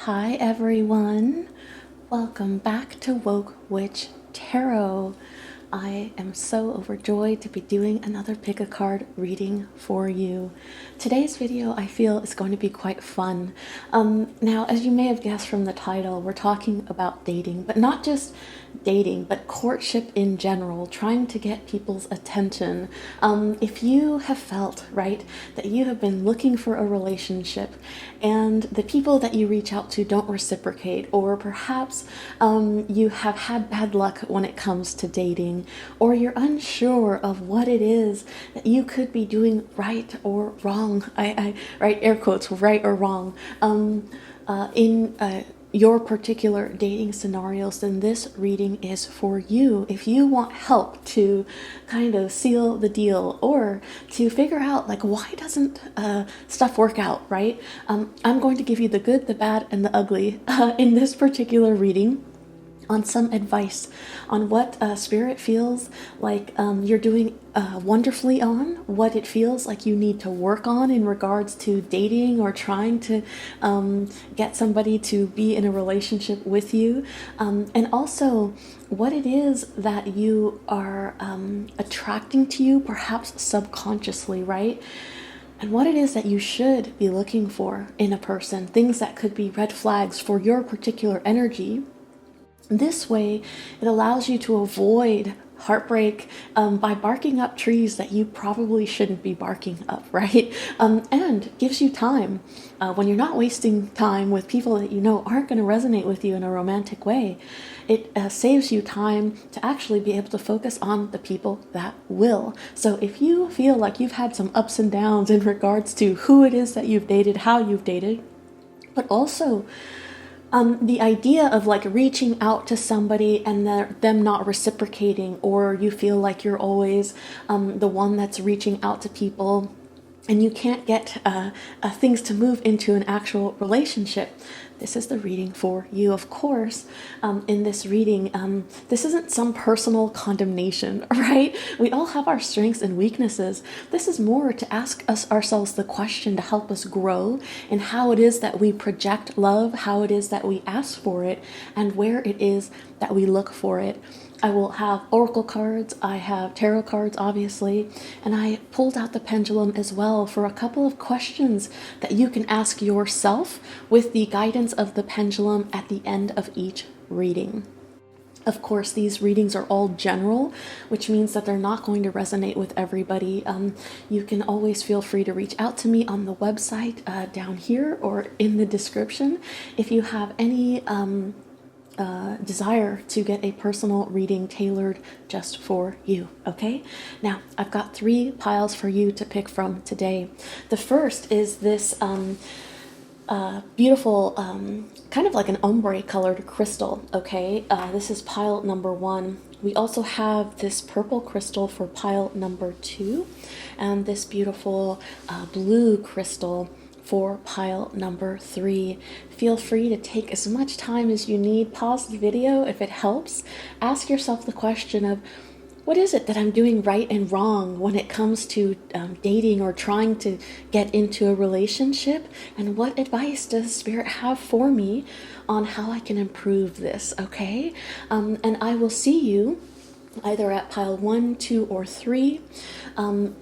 Hi everyone, welcome back to Woke Witch Tarot. I am so overjoyed to be doing another pick a card reading for you. Today's video I feel is going to be quite fun. Now, as you may have guessed from the title, we're talking about dating, but not just dating, but courtship in general, trying to get people's attention. If you have felt, right, that you have been looking for a relationship and the people that you reach out to don't reciprocate, or perhaps you have had bad luck when it comes to dating, or you're unsure of what it is that you could be doing right or wrong, I right, air quotes, right or wrong, in your particular dating scenarios, then this reading is for you. If you want help to kind of seal the deal or to figure out, like, why doesn't stuff work out, right? I'm going to give you the good, the bad, and the ugly in this particular reading, on some advice on what Spirit feels like you're doing wonderfully on, what it feels like you need to work on in regards to dating or trying to get somebody to be in a relationship with you, and also what it is that you are attracting to you, perhaps subconsciously, right? And what it is that you should be looking for in a person, things that could be red flags for your particular energy. This way, it allows you to avoid heartbreak by barking up trees that you probably shouldn't be barking up, right? And gives you time when you're not wasting time with people that you know aren't going to resonate with you in a romantic way. It saves you time to actually be able to focus on the people that will. So if you feel like you've had some ups and downs in regards to who it is that you've dated, how you've dated, but also the idea of like reaching out to somebody and them not reciprocating, or you feel like you're always the one that's reaching out to people and you can't get things to move into an actual relationship, this is the reading for you. Of course, in this reading, this isn't some personal condemnation, right? We all have our strengths and weaknesses. This is more to ask ourselves the question to help us grow in how it is that we project love, how it is that we ask for it, and where it is that we look for it. I will have oracle cards, I have tarot cards, obviously, and I pulled out the pendulum as well for a couple of questions that you can ask yourself with the guidance of the pendulum at the end of each reading. Of course, these readings are all general, which means that they're not going to resonate with everybody. You can always feel free to reach out to me on the website down here or in the description if you have any desire to get a personal reading tailored just for you. Okay, now I've got 3 piles for you to pick from today. The first is this beautiful kind of like an ombre colored crystal. Okay, this is pile number 1. We also have this purple crystal for pile number 2, and this beautiful blue crystal for pile number 3. Feel free to take as much time as you need. Pause the video if it helps. Ask yourself the question of, what is it that I'm doing right and wrong when it comes to dating or trying to get into a relationship? And what advice does Spirit have for me on how I can improve this, okay? And I will see you either at pile 1, 2, or 3,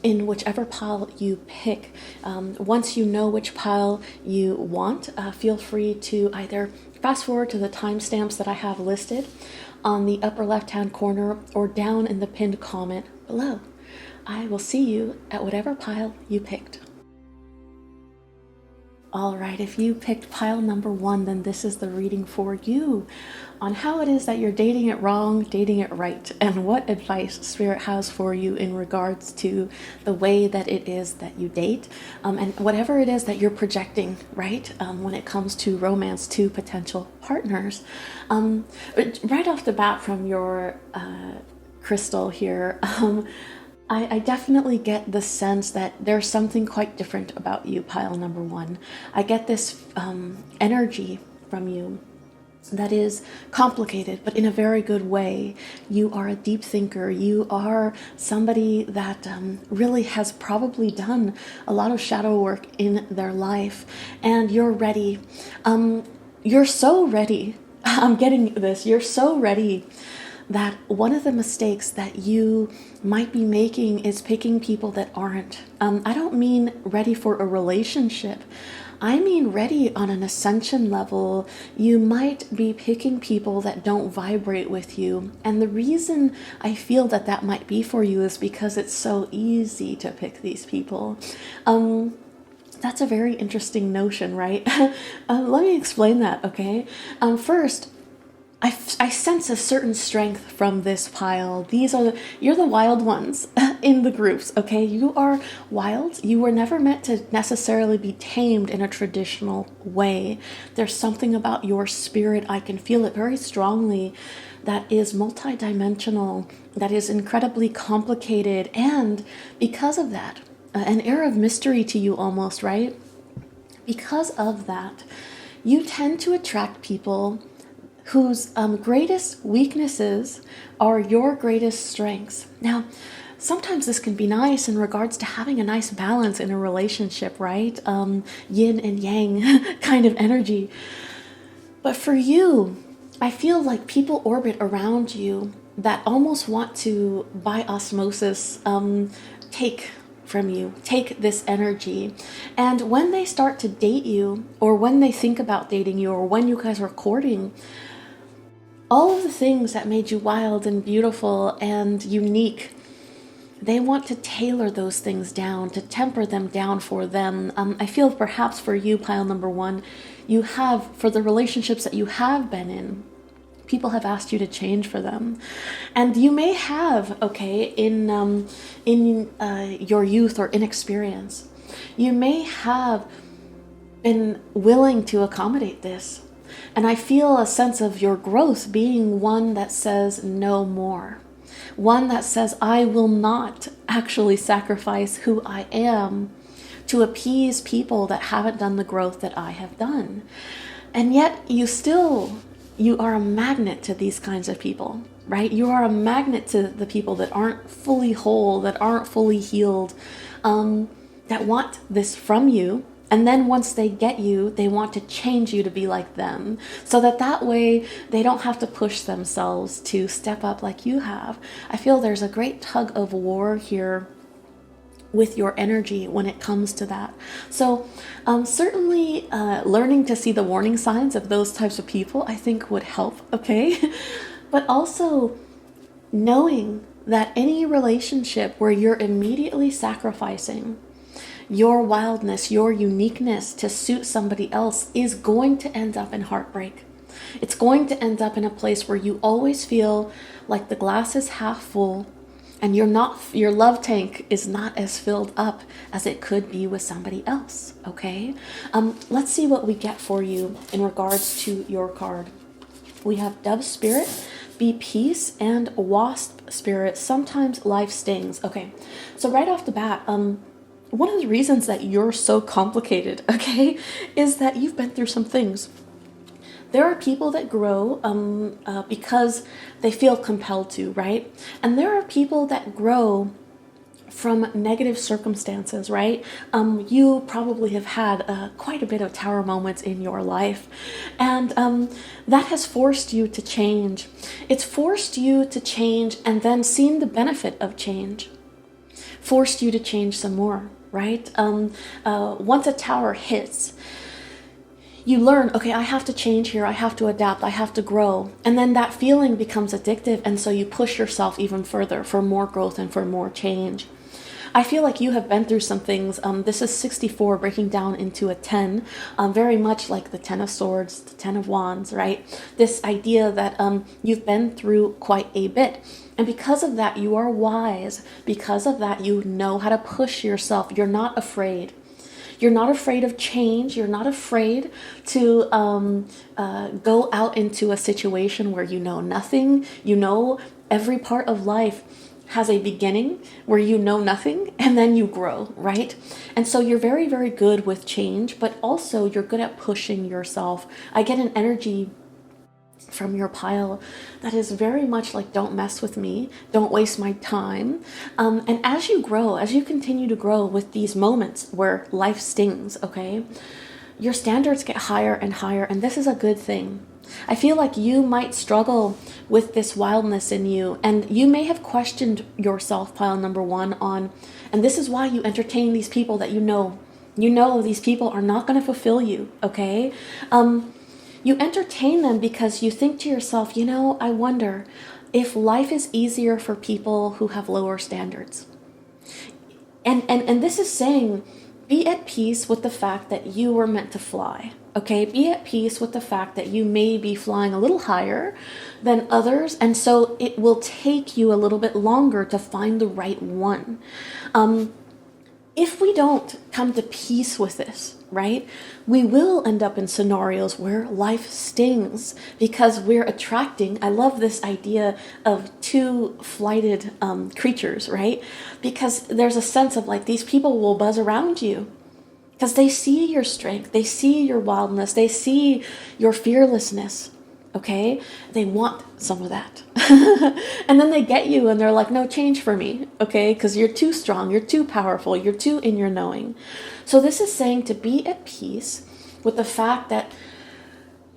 in whichever pile you pick. Once you know which pile you want, feel free to either fast forward to the timestamps that I have listed on the upper left-hand corner or down in the pinned comment below. I will see you at whatever pile you picked. All right, if you picked pile number 1, then this is the reading for you on how it is that you're dating it wrong, dating it right, and what advice Spirit has for you in regards to the way that it is that you date, and whatever it is that you're projecting, right, when it comes to romance to potential partners. Right off the bat from your crystal here, I definitely get the sense that there's something quite different about you, pile number 1. I get this energy from you that is complicated, but in a very good way. You are a deep thinker. You are somebody that really has probably done a lot of shadow work in their life, and you're ready. you're so ready. I'm getting this. You're so ready that one of the mistakes that you might be making is picking people that aren't. I don't mean ready for a relationship. I mean ready on an ascension level. You might be picking people that don't vibrate with you. And the reason I feel that that might be for you is because it's so easy to pick these people. That's a very interesting notion, right? Let me explain that, okay? First, I sense a certain strength from this pile. You're the wild ones in the groups, okay? You are wild. You were never meant to necessarily be tamed in a traditional way. There's something about your spirit, I can feel it very strongly, that is multidimensional, that is incredibly complicated, and because of that, an air of mystery to you almost, right? Because of that, you tend to attract people whose greatest weaknesses are your greatest strengths. Now, sometimes this can be nice in regards to having a nice balance in a relationship, right? Yin and yang kind of energy. But for you, I feel like people orbit around you that almost want to, by osmosis, take from you, take this energy. And when they start to date you, or when they think about dating you, or when you guys are courting, all of the things that made you wild and beautiful and unique, they want to tailor those things down, to temper them down for them. I feel perhaps for you, pile number one, you have, for the relationships that you have been in, people have asked you to change for them. And you may have, okay, in your youth or inexperience, you may have been willing to accommodate this. And I feel a sense of your growth being one that says no more. One that says, I will not actually sacrifice who I am to appease people that haven't done the growth that I have done. And yet you are a magnet to these kinds of people, right? You are a magnet to the people that aren't fully whole, that aren't fully healed, that want this from you. And then once they get you, they want to change you to be like them, so that way they don't have to push themselves to step up like you have. I feel there's a great tug of war here with your energy when it comes to that. So certainly learning to see the warning signs of those types of people, I think would help, okay? But also knowing that any relationship where you're immediately sacrificing your wildness, your uniqueness to suit somebody else is going to end up in heartbreak. It's going to end up in a place where you always feel like the glass is half full and your love tank is not as filled up as it could be with somebody else, okay? Let's see what we get for you in regards to your card. We have Dove Spirit, Be Peace, and Wasp Spirit. Sometimes life stings. Okay, so right off the bat, one of the reasons that you're so complicated, okay, is that you've been through some things. There are people that grow because they feel compelled to, right? And there are people that grow from negative circumstances, right? You probably have had quite a bit of tower moments in your life, and that has forced you to change. It's forced you to change and then seen the benefit of change. Forced you to change some more, right? Once a tower hits, you learn, okay, I have to change here, I have to adapt, I have to grow. And then that feeling becomes addictive, and so you push yourself even further for more growth and for more change. I feel like you have been through some things. This is 64 breaking down into a 10, very much like the 10 of Swords, the 10 of Wands, right? This idea that you've been through quite a bit. And because of that, you are wise. Because of that, you know how to push yourself. You're not afraid. You're not afraid of change. You're not afraid to go out into a situation where you know nothing. You know every part of life has a beginning where you know nothing and then you grow, right? And so you're very, very good with change, but also you're good at pushing yourself. I get an energy from your pile that is very much like, don't mess with me, don't waste my time. And as you grow, as you continue to grow with these moments where life stings, okay, your standards get higher and higher, and this is a good thing. I feel like you might struggle with this wildness in you, and you may have questioned yourself, pile number one, on, and this is why you entertain these people that you know these people are not going to fulfill you, okay? You entertain them because you think to yourself, I wonder if life is easier for people who have lower standards. And this is saying, be at peace with the fact that you were meant to fly. Okay, be at peace with the fact that you may be flying a little higher than others, and so it will take you a little bit longer to find the right one. If we don't come to peace with this, right, we will end up in scenarios where life stings because we're attracting. I love this idea of two flighted creatures, right? Because there's a sense of like these people will buzz around you because they see your strength, they see your wildness, they see your fearlessness. Okay, they want some of that. And then they get you and they're like, no, change for me. Okay, because you're too strong, you're too powerful, you're too in your knowing. So this is saying to be at peace with the fact that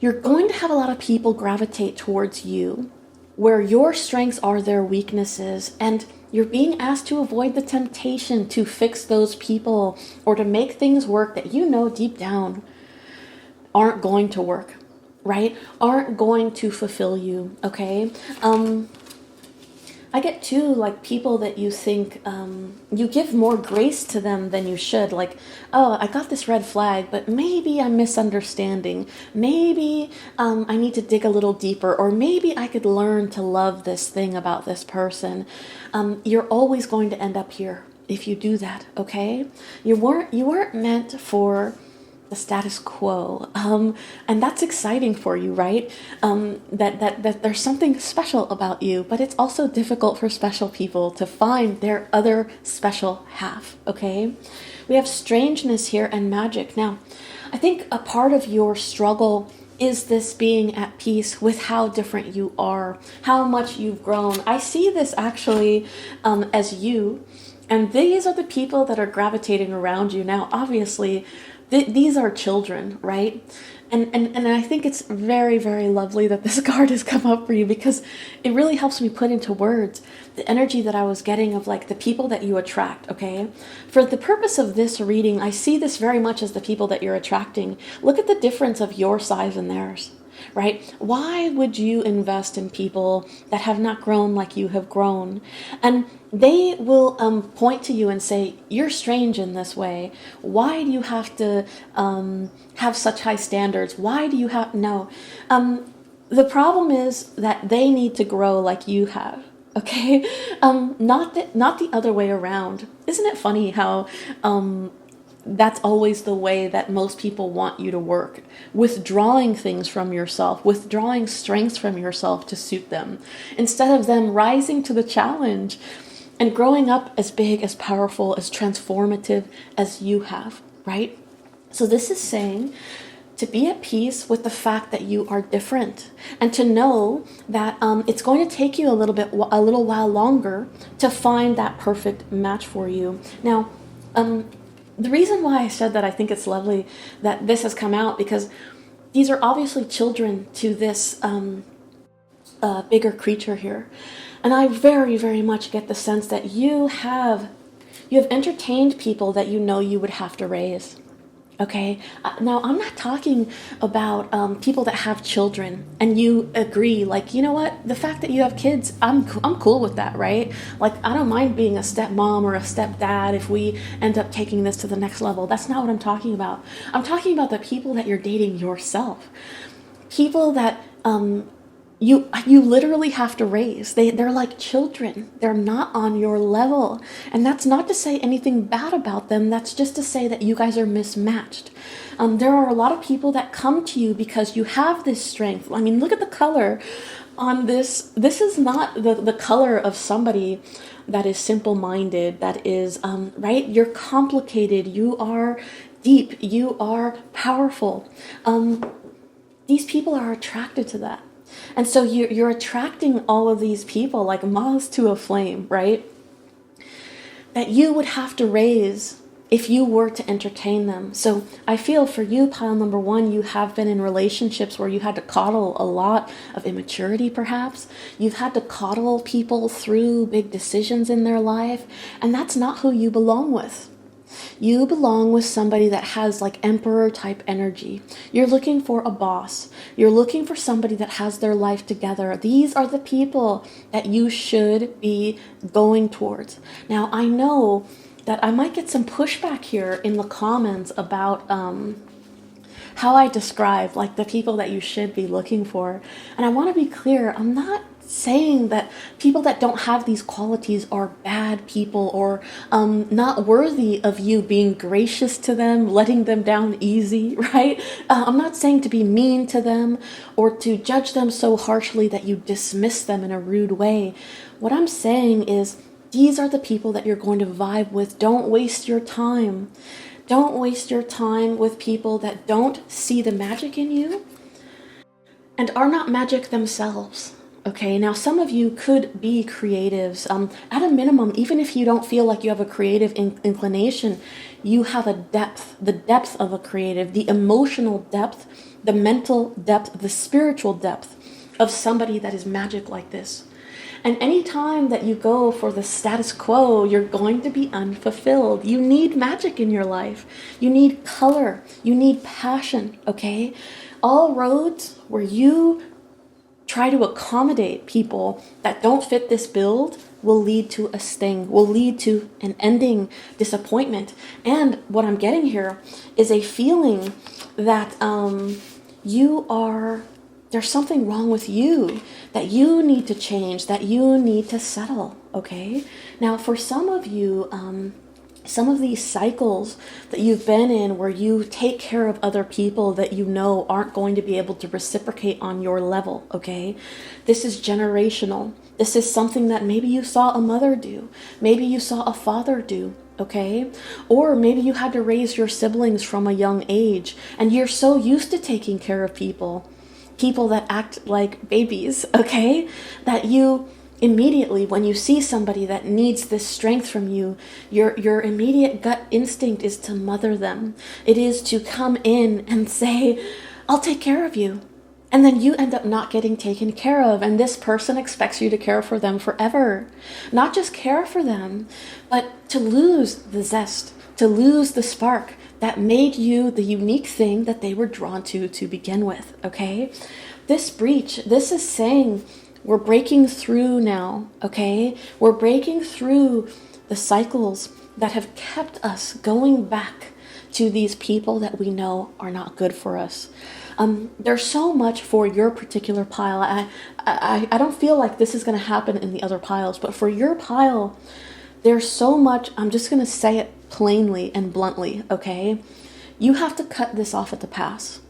you're going to have a lot of people gravitate towards you where your strengths are their weaknesses, and you're being asked to avoid the temptation to fix those people or to make things work that you know deep down aren't going to work. Right? Aren't going to fulfill you, okay? I get too, like, people that you think, you give more grace to them than you should. Like, oh, I got this red flag, but maybe I'm misunderstanding. Maybe I need to dig a little deeper, or maybe I could learn to love this thing about this person. You're always going to end up here if you do that, okay? You weren't meant for the status quo, and that's exciting for you, right? That there's something special about you, but it's also difficult for special people to find their other special half, okay? We have strangeness here and magic. Now, I think a part of your struggle is this being at peace with how different you are, how much you've grown. I see this actually as you, and these are the people that are gravitating around you. Now, obviously, these are children, right? And I think it's very, very lovely that this card has come up for you, because it really helps me put into words the energy that I was getting of like the people that you attract, okay? For the purpose of this reading, I see this very much as the people that you're attracting. Look at the difference of your size and theirs, right? Why would you invest in people that have not grown like you have grown? And they will point to you and say, you're strange in this way. Why do you have to have such high standards? Why do you have... No. The problem is that they need to grow like you have. Okay? Not the other way around. Isn't it funny how... that's always the way that most people want you to work. Withdrawing things from yourself, withdrawing strengths from yourself to suit them, instead of them rising to the challenge and growing up as big, as powerful, as transformative as you have, right? So this is saying to be at peace with the fact that you are different, and to know that it's going to take you a little while longer to find that perfect match for you. Now, the reason why I said that I think it's lovely that this has come out, because these are obviously children to this bigger creature here. And I very, very much get the sense that you have entertained people that you know you would have to raise. Okay, now I'm not talking about people that have children and you agree, like, you know what, the fact that you have kids, I'm cool with that, right? Like, I don't mind being a stepmom or a stepdad if we end up taking this to the next level. That's not what I'm talking about. I'm talking about the people that you're dating yourself. People that you literally have to raise. They're like children. They're not on your level. And that's not to say anything bad about them. That's just to say that you guys are mismatched. There are a lot of people that come to you because you have this strength. I mean, look at the color on this. This is not the color of somebody that is simple-minded, that is, right? You're complicated. You are deep. You are powerful. These people are attracted to that. And so you're attracting all of these people like moths to a flame, right? That you would have to raise if you were to entertain them. So I feel for you, pile number one, you have been in relationships where you had to coddle a lot of immaturity, perhaps. You've had to coddle people through big decisions in their life, and that's not who you belong with. You belong with somebody that has like emperor type energy. You're looking for a boss. You're looking for somebody that has their life together. These are the people that you should be going towards. Now, I know that I might get some pushback here in the comments about how I describe like the people that you should be looking for. And I want to be clear, I'm not saying that people that don't have these qualities are bad people or not worthy of you being gracious to them, letting them down easy, right? I'm not saying to be mean to them or to judge them so harshly that you dismiss them in a rude way. What I'm saying is these are the people that you're going to vibe with. Don't waste your time. Don't waste your time with people that don't see the magic in you and are not magic themselves. Okay, now some of you could be creatives. At a minimum, even if you don't feel like you have a creative inclination, you have a depth, the depth of a creative, the emotional depth, the mental depth, the spiritual depth of somebody that is magic like this. And anytime that you go for the status quo, you're going to be unfulfilled. You need magic in your life. You need color. You need passion, okay? All roads where you try to accommodate people that don't fit this build will lead to a sting, will lead to an ending disappointment. And what I'm getting here is a feeling that there's something wrong with you, that you need to change, that you need to settle, okay? Now, for some of you, some of these cycles that you've been in where you take care of other people that you know aren't going to be able to reciprocate on your level, okay? This is generational. This is something that maybe you saw a mother do. Maybe you saw a father do, okay? Or maybe you had to raise your siblings from a young age and you're so used to taking care of people that act like babies, okay? That you immediately, when you see somebody that needs this strength from you, your immediate gut instinct is to mother them. It is to come in and say, I'll take care of you. And then you end up not getting taken care of. And this person expects you to care for them forever. Not just care for them, but to lose the zest, to lose the spark that made you the unique thing that they were drawn to begin with, okay? This breach, this is saying we're breaking through now, okay? We're breaking through the cycles that have kept us going back to these people that we know are not good for us. There's so much for your particular pile. I don't feel like this is going to happen in the other piles, but for your pile, there's so much. I'm just going to say it plainly and bluntly, okay? You have to cut this off at the pass.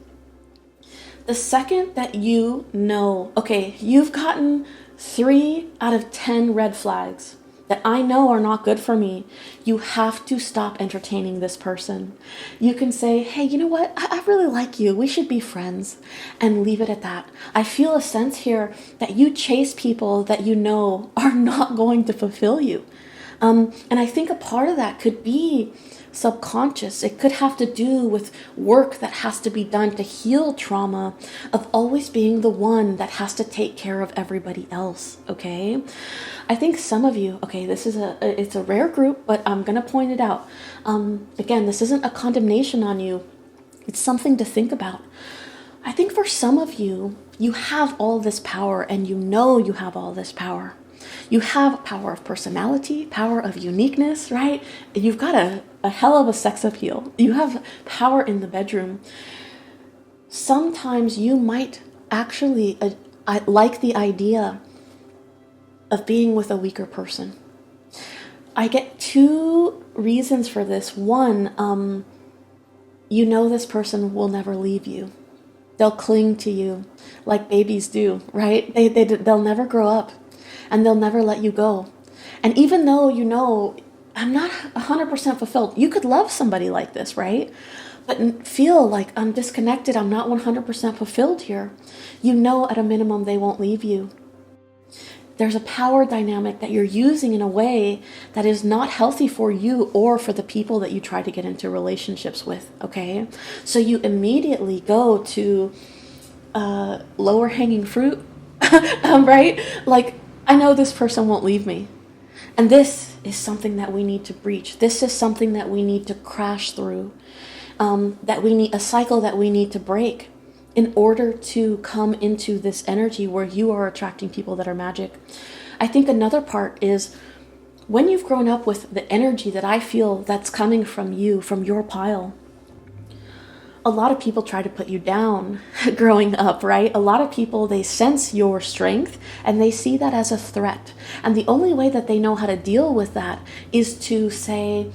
The second that you know, okay, you've gotten 3 out of 10 red flags that I know are not good for me, you have to stop entertaining this person. You can say, hey, you know what? I really like you. We should be friends, and leave it at that. I feel a sense here that you chase people that you know are not going to fulfill you. And I think a part of that could be subconscious. It could have to do with work that has to be done to heal trauma of always being the one that has to take care of everybody else, okay? I think some of you, okay, this is it's a rare group, but I'm going to point it out. Again, this isn't a condemnation on you. It's something to think about. I think for some of you, you have all this power and you know you have all this power. You have power of personality, power of uniqueness, right? You've got a hell of a sex appeal. You have power in the bedroom. Sometimes you might actually like the idea of being with a weaker person. I get 2 reasons for this. One, you know this person will never leave you. They'll cling to you like babies do, right? They'll never grow up. And they'll never let you go. And even though you know, I'm not 100% fulfilled, you could love somebody like this, right? But feel like I'm disconnected, I'm not 100% fulfilled here. You know at a minimum they won't leave you. There's a power dynamic that you're using in a way that is not healthy for you or for the people that you try to get into relationships with, okay? So you immediately go to lower hanging fruit, right? Like, I know this person won't leave me. And this is something that we need to breach. This is something that we need to crash through, that we need a cycle that we need to break in order to come into this energy where you are attracting people that are magic. I think another part is when you've grown up with the energy that I feel that's coming from you, from your pile. A lot of people try to put you down growing up, right? A lot of people, they sense your strength and they see that as a threat. And the only way that they know how to deal with that is to say,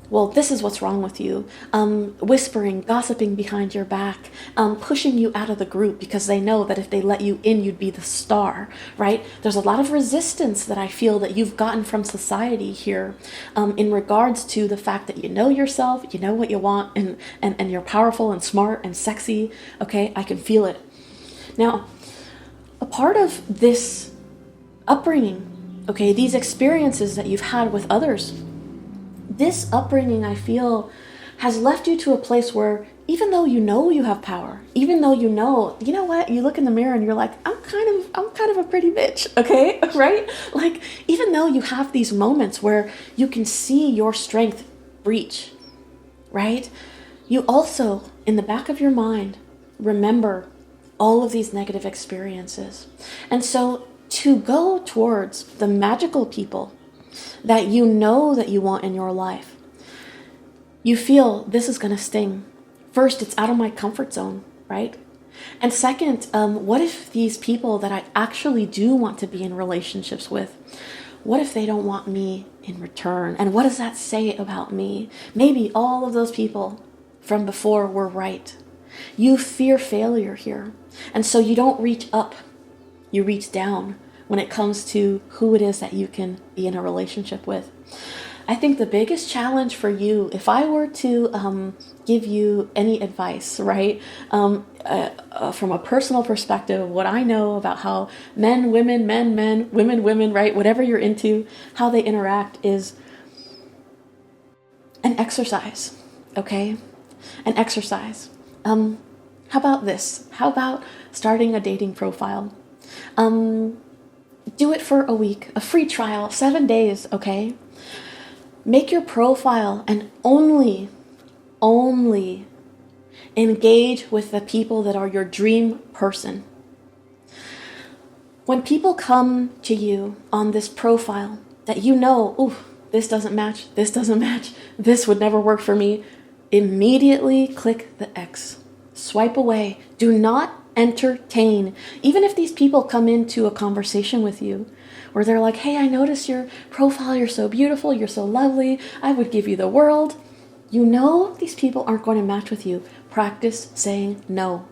well, this is what's wrong with you. Whispering, gossiping behind your back, pushing you out of the group because they know that if they let you in, you'd be the star, right? There's a lot of resistance that I feel that you've gotten from society here in regards to the fact that you know yourself, you know what you want, and you're powerful and smart and sexy, okay? I can feel it. Now, a part of this upbringing, okay, these experiences that you've had with others, this upbringing, I feel, has left you to a place where even though you know you have power, even though you know what, you look in the mirror and you're like, I'm kind of a pretty bitch, okay, right? Like, even though you have these moments where you can see your strength breach, right? You also, in the back of your mind, remember all of these negative experiences. And so to go towards the magical people that you know that you want in your life, you feel this is going to sting. First, it's out of my comfort zone, right? And second, what if these people that I actually do want to be in relationships with, what if they don't want me in return? And what does that say about me? Maybe all of those people from before were right. You fear failure here. And so you don't reach up, you reach down when it comes to who it is that you can be in a relationship with. I think the biggest challenge for you, if I were to give you any advice, right, from a personal perspective, what I know about how men, women, women, right, whatever you're into, how they interact is an exercise, okay? An exercise. How about this? How about starting a dating profile? Do it for a week, a free trial, 7 days, okay? Make your profile and only engage with the people that are your dream person. When people come to you on this profile that you know, ooh, this doesn't match, this would never work for me, immediately click the X. Swipe away. Do not entertain. Even if these people come into a conversation with you where they're like, hey, I noticed your profile, you're so beautiful, you're so lovely, I would give you the world. You know these people aren't going to match with you. Practice saying no.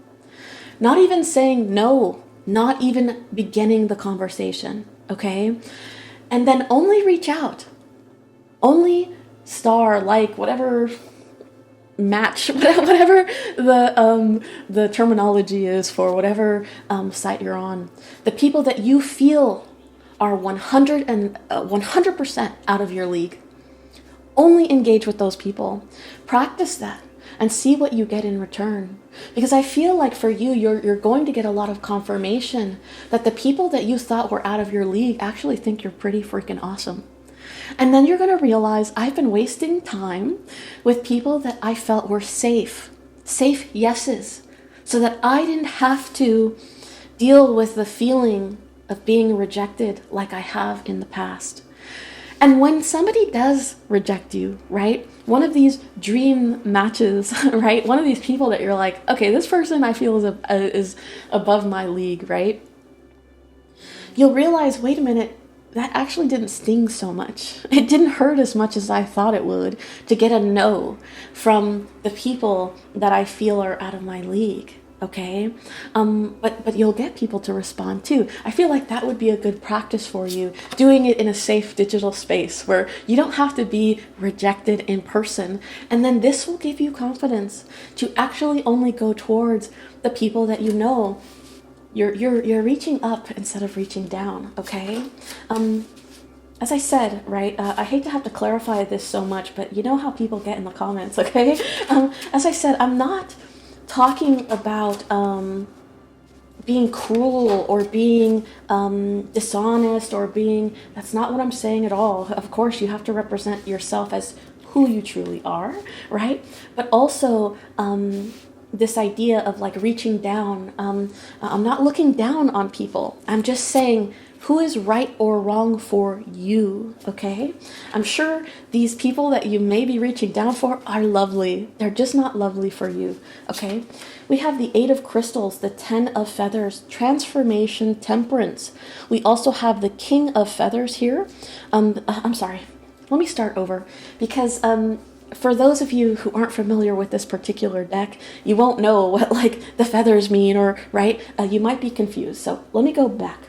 Not even saying no, not even beginning the conversation, okay? And then only reach out. Only star, like, whatever match, whatever the terminology is for whatever site you're on. The people that you feel are 100% out of your league. Only engage with those people. Practice that and see what you get in return. Because I feel like for you, you're going to get a lot of confirmation that the people that you thought were out of your league actually think you're pretty freaking awesome. And then you're going to realize I've been wasting time with people that I felt were safe yeses, so that I didn't have to deal with the feeling of being rejected like I have in the past. And when somebody does reject you, right? One of these dream matches, right? One of these people that you're like, okay, this person I feel is above my league, right? You'll realize, wait a minute, that actually didn't sting so much. It didn't hurt as much as I thought it would to get a no from the people that I feel are out of my league, okay? But you'll get people to respond too. I feel like that would be a good practice for you, doing it in a safe digital space where you don't have to be rejected in person. And then this will give you confidence to actually only go towards the people that you know you're reaching up instead of reaching down, okay? As I said, right, I hate to have to clarify this so much, but you know how people get in the comments, okay? As I said, I'm not talking about being cruel or being dishonest or being, that's not what I'm saying at all. Of course, you have to represent yourself as who you truly are, right? But also, this idea of like reaching down, I'm not looking down on people. I'm just saying who is right or wrong for you, okay? I'm sure these people that you may be reaching down for are lovely. They're just not lovely for you, okay? We have the 8 of crystals, the 10 of feathers, transformation, temperance. We also have the king of feathers here. I'm sorry, let me start over because for those of you who aren't familiar with this particular deck, you won't know what like the feathers mean, or right? You might be confused. So let me go back.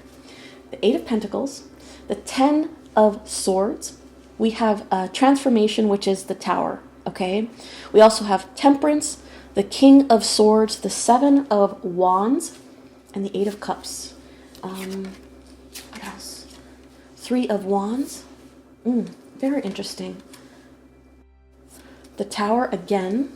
The 8 of Pentacles, the 10 of Swords. We have transformation, which is the Tower. Okay. We also have Temperance, the King of Swords, the 7 of Wands, and the 8 of Cups. What else? 3 of Wands. Very interesting. The Tower again,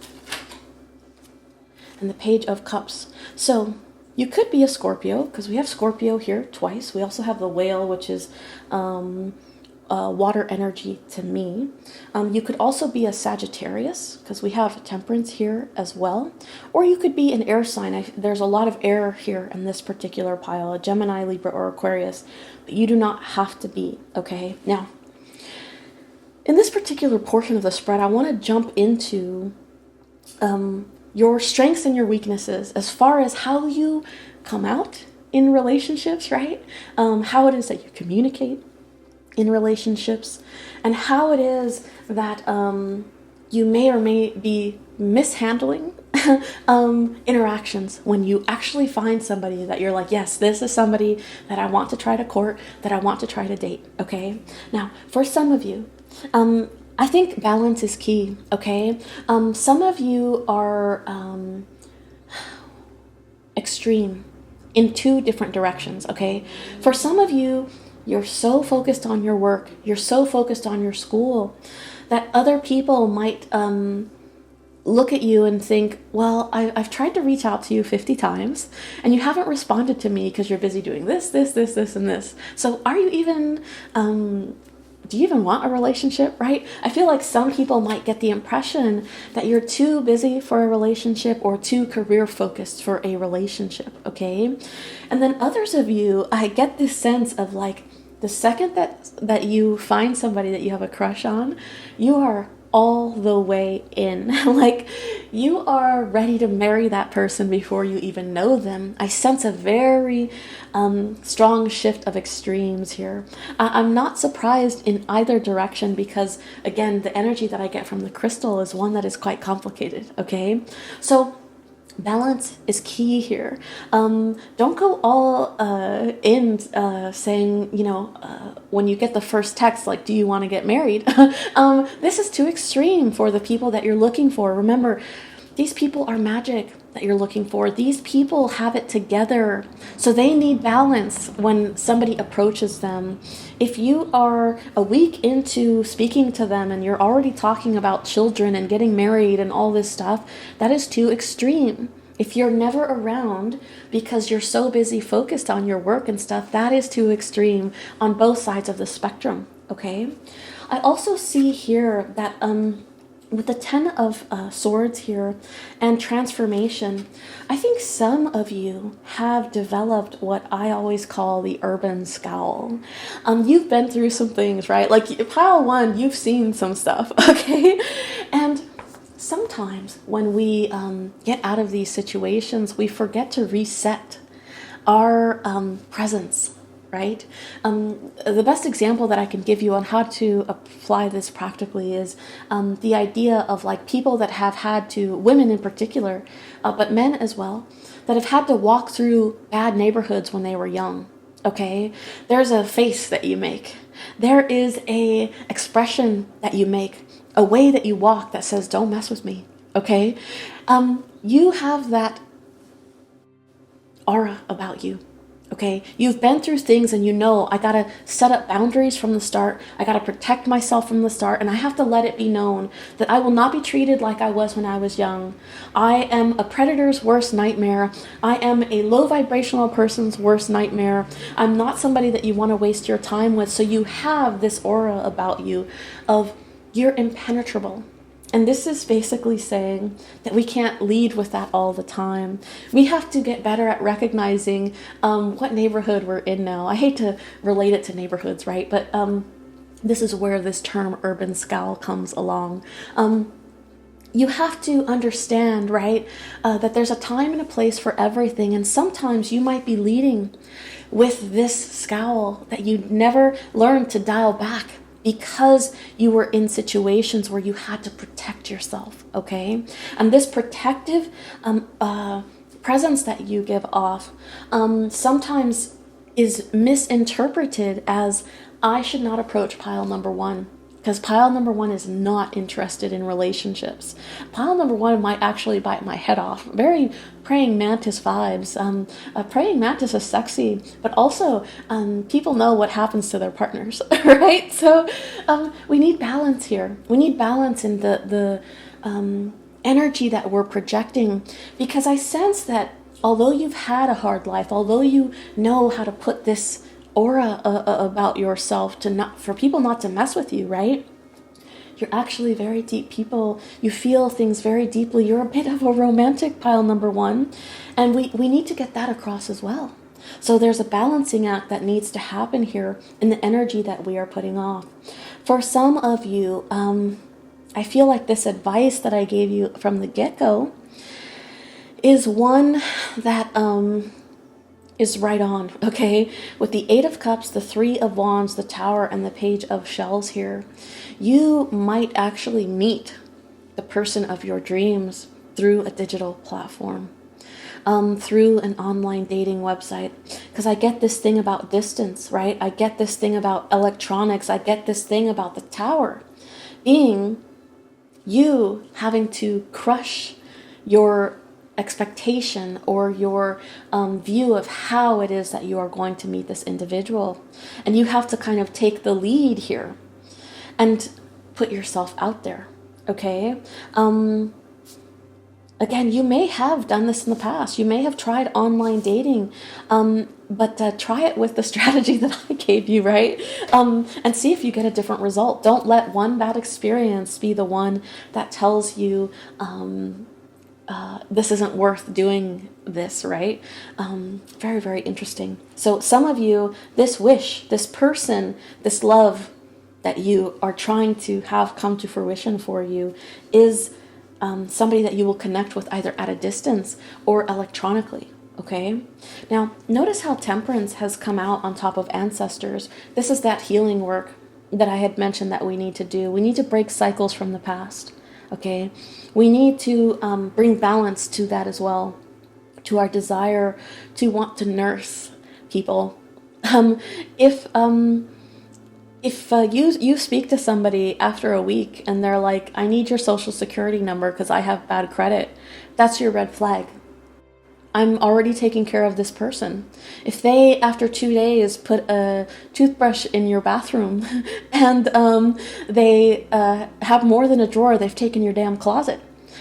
and the Page of Cups. So you could be a Scorpio, because we have Scorpio here twice. We also have the Whale, which is water energy to me. You could also be a Sagittarius, because we have Temperance here as well. Or you could be an air sign. There's a lot of air here in this particular pile, a Gemini, Libra, or Aquarius. But you do not have to be, okay? Now, in this particular portion of the spread, I want to jump into your strengths and your weaknesses as far as how you come out in relationships, right? How it is that you communicate in relationships, and how it is that you may or may be mishandling interactions when you actually find somebody that you're like, yes, this is somebody that I want to try to court, that I want to try to date, okay? Now, for some of you, I think balance is key, okay? Some of you are extreme in 2 different directions, okay? For some of you, you're so focused on your work, you're so focused on your school, that other people might look at you and think, well, I've tried to reach out to you 50 times, and you haven't responded to me because you're busy doing this, and this. So are you even... do you even want a relationship, right? I feel like some people might get the impression that you're too busy for a relationship or too career focused for a relationship, okay? And then others of you, I get this sense of like, the second that you find somebody that you have a crush on, you are all the way in. Like, you are ready to marry that person before you even know them. I sense a very strong shift of extremes here. I'm not surprised in either direction because, again, the energy that I get from the crystal is one that is quite complicated, okay? So balance is key here. Don't go all in saying, when you get the first text, like, do you want to get married? This is too extreme for the people that you're looking for. Remember, these people are magic that you're looking for. These people have it together. So they need balance when somebody approaches them. If you are a week into speaking to them and you're already talking about children and getting married and all this stuff, that is too extreme. If you're never around because you're so busy focused on your work and stuff, that is too extreme on both sides of the spectrum, okay? I also see here that with the 10 of Swords here and transformation, I think some of you have developed what I always call the urban scowl. You've been through some things, right? Like pile 1, you've seen some stuff, okay? And sometimes when we get out of these situations, we forget to reset our presence, right? The best example that I can give you on how to apply this practically is the idea of like people that have had to, women in particular, but men as well, that have had to walk through bad neighborhoods when they were young, okay? There's a face that you make. There is a expression that you make, a way that you walk that says, don't mess with me, okay? You have that aura about you. Okay, you've been through things and you know I gotta set up boundaries from the start. I gotta protect myself from the start, and I have to let it be known that I will not be treated like I was when I was young. I am a predator's worst nightmare. I am a low vibrational person's worst nightmare. I'm not somebody that you want to waste your time with. So you have this aura about you of you're impenetrable. And this is basically saying that we can't lead with that all the time. We have to get better at recognizing what neighborhood we're in now. I hate to relate it to neighborhoods, right? But this is where this term urban scowl comes along. You have to understand, right, that there's a time and a place for everything. And sometimes you might be leading with this scowl that you never learned to dial back, because you were in situations where you had to protect yourself, okay? And this protective presence that you give off sometimes is misinterpreted as I should not approach pile number one. Because pile number one is not interested in relationships. Pile number one might actually bite my head off. Very praying mantis vibes. Praying mantis is sexy, but also people know what happens to their partners, right? So we need balance here. We need balance in the energy that we're projecting, because I sense that although you've had a hard life, although you know how to put this aura about yourself to not for people not to mess with you, right? You're actually very deep people. You feel things very deeply. You're a bit of a romantic, pile number one, and we need to get that across as well. So there's a balancing act that needs to happen here in the energy that we are putting off. For some of you, I feel like this advice that I gave you from the get-go is one that is right on, okay? With the Eight of Cups, the Three of Wands, the Tower, and the Page of Shells here, you might actually meet the person of your dreams through a digital platform, through an online dating website. Because I get this thing about distance, right? I get this thing about electronics. I get this thing about the Tower being you having to crush your expectation or your view of how it is that you are going to meet this individual. And you have to kind of take the lead here and put yourself out there, okay? Again, you may have done this in the past. You may have tried online dating, but try it with the strategy that I gave you, right? And see if you get a different result. Don't let one bad experience be the one that tells you this isn't worth doing this, right? Very, very interesting. So some of you, this wish, this person, this love that you are trying to have come to fruition for you is somebody that you will connect with either at a distance or electronically, okay? Now, notice how Temperance has come out on top of Ancestors. This is that healing work that I had mentioned that we need to do. We need to break cycles from the past. Okay, we need to bring balance to that as well, to our desire to want to nurse people. If you speak to somebody after a week and they're like, I need your social security number because I have bad credit, that's your red flag. I'm already taking care of this person. If they, after 2 days, put a toothbrush in your bathroom and they have more than a drawer, they've taken your damn closet,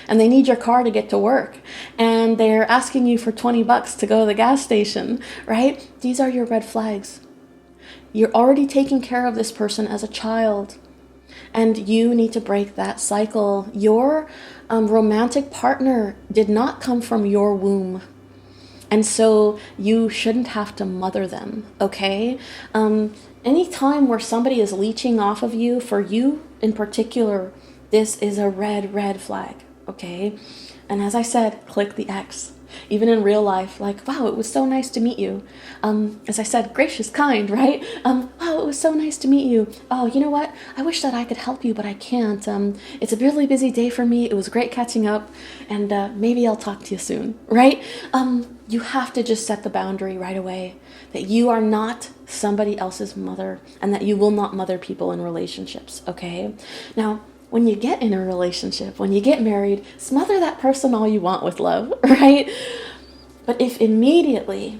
and they need your car to get to work, and they're asking you for $20 to go to the gas station, right? These are your red flags. You're already taking care of this person as a child, and you need to break that cycle. Your romantic partner did not come from your womb. And so you shouldn't have to mother them, okay? Any time where somebody is leeching off of you, for you in particular, this is a red flag, okay? And as I said, click the X. Even in real life, like, wow, it was so nice to meet you. As I said, gracious, kind, right? Wow, it was so nice to meet you. Oh, you know what? I wish that I could help you, but I can't. It's a really busy day for me. It was great catching up, and maybe I'll talk to you soon, right? You have to just set the boundary right away that you are not somebody else's mother and that you will not mother people in relationships, okay? Now, when you get in a relationship, when you get married, smother that person all you want with love, right? But if immediately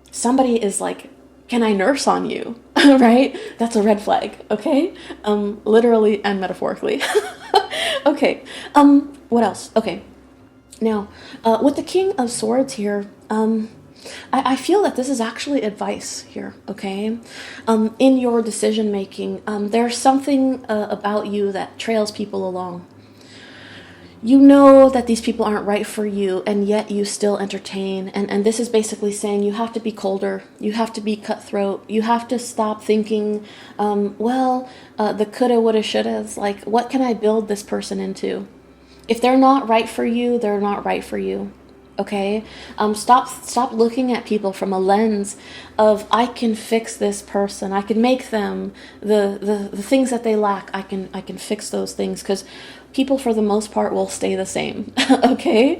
somebody is like, can I nurse on you? Right? That's a red flag, okay? Literally and metaphorically. Okay. What else? Okay. Now, with the King of Swords here, I feel that this is actually advice here, okay? In your decision making, there's something about you that trails people along. You know that these people aren't right for you, and yet you still entertain. And this is basically saying you have to be colder, you have to be cutthroat, you have to stop thinking, the coulda, woulda, shouldas. Like, what can I build this person into? If they're not right for you, they're not right for you. Okay? Stop looking at people from a lens of, I can fix this person. I can make them the things that they lack. I can fix those things, because people for the most part will stay the same. Okay?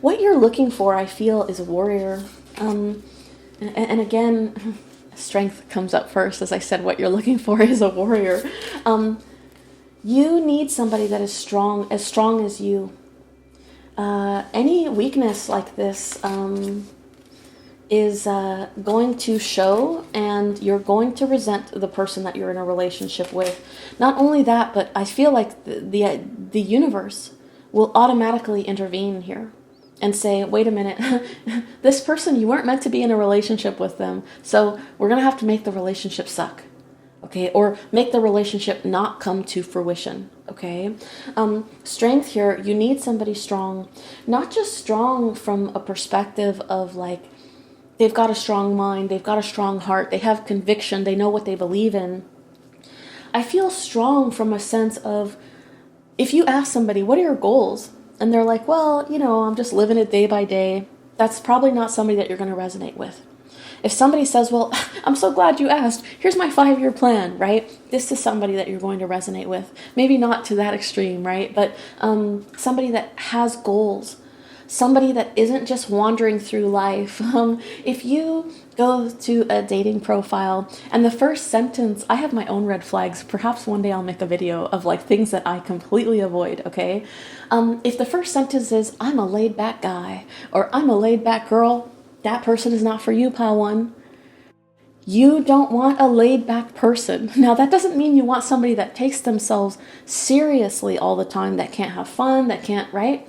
What you're looking for, I feel, is a warrior. And again, strength comes up first. As I said, what you're looking for is a warrior. You need somebody that is strong as you. Any weakness like this is going to show, and you're going to resent the person that you're in a relationship with. Not only that, but I feel like the universe will automatically intervene here and say, wait a minute, this person, you weren't meant to be in a relationship with them, so we're going to have to make the relationship suck. Okay, or make the relationship not come to fruition. Okay, strength here, you need somebody strong, not just strong from a perspective of like, they've got a strong mind, they've got a strong heart, they have conviction, they know what they believe in. I feel strong from a sense of, if you ask somebody, what are your goals? And they're like, well, I'm just living it day by day. That's probably not somebody that you're going to resonate with. If somebody says, well, I'm so glad you asked, here's my 5-year plan, right? This is somebody that you're going to resonate with. Maybe not to that extreme, right? But somebody that has goals. Somebody that isn't just wandering through life. If you go to a dating profile and the first sentence, I have my own red flags. Perhaps one day I'll make a video of like things that I completely avoid, okay? If the first sentence is, I'm a laid back guy, or I'm a laid back girl, that person is not for you, pile one. You don't want a laid-back person. Now, that doesn't mean you want somebody that takes themselves seriously all the time, that can't have fun, that can't, right?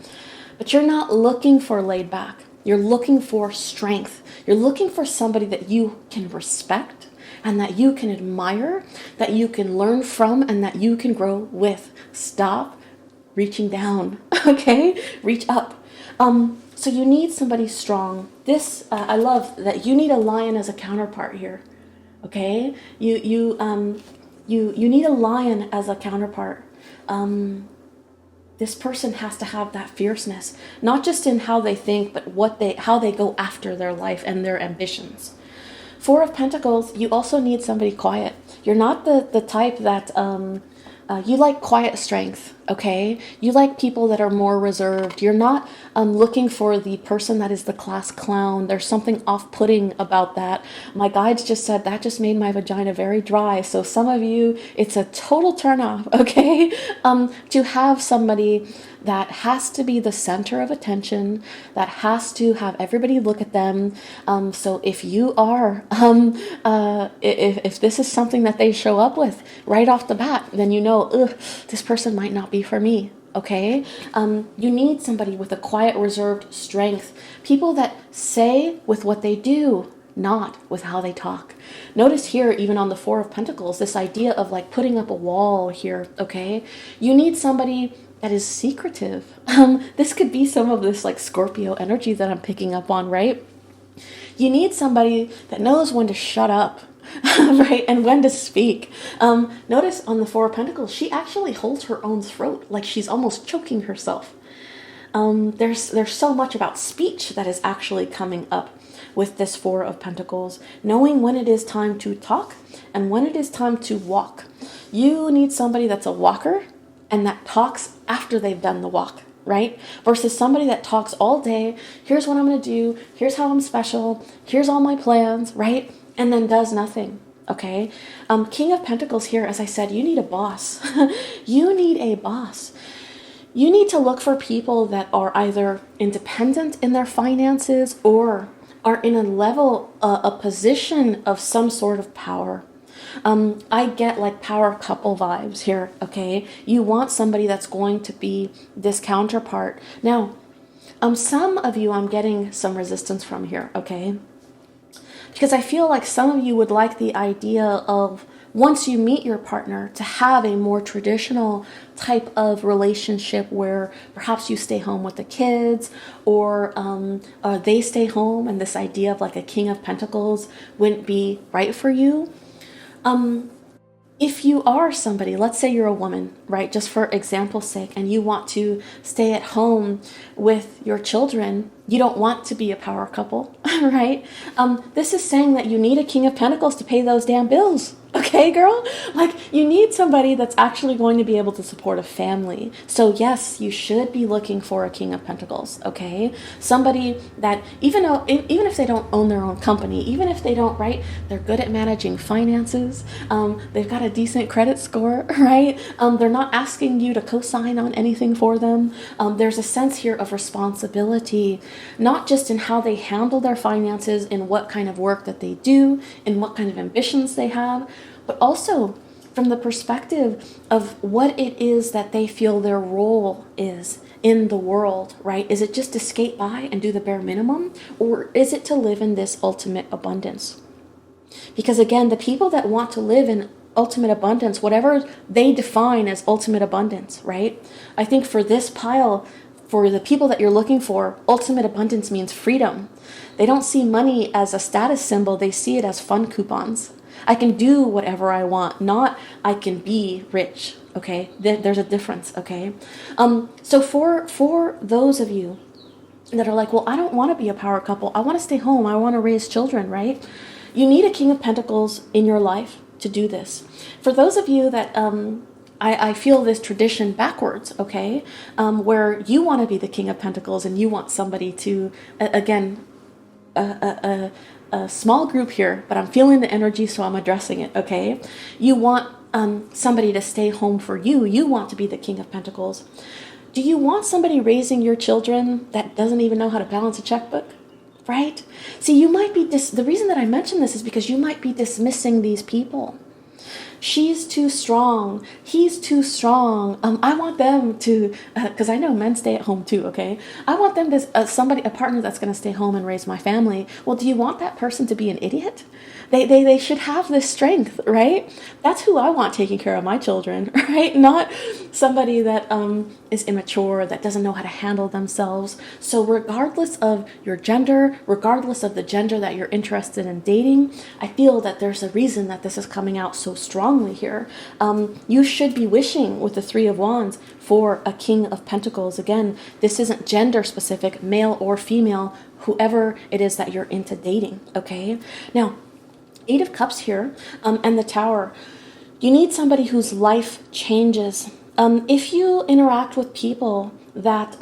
But you're not looking for laid-back. You're looking for strength. You're looking for somebody that you can respect and that you can admire, that you can learn from, and that you can grow with. Stop reaching down, okay? Reach up. So you need somebody strong. This, I love that you need a lion as a counterpart here. Okay? You need a lion as a counterpart. This person has to have that fierceness, not just in how they think, but how they go after their life and their ambitions. 4 of Pentacles, you also need somebody quiet. You're not the type that you like quiet strength, okay? You like people that are more reserved. You're not looking for the person that is the class clown. There's something off-putting about that. My guides just said that just made my vagina very dry. So some of you, it's a total turnoff, okay? To have somebody that has to be the center of attention, that has to have everybody look at them. So if you are, if this is something that they show up with right off the bat, then you know, this person might not be for me. Okay? You need somebody with a quiet, reserved strength. People that say with what they do, not with how they talk. Notice here, even on the 4 of Pentacles, this idea of like putting up a wall here, okay? You need somebody that is secretive. This could be some of this like Scorpio energy that I'm picking up on, right? You need somebody that knows when to shut up, right? And when to speak. Notice on the 4 of Pentacles, she actually holds her own throat, like she's almost choking herself. There's so much about speech that is actually coming up with this 4 of Pentacles, knowing when it is time to talk and when it is time to walk. You need somebody that's a walker and that talks after they've done the walk, right? Versus somebody that talks all day, here's what I'm going to do, here's how I'm special, here's all my plans, right? And then does nothing, okay? King of Pentacles here, as I said, you need a boss. You need a boss. You need to look for people that are either independent in their finances or are in a level, a position of some sort of power. I get like power couple vibes here, okay? You want somebody that's going to be this counterpart. Now, some of you I'm getting some resistance from here, okay? Because I feel like some of you would like the idea of, once you meet your partner, to have a more traditional type of relationship where perhaps you stay home with the kids, or they stay home, and this idea of like a King of Pentacles wouldn't be right for you. If you are somebody, let's say you're a woman, right, just for example's sake, and you want to stay at home with your children, you don't want to be a power couple, right? This is saying that you need a King of Pentacles to pay those damn bills. Okay, girl? Like, you need somebody that's actually going to be able to support a family. So yes, you should be looking for a King of Pentacles, okay? Somebody that, even if they don't own their own company, even if they don't, right, they're good at managing finances, they've got a decent credit score, right? They're not asking you to co-sign on anything for them. There's a sense here of responsibility, not just in how they handle their finances, in what kind of work that they do, in what kind of ambitions they have, but also from the perspective of what it is that they feel their role is in the world, right? Is it just to skate by and do the bare minimum? Or is it to live in this ultimate abundance? Because again, the people that want to live in ultimate abundance, whatever they define as ultimate abundance, right? I think for this pile, for the people that you're looking for, ultimate abundance means freedom. They don't see money as a status symbol, they see it as fun coupons. I can do whatever I want, not I can be rich, okay? There's a difference, okay? So for those of you that are like, well, I don't want to be a power couple. I want to stay home. I want to raise children, right? You need a King of Pentacles in your life to do this. For those of you that I feel this tradition backwards, okay? Where you want to be the King of Pentacles and you want somebody to, again, a small group here, but I'm feeling the energy, so I'm addressing it, okay? You want somebody to stay home for you. You want to be the King of Pentacles. Do you want somebody raising your children that doesn't even know how to balance a checkbook? Right? See, you might be, the reason that I mention this is because you might be dismissing these people. She's too strong. He's too strong. I want them to, because I know men stay at home too, okay? I want them to, a partner that's going to stay home and raise my family. Well, do you want that person to be an idiot? They should have this strength, right? That's who I want taking care of my children, right? Not somebody that is immature, that doesn't know how to handle themselves. So regardless of your gender, regardless of the gender that you're interested in dating, I feel that there's a reason that this is coming out so strongly here. You should be wishing with the Three of Wands for a King of Pentacles. Again, this isn't gender specific, male or female, whoever it is that you're into dating, okay? Now, Eight of Cups here, and the Tower. You need somebody whose life changes. If you interact with people that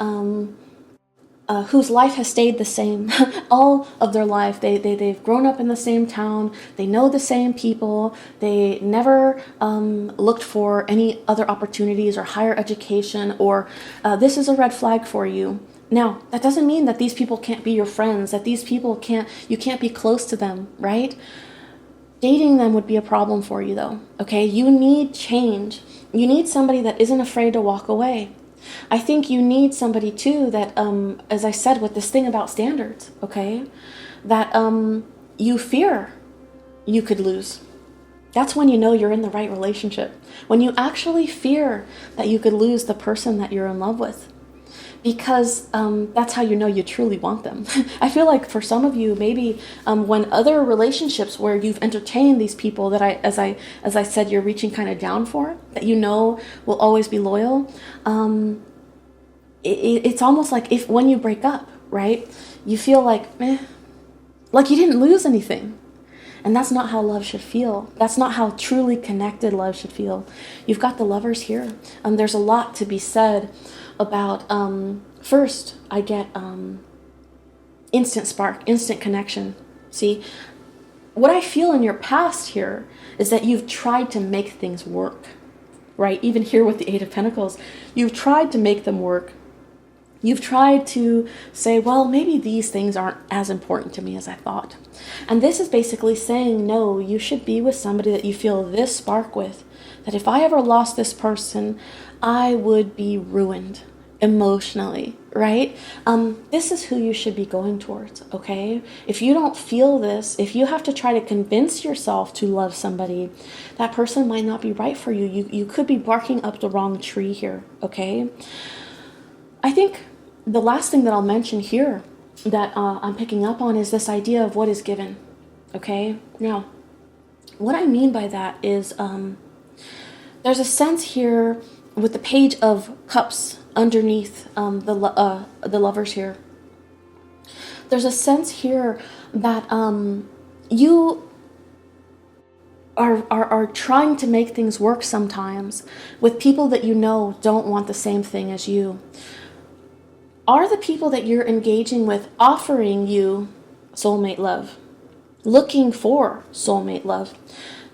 whose life has stayed the same all of their life, they've grown up in the same town, they know the same people, they never looked for any other opportunities or higher education, or this is a red flag for you. Now, that doesn't mean that these people can't be your friends, that these people you can't be close to them, right? Dating them would be a problem for you though, okay? You need change. You need somebody that isn't afraid to walk away. I think you need somebody too that, as I said, with this thing about standards, okay? That you fear you could lose. That's when you know you're in the right relationship. When you actually fear that you could lose the person that you're in love with. Because that's how you know you truly want them. I feel like for some of you, maybe when other relationships where you've entertained these people that as I said, you're reaching kind of down for, that you know will always be loyal, it's almost like if when you break up, right, you feel like, like you didn't lose anything. And that's not how love should feel. That's not how truly connected love should feel. You've got the Lovers here. There's a lot to be said about, first, I get instant spark, instant connection. See, what I feel in your past here is that you've tried to make things work. right? Even here with the Eight of Pentacles, you've tried to make them work. You've tried to say, well, maybe these things aren't as important to me as I thought. And this is basically saying, no, you should be with somebody that you feel this spark with. That if I ever lost this person, I would be ruined emotionally, right? This is who you should be going towards, okay? If you don't feel this, if you have to try to convince yourself to love somebody, that person might not be right for you. You could be barking up the wrong tree here, okay? I think the last thing that I'll mention here that I'm picking up on is this idea of what is given, okay? Now, what I mean by that is there's a sense here with the Page of Cups underneath the lovers here. There's a sense here that you are trying to make things work sometimes with people that you know don't want the same thing as you. Are the people that you're engaging with offering you soulmate love? Looking for soulmate love?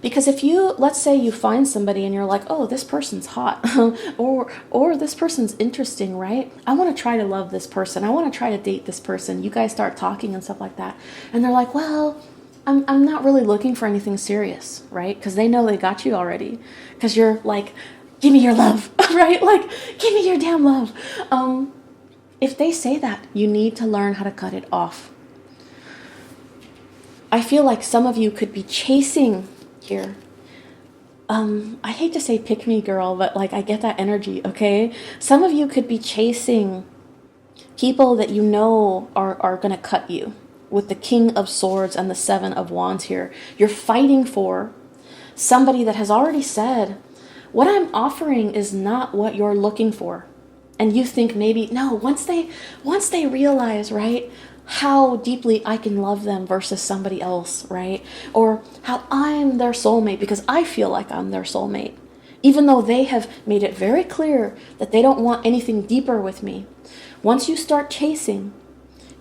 Because if you, let's say you find somebody and you're like, oh, this person's hot, or this person's interesting, right? I want to try to love this person. I want to try to date this person. You guys start talking and stuff like that. And they're like, well, I'm not really looking for anything serious, right? Because they know they got you already. Because you're like, give me your love, right? Like, give me your damn love. If they say that, you need to learn how to cut it off. I feel like some of you could be chasing here. I hate to say pick me girl, but like I get that energy, okay? Some of you could be chasing people that you know are going to cut you with the King of Swords and the Seven of Wands here. You're fighting for somebody that has already said, what I'm offering is not what you're looking for. And you think maybe, no, once they realize, right, how deeply I can love them versus somebody else, right? Or how I'm their soulmate because I feel like I'm their soulmate. Even though they have made it very clear that they don't want anything deeper with me. Once you start chasing,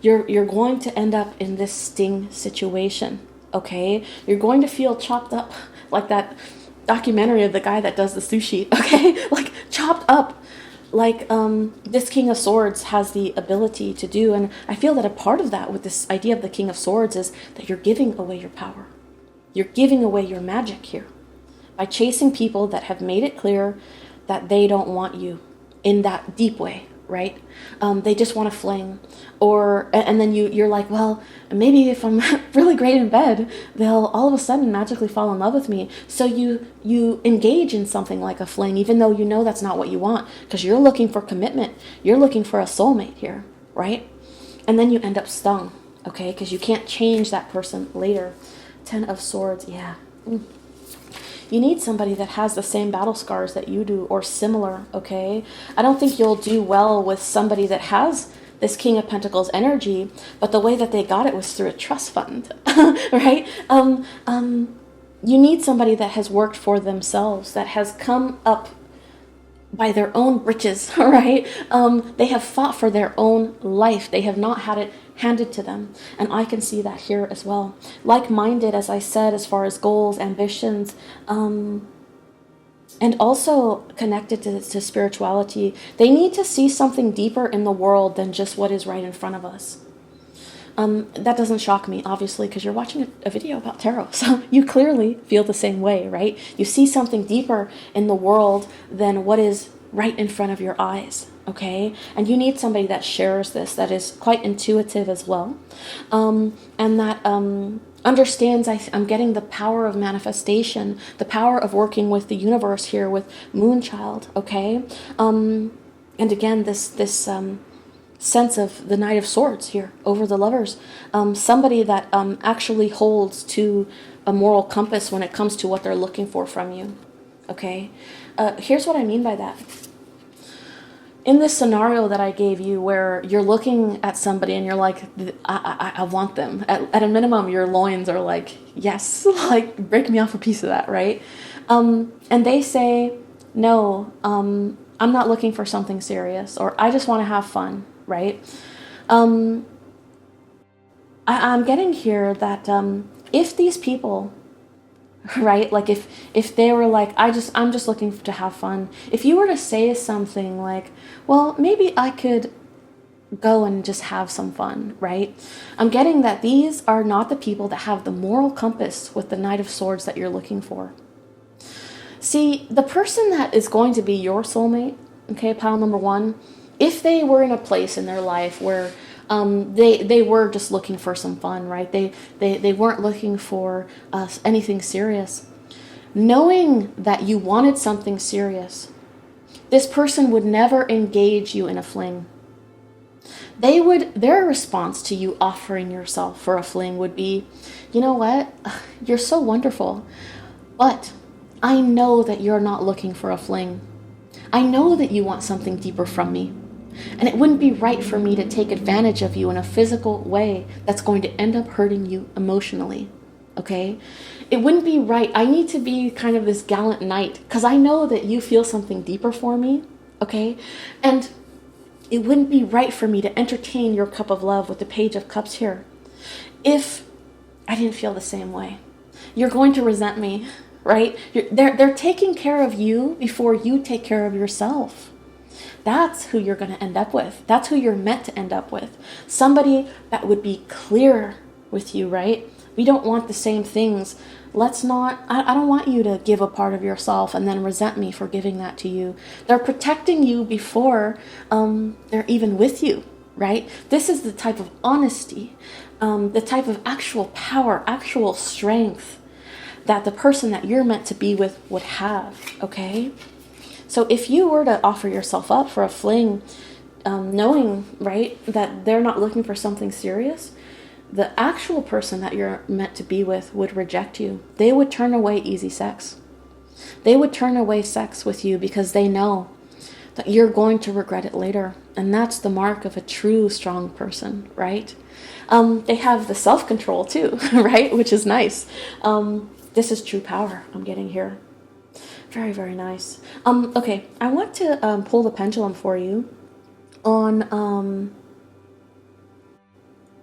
you're going to end up in this sting situation, okay? You're going to feel chopped up like that documentary of the guy that does the sushi, okay? Like chopped up. Like this King of Swords has the ability to do. And I feel that a part of that with this idea of the King of Swords is that you're giving away your power. You're giving away your magic here by chasing people that have made it clear that they don't want you in that deep way, right? They just want to fling. And then you're like, well, maybe if I'm really great in bed, they'll all of a sudden magically fall in love with me. So you engage in something like a fling, even though you know that's not what you want, because you're looking for commitment. You're looking for a soulmate here, right? And then you end up stung, okay? Because you can't change that person later. Ten of Swords, yeah. You need somebody that has the same battle scars that you do or similar, okay? I don't think you'll do well with somebody that has this King of Pentacles energy, but the way that they got it was through a trust fund, right? You need somebody that has worked for themselves, that has come up by their own riches, right? They have fought for their own life. They have not had it handed to them. And I can see that here as well. Like-minded, as I said, as far as goals, ambitions, and also connected to spirituality. They need to see something deeper in the world than just what is right in front of us. That doesn't shock me, obviously, because you're watching a video about tarot. So you clearly feel the same way, right? You see something deeper in the world than what is right in front of your eyes, okay? And you need somebody that shares this, that is quite intuitive as well, and that understands, I'm getting the power of manifestation, the power of working with the universe here with Moonchild, okay? And again, this sense of the Knight of Swords here over the lovers. Somebody that actually holds to a moral compass when it comes to what they're looking for from you, okay? Here's what I mean by that. In this scenario that I gave you where you're looking at somebody and you're like, I want them. At a minimum, your loins are like, yes, like break me off a piece of that, right? And they say, no, I'm not looking for something serious, or I just want to have fun, right? I'm getting here that if these people right? Like if they were like, I'm just looking to have fun. If you were to say something like, well, maybe I could go and just have some fun, right? I'm getting that these are not the people that have the moral compass with the Knight of Swords that you're looking for. See, the person that is going to be your soulmate, okay, pile number one, if they were in a place in their life where they were just looking for some fun, right? They weren't looking for anything serious. Knowing that you wanted something serious, this person would never engage you in a fling. Their response to you offering yourself for a fling would be, you know what? You're so wonderful, but I know that you're not looking for a fling. I know that you want something deeper from me. And it wouldn't be right for me to take advantage of you in a physical way that's going to end up hurting you emotionally. Okay? It wouldn't be right. I need to be kind of this gallant knight because I know that you feel something deeper for me. Okay? And it wouldn't be right for me to entertain your cup of love with the Page of Cups here if I didn't feel the same way. You're going to resent me, right? They're taking care of you before you take care of yourself. That's who you're going to end up with. That's who you're meant to end up with. Somebody that would be clear with you, right? We don't want the same things. Let's not, I don't want you to give a part of yourself and then resent me for giving that to you. They're protecting you before they're even with you, right? This is the type of honesty, the type of actual power, actual strength that the person that you're meant to be with would have, okay? So if you were to offer yourself up for a fling, knowing, right, that they're not looking for something serious, the actual person that you're meant to be with would reject you. They would turn away easy sex. They would turn away sex with you because they know that you're going to regret it later. And that's the mark of a true strong person, right? They have the self-control too, right? Which is nice. This is true power I'm getting here. Very, very nice. Okay, I want to pull the pendulum for you on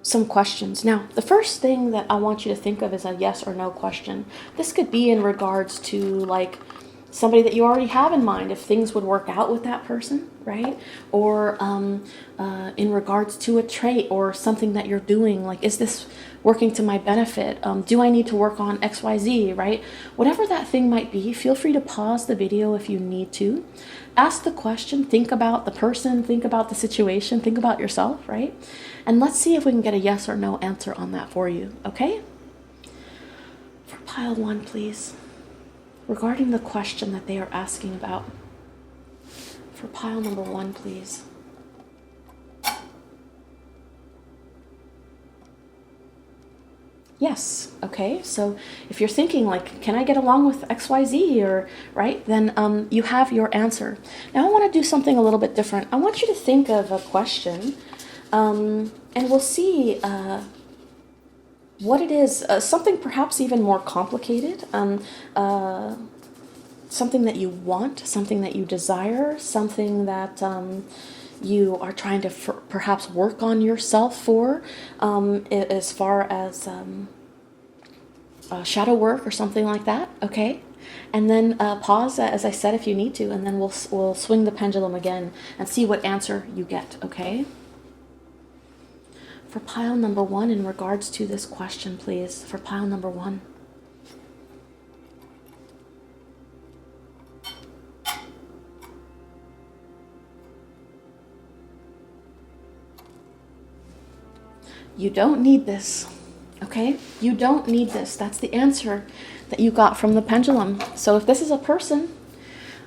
some questions. Now, the first thing that I want you to think of is a yes or no question. This could be in regards to like somebody that you already have in mind, if things would work out with that person, right? Or in regards to a trait or something that you're doing, like, is this working to my benefit? Do I need to work on XYZ, right? Whatever that thing might be, feel free to pause the video if you need to. Ask the question, think about the person, think about the situation, think about yourself, right? And let's see if we can get a yes or no answer on that for you, okay? For pile one, please. Regarding the question that they are asking about. For pile number one, please. Yes, okay, so if you're thinking like, can I get along with XYZ, or, right, then you have your answer. Now I want to do something a little bit different. I want you to think of a question, and we'll see what it is, something perhaps even more complicated, something that you want, something that you desire, something that you are trying to perhaps work on yourself for, as far as shadow work or something like that, okay? And then pause, as I said, if you need to, and then we'll swing the pendulum again and see what answer you get, okay? For pile number one, in regards to this question, please, for pile number one. You don't need this, okay? You don't need this. That's the answer that you got from the pendulum. So if this is a person,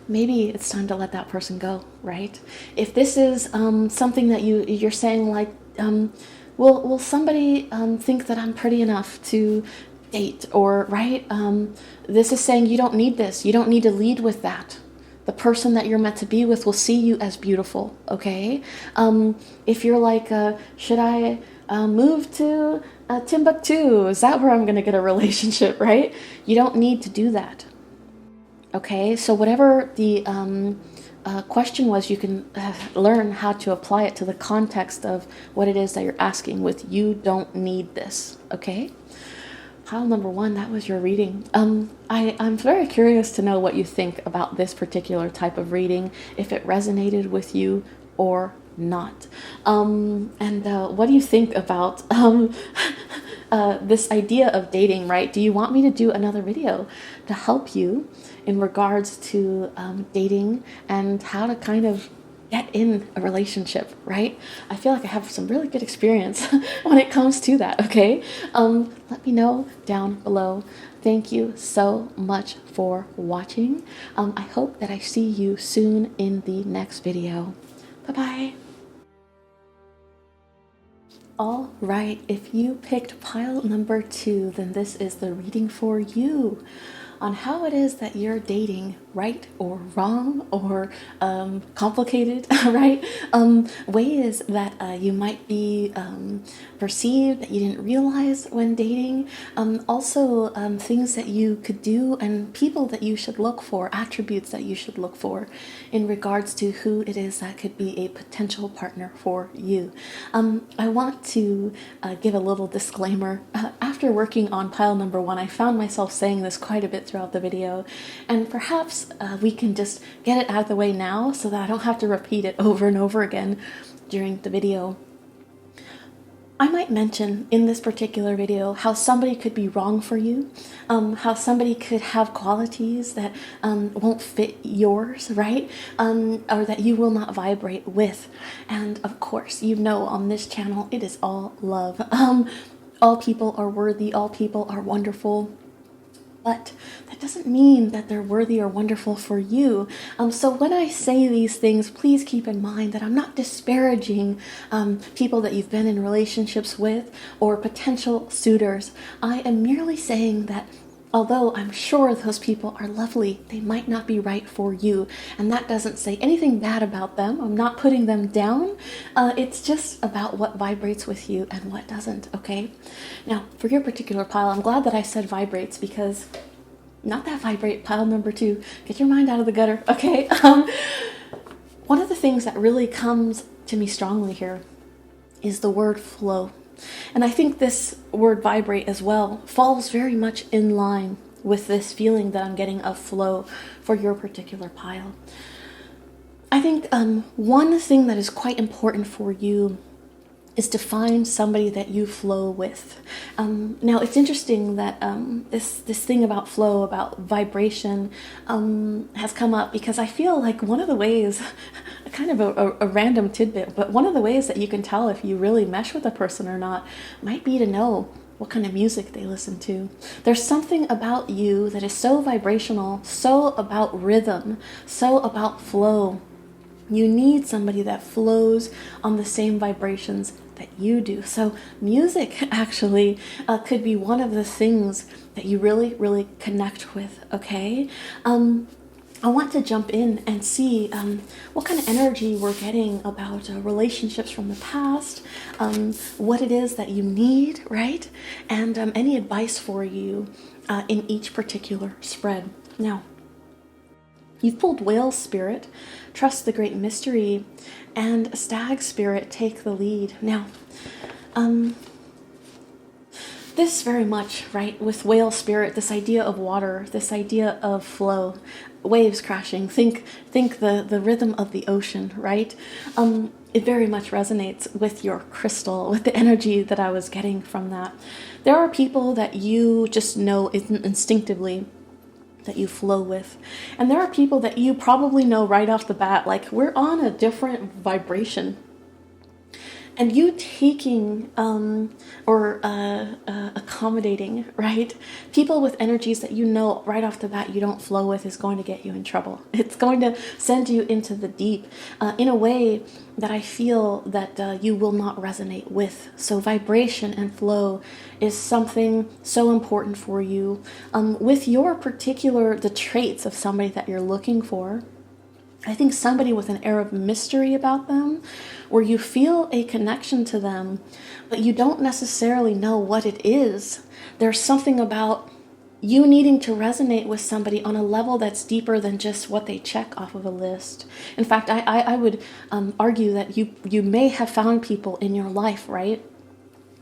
maybe it's time to let that person go, right? If this is something that you're saying like, will somebody think that I'm pretty enough to date, or, right? This is saying you don't need this. You don't need to lead with that. The person that you're meant to be with will see you as beautiful, okay? If you're like, should I move to Timbuktu? Is that where I'm going to get a relationship, right? You don't need to do that. Okay, so whatever the question was, you can learn how to apply it to the context of what it is that you're asking with, you don't need this, okay? pile number one, that was your reading. I'm very curious to know what you think about this particular type of reading, if it resonated with you or not. And what do you think about this idea of dating, right? Do you want me to do another video to help you in regards to dating and how to kind of get in a relationship, right? I feel like I have some really good experience when it comes to that, okay? Let me know down below. Thank you so much for watching. I hope that I see you soon in the next video. Bye-bye. All right, if you picked pile number 2, then this is the reading for you on how it is that you're dating, right or wrong or complicated, right? Ways that you might be perceived that you didn't realize when dating. Also, things that you could do and people that you should look for, attributes that you should look for in regards to who it is that could be a potential partner for you. I want to give a little disclaimer. After working on pile number 1, I found myself saying this quite a bit throughout the video, and perhaps we can just get it out of the way now so that I don't have to repeat it over and over again during the video. I might mention in this particular video how somebody could be wrong for you, how somebody could have qualities that won't fit yours, right? Or that you will not vibrate with. And of course, you know, on this channel, it is all love. All people are worthy, all people are wonderful. But that doesn't mean that they're worthy or wonderful for you. So when I say these things, please keep in mind that I'm not disparaging people that you've been in relationships with or potential suitors. I am merely saying that although I'm sure those people are lovely, they might not be right for you. And that doesn't say anything bad about them. I'm not putting them down. It's just about what vibrates with you and what doesn't, okay? Now, for your particular pile, I'm glad that I said vibrates because not that vibrate, pile number 2. Get your mind out of the gutter, okay? One of the things that really comes to me strongly here is the word flow. And I think this word vibrate as well falls very much in line with this feeling that I'm getting of flow for your particular pile. I think one thing that is quite important for you is to find somebody that you flow with. Now, it's interesting that this thing about flow, about vibration, has come up because I feel like one of the ways, kind of a random tidbit, but one of the ways that you can tell if you really mesh with a person or not might be to know what kind of music they listen to. There's something about you that is so vibrational, so about rhythm, so about flow. You need somebody that flows on the same vibrations that you do. So music actually could be one of the things that you really, really connect with, okay? I want to jump in and see what kind of energy we're getting about relationships from the past, what it is that you need, right? And any advice for you in each particular spread. Now, you've pulled Whale Spirit, Trust the Great Mystery, and Stag Spirit, Take the Lead. Now, this very much, right, with Whale Spirit, this idea of water, this idea of flow, waves crashing, think the rhythm of the ocean, right? It very much resonates with your crystal, with the energy that I was getting from that. There are people that you just know instinctively that you flow with. And there are people that you probably know right off the bat, like we're on a different vibration. And you taking or accommodating, right? People with energies that you know right off the bat you don't flow with is going to get you in trouble. It's going to send you into the deep in a way that I feel that you will not resonate with. So vibration and flow is something so important for you. With your particular, the traits of somebody that you're looking for, I think somebody with an air of mystery about them, where you feel a connection to them, but you don't necessarily know what it is. There's something about you needing to resonate with somebody on a level that's deeper than just what they check off of a list. In fact, I would argue that you may have found people in your life, right,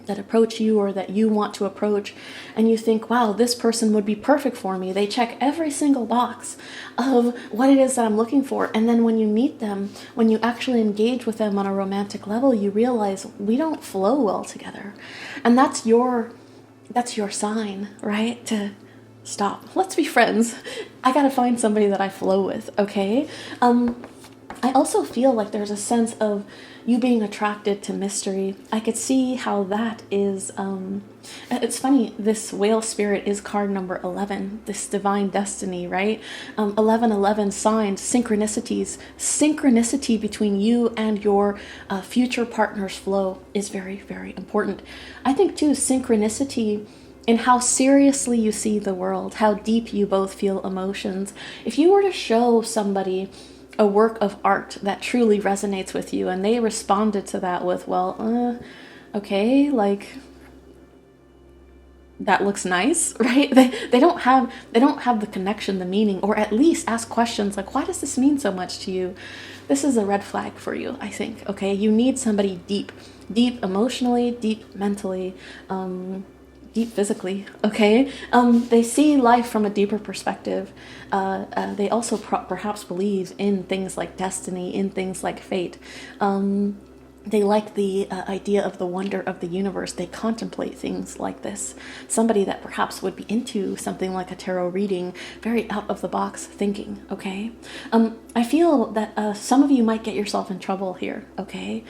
that approach you or that you want to approach, and you think, wow, this person would be perfect for me. They check every single box of what it is that I'm looking for. And then when you meet them, when you actually engage with them on a romantic level, you realize we don't flow well together. And that's your sign, right? To stop. Let's be friends. I gotta find somebody that I flow with, okay? I also feel like there's a sense of you being attracted to mystery. I could see how that is, it's funny, this whale spirit is card number 11, this divine destiny, right? 1111 signs, synchronicities. Synchronicity between you and your future partner's flow is very, very important. I think too, synchronicity in how seriously you see the world, how deep you both feel emotions. If you were to show somebody a work of art that truly resonates with you and they responded to that with, well, okay, like that looks nice, right? They don't have the connection, the meaning, or at least ask questions like, why does this mean so much to you? This is a red flag for you, I think. Okay, you need somebody deep emotionally, deep mentally, deep physically, okay? They see life from a deeper perspective. They also perhaps believe in things like destiny, in things like fate. They like the idea of the wonder of the universe. They contemplate things like this. Somebody that perhaps would be into something like a tarot reading, very out of the box thinking, okay? I feel that some of you might get yourself in trouble here, okay?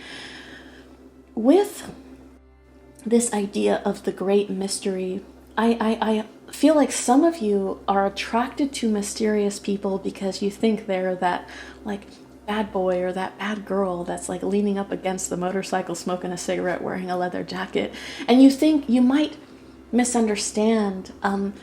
With this idea of the great mystery, I feel like some of you are attracted to mysterious people because you think they're that like bad boy or that bad girl that's like leaning up against the motorcycle smoking a cigarette wearing a leather jacket, and you think you might misunderstand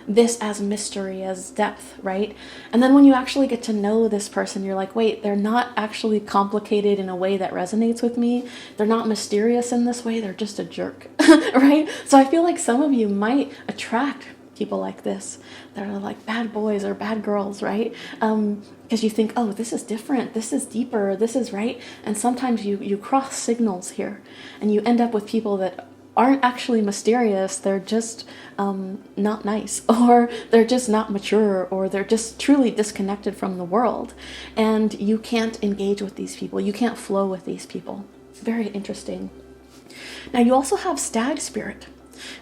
this as mystery, as depth, right? And then when you actually get to know this person, you're like, wait, they're not actually complicated in a way that resonates with me. They're not mysterious in this way. They're just a jerk, right? So I feel like some of you might attract people like this that are like bad boys or bad girls, right? Because you think, oh, this is different, this is deeper, this is right. And sometimes you cross signals here and you end up with people that aren't actually mysterious. They're just not nice, or they're just not mature, or they're just truly disconnected from the world. And you can't engage with these people. You can't flow with these people. Very interesting. Now you also have stag spirit,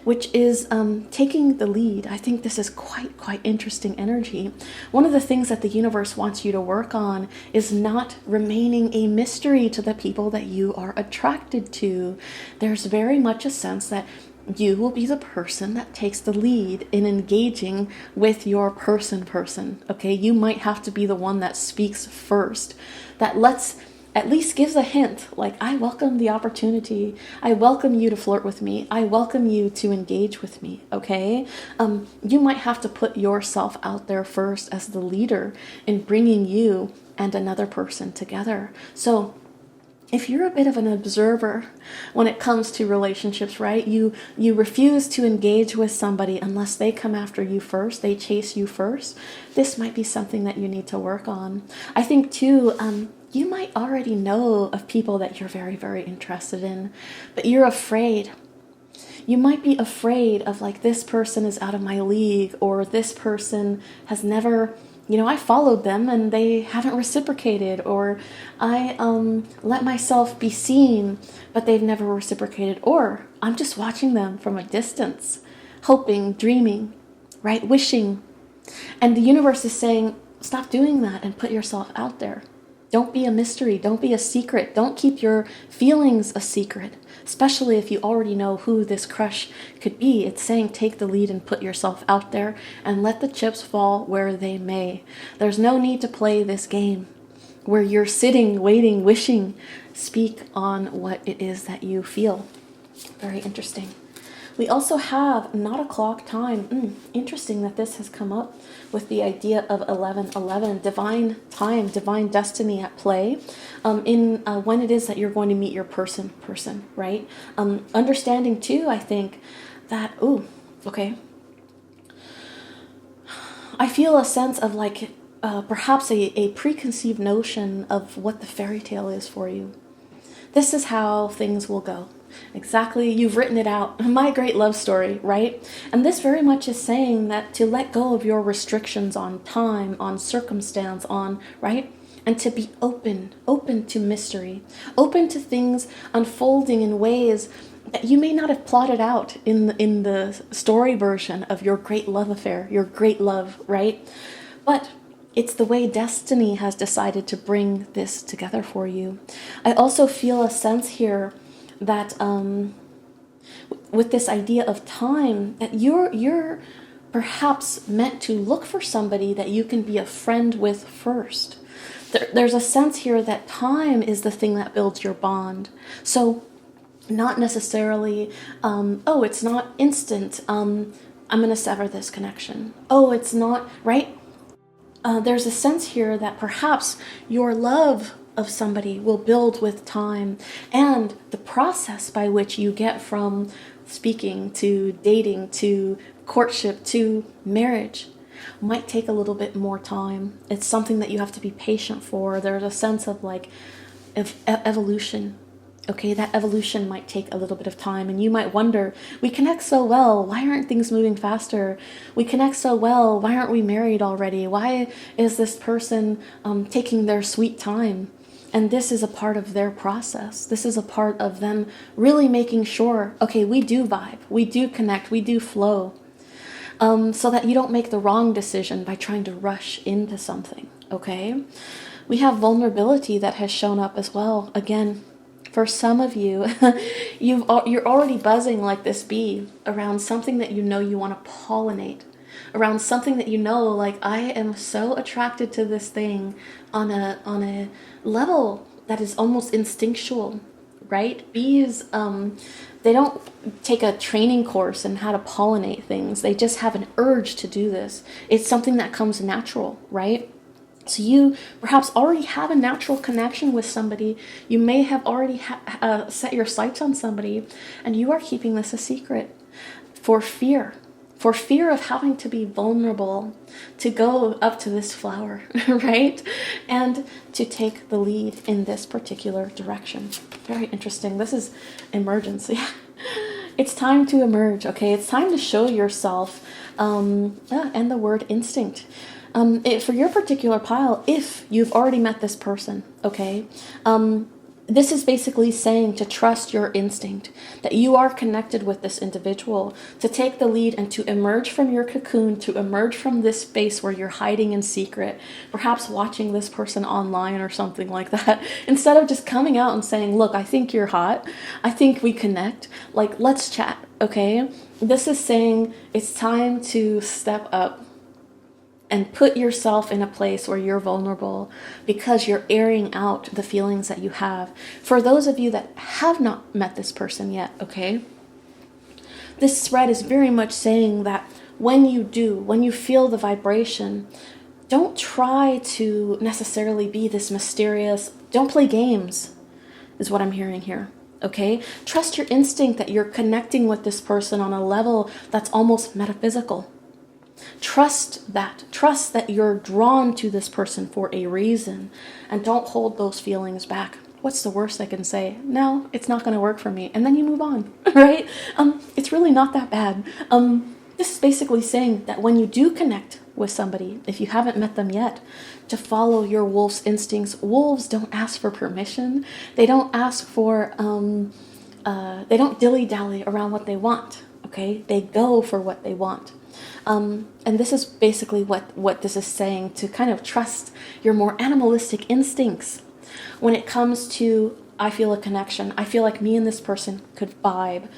which is taking the lead. I think this is quite interesting energy. One of the things that the universe wants you to work on is not remaining a mystery to the people that you are attracted to. There's very much a sense that you will be the person that takes the lead in engaging with your person, okay? You might have to be the one that speaks first, that at least gives a hint, like, I welcome the opportunity. I welcome you to flirt with me. I welcome you to engage with me, okay? You might have to put yourself out there first as the leader in bringing you and another person together. So if you're a bit of an observer when it comes to relationships, right? You refuse to engage with somebody unless they come after you first, they chase you first. This might be something that you need to work on. I think too, you might already know of people that you're very, very interested in, but you're afraid. You might be afraid of like, this person is out of my league, or this person has never, I followed them and they haven't reciprocated, or I let myself be seen, but they've never reciprocated, or I'm just watching them from a distance, hoping, dreaming, right? Wishing. And the universe is saying, stop doing that and put yourself out there. Don't be a mystery. Don't be a secret. Don't keep your feelings a secret, especially if you already know who this crush could be. It's saying take the lead and put yourself out there and let the chips fall where they may. There's no need to play this game where you're sitting, waiting, wishing. Speak on what it is that you feel. Very interesting. We also have not o'clock time. Interesting that this has come up with the idea of 11:11, divine time, divine destiny at play, in when it is that you're going to meet your person, right? Understanding too, I think that, okay. I feel a sense of like perhaps a preconceived notion of what the fairy tale is for you. This is how things will go. Exactly. You've written it out. My great love story, right? And this very much is saying that to let go of your restrictions on time, on circumstance, on, right? And to be open to mystery, open to things unfolding in ways that you may not have plotted out in the story version of your great love affair, your great love, right? But it's the way destiny has decided to bring this together for you. I also feel a sense here that with this idea of time, that you're perhaps meant to look for somebody that you can be a friend with first. There's a sense here that time is the thing that builds your bond. So not necessarily, oh, it's not instant. I'm going to sever this connection. Oh, it's not, right? There's a sense here that perhaps your love of somebody will build with time, and the process by which you get from speaking to dating to courtship to marriage might take a little bit more time. It's something that you have to be patient for. There's a sense of like evolution. Okay, that evolution might take a little bit of time, and you might wonder, we connect so well, why aren't things moving faster? We connect so well, why aren't we married already? Why is this person taking their sweet time? And this is a part of their process. This is a part of them really making sure, okay, we do vibe, we do connect, we do flow, so that you don't make the wrong decision by trying to rush into something, okay? We have vulnerability that has shown up as well. Again, for some of you, you're already buzzing like this bee around something that you know you want to pollinate, around something that you know, like, I am so attracted to this thing on a level that is almost instinctual, right? Bees, they don't take a training course in how to pollinate things. They just have an urge to do this. It's something that comes natural, right? So you perhaps already have a natural connection with somebody. You may have already set your sights on somebody, and you are keeping this a secret for fear of having to be vulnerable, to go up to this flower, right? And to take the lead in this particular direction. Very interesting. This is emergence. It's time to emerge, okay? It's time to show yourself, and the word instinct. For your particular pile, if you've already met this person, okay, this is basically saying to trust your instinct, that you are connected with this individual, to take the lead and to emerge from your cocoon, to emerge from this space where you're hiding in secret, perhaps watching this person online or something like that, instead of just coming out and saying, look, I think you're hot, I think we connect, like, let's chat, okay? This is saying it's time to step up and put yourself in a place where you're vulnerable, because you're airing out the feelings that you have. For those of you that have not met this person yet, okay, this thread is very much saying that when you feel the vibration, don't try to necessarily be this mysterious, don't play games, is what I'm hearing here. Okay? Trust your instinct that you're connecting with this person on a level that's almost metaphysical. Trust that you're drawn to this person for a reason, and don't hold those feelings back. What's the worst I can say? No, it's not going to work for me. And then you move on, right? It's really not that bad. This is basically saying that when you do connect with somebody, if you haven't met them yet, to follow your wolf's instincts. Wolves don't ask for permission. They don't ask for, they don't dilly-dally around what they want, okay? They go for what they want. And this is basically what this is saying, to kind of trust your more animalistic instincts. When it comes to, I feel a connection, I feel like me and this person could vibe,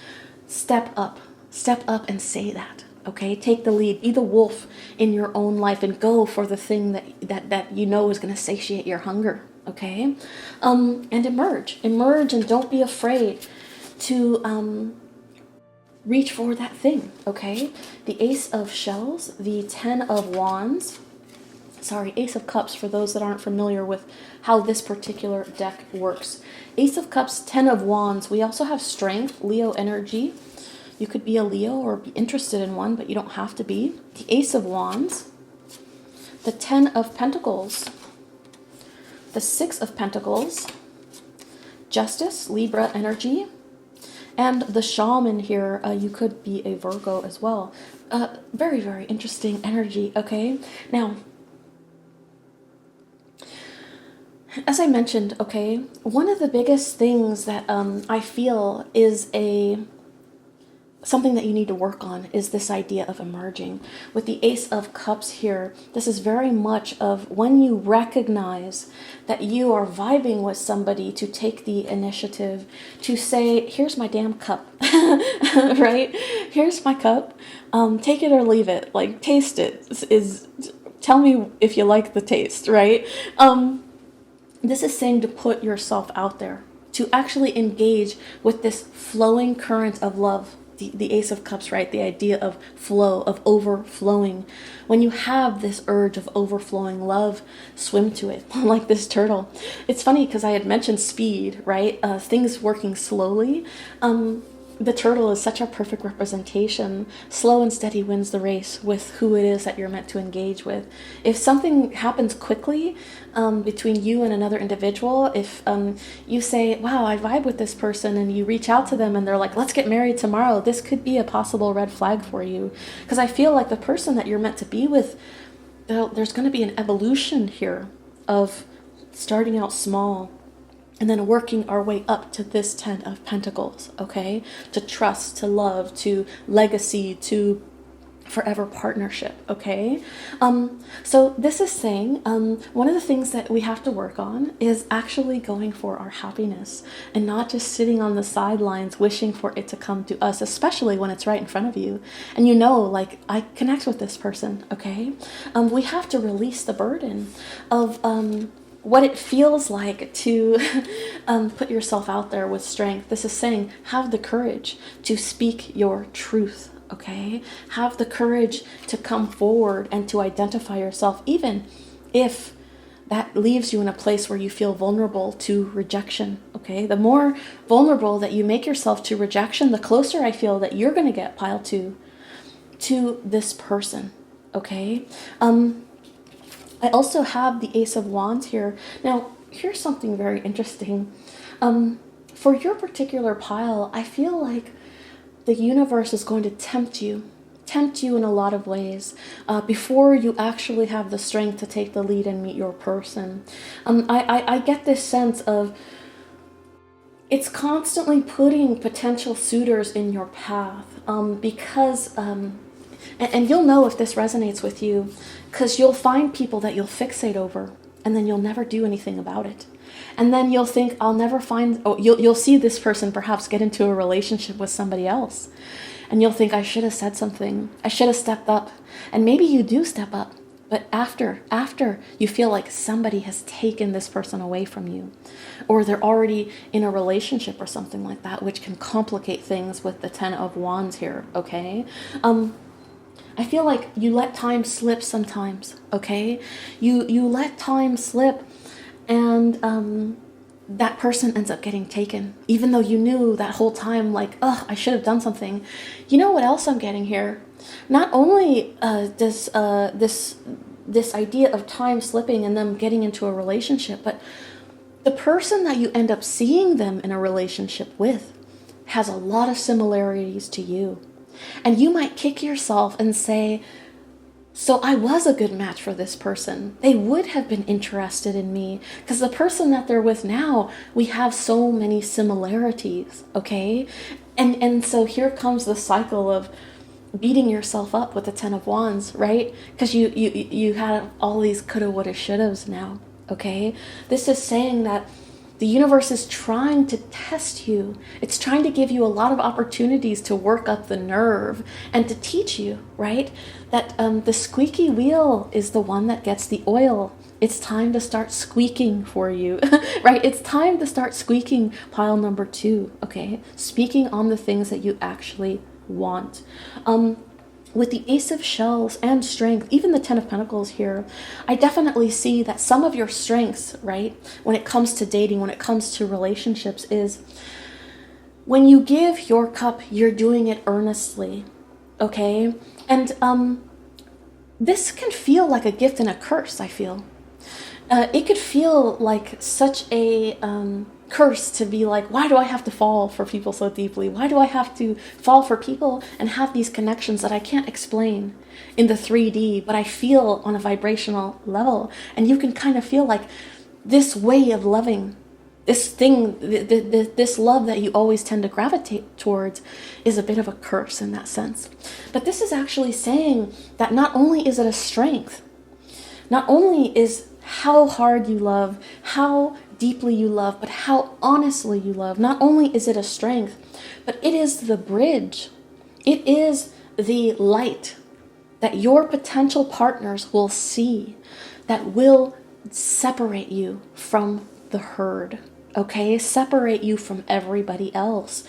step up and say that, okay? Take the lead, be the wolf in your own life, and go for the thing that you know is going to satiate your hunger, okay? And emerge, and don't be afraid to, reach for that thing, okay? The Ace of Shells, the Ten of Wands, Ace of Cups for those that aren't familiar with how this particular deck works. Ace of Cups, Ten of Wands. We also have Strength, Leo energy. You could be a Leo or be interested in one, but you don't have to be. The Ace of Wands, the Ten of Pentacles, the Six of Pentacles, Justice, Libra energy, And the shaman here, you could be a Virgo as well. Very, very interesting energy, okay? Now, as I mentioned, okay, one of the biggest things that I feel is something that you need to work on is this idea of emerging. With the Ace of Cups here, this is very much of when you recognize that you are vibing with somebody, to take the initiative to say, here's my damn cup, right? Here's my cup. Take it or leave it. Like, taste it. Tell me if you like the taste, right? This is saying to put yourself out there, to actually engage with this flowing current of love. The Ace of Cups, right? The idea of flow, of overflowing. When you have this urge of overflowing love, swim to it like this turtle. It's funny because I had mentioned speed, right? Things working slowly. The turtle is such a perfect representation. Slow and steady wins the race with who it is that you're meant to engage with. If something happens quickly between you and another individual, if you say, wow, I vibe with this person, and you reach out to them and they're like, let's get married tomorrow, this could be a possible red flag for you. Because I feel like the person that you're meant to be with, there's going to be an evolution here of starting out small and then working our way up to this 10 of Pentacles, okay? To trust, to love, to legacy, to forever partnership, okay? So this is saying one of the things that we have to work on is actually going for our happiness and not just sitting on the sidelines wishing for it to come to us, especially when it's right in front of you. And you know, like, I connect with this person, okay? We have to release the burden of what it feels like to put yourself out there with strength. This is saying, have the courage to speak your truth, okay? Have the courage to come forward and to identify yourself, even if that leaves you in a place where you feel vulnerable to rejection, okay? The more vulnerable that you make yourself to rejection, the closer I feel that you're going to get piled to this person, okay? I also have the Ace of Wands here. Now, here's something very interesting. For your particular pile, I feel like the universe is going to tempt you in a lot of ways before you actually have the strength to take the lead and meet your person. I get this sense of it's constantly putting potential suitors in your path because... And you'll know if this resonates with you, because you'll find people that you'll fixate over, and then you'll never do anything about it. And then you'll think, I'll never find... Oh, you'll see this person perhaps get into a relationship with somebody else. And you'll think, I should have said something. I should have stepped up. And maybe you do step up. But after you feel like somebody has taken this person away from you, or they're already in a relationship or something like that, which can complicate things with the 10 of Wands here, okay? I feel like you let time slip sometimes, okay? You let time slip, and that person ends up getting taken, even though you knew that whole time, like, I should have done something. You know what else I'm getting here? Not only does this idea of time slipping and them getting into a relationship, but the person that you end up seeing them in a relationship with has a lot of similarities to you. And you might kick yourself and say, so I was a good match for this person. They would have been interested in me because the person that they're with now, we have so many similarities, okay? And so here comes the cycle of beating yourself up with the 10 of Wands, right? Because you had all these coulda, woulda, shouldas now, okay? This is saying that the universe is trying to test you. It's trying to give you a lot of opportunities to work up the nerve and to teach you, right? That the squeaky wheel is the one that gets the oil. It's time to start squeaking for you, right? It's time to start squeaking pile number 2, okay? Speaking on the things that you actually want. With the Ace of Shells and strength, even the 10 of Pentacles here, I definitely see that some of your strengths, right, when it comes to dating, when it comes to relationships, is when you give your cup, you're doing it earnestly, okay? And this can feel like a gift and a curse, I feel. It could feel like such a curse to be like, why do I have to fall for people so deeply? Why do I have to fall for people and have these connections that I can't explain in the 3D, but I feel on a vibrational level? And you can kind of feel like this way of loving, this thing, this love that you always tend to gravitate towards is a bit of a curse in that sense. But this is actually saying that not only is it a strength, not only is how hard you love, how deeply you love, but how honestly you love. Not only is it a strength, but it is the bridge. It is the light that your potential partners will see that will separate you from the herd, okay? Separate you from everybody else.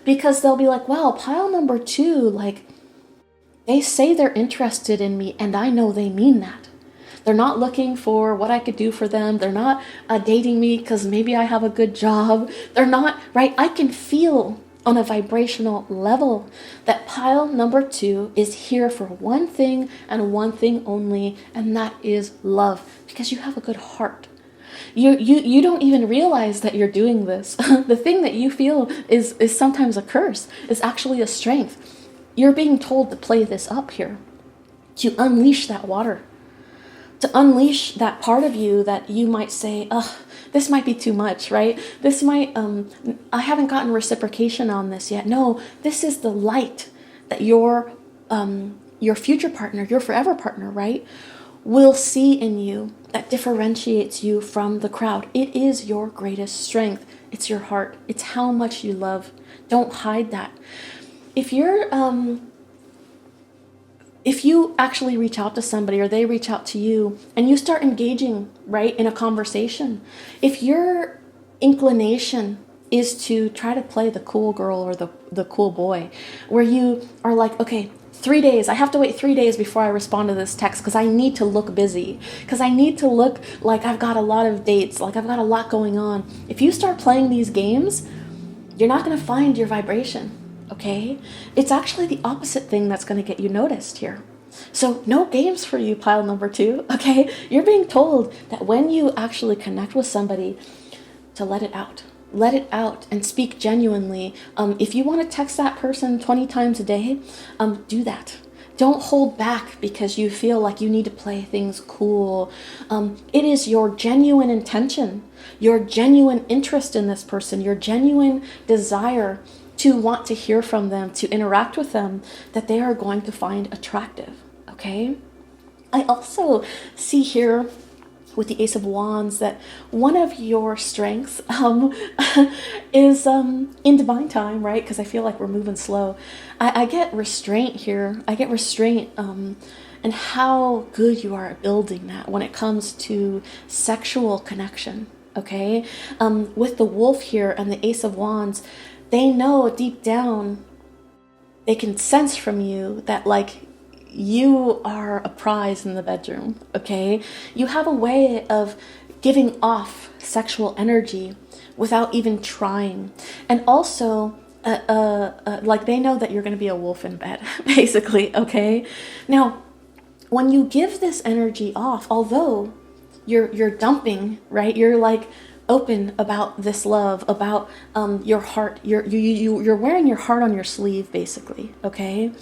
Because they'll be like, wow, pile number 2, like, they say they're interested in me, and I know they mean that. They're not looking for what I could do for them. They're not dating me because maybe I have a good job. They're not, right? I can feel on a vibrational level that pile number 2 is here for one thing and one thing only, and that is love, because you have a good heart. You don't even realize that you're doing this. The thing that you feel is sometimes a curse is actually a strength. You're being told to play this up here, to unleash that water, to unleash that part of you that you might say, this might be too much, right? This might, I haven't gotten reciprocation on this yet. No, this is the light that your future partner, your forever partner, right, will see in you that differentiates you from the crowd. It is your greatest strength. It's your heart. It's how much you love. Don't hide that. If you actually reach out to somebody or they reach out to you and you start engaging, right, in a conversation, if your inclination is to try to play the cool girl or the cool boy, where you are like, okay, 3 days, I have to wait 3 days before I respond to this text because I need to look busy, because I need to look like I've got a lot of dates, like I've got a lot going on. If you start playing these games, you're not going to find your vibration. Okay? It's actually the opposite thing that's going to get you noticed here. So no games for you, pile number 2, okay? You're being told that when you actually connect with somebody, to let it out. Let it out and speak genuinely. If you want to text that person 20 times a day, do that. Don't hold back because you feel like you need to play things cool. It is your genuine intention, your genuine interest in this person, your genuine desire to want to hear from them, to interact with them, that they are going to find attractive, okay? I also see here with the Ace of Wands that one of your strengths is in divine time, right? Because I feel like we're moving slow. I get restraint here. I get restraint and how good you are at building that when it comes to sexual connection, okay? With the wolf here and the Ace of Wands, they know deep down, they can sense from you that like you are a prize in the bedroom, okay? You have a way of giving off sexual energy without even trying. And also, like they know that you're going to be a wolf in bed, basically, okay? Now, when you give this energy off, although you're dumping, right? You're like open about this love, about your heart. You're wearing your heart on your sleeve, basically, okay?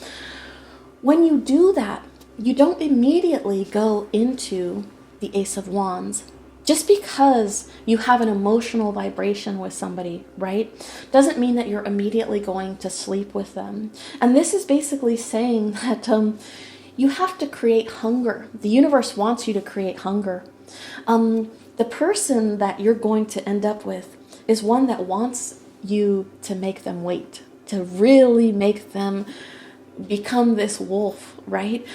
When you do that, you don't immediately go into the Ace of Wands. Just because you have an emotional vibration with somebody, right, doesn't mean that you're immediately going to sleep with them. And this is basically saying that you have to create hunger. The universe wants you to create hunger. The person that you're going to end up with is one that wants you to make them wait, to really make them become this wolf, right?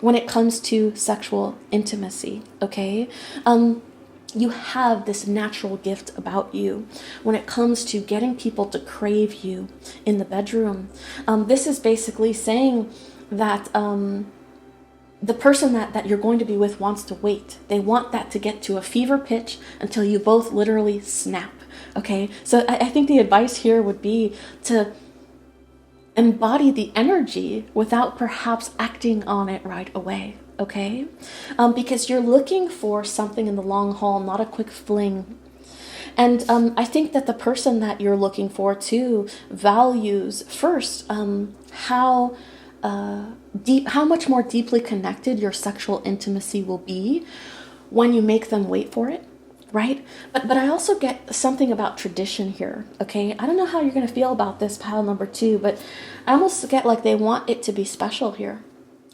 When it comes to sexual intimacy, okay? You have this natural gift about you when it comes to getting people to crave you in the bedroom. This is basically saying that the person that you're going to be with wants to wait. They want that to get to a fever pitch until you both literally snap, okay? So I think the advice here would be to embody the energy without perhaps acting on it right away, okay? Because you're looking for something in the long haul, not a quick fling. And I think that the person that you're looking for too values first how how much more deeply connected your sexual intimacy will be when you make them wait for it, right? But I also get something about tradition here, okay? I don't know how you're going to feel about this pile number 2, but I almost get like they want it to be special here.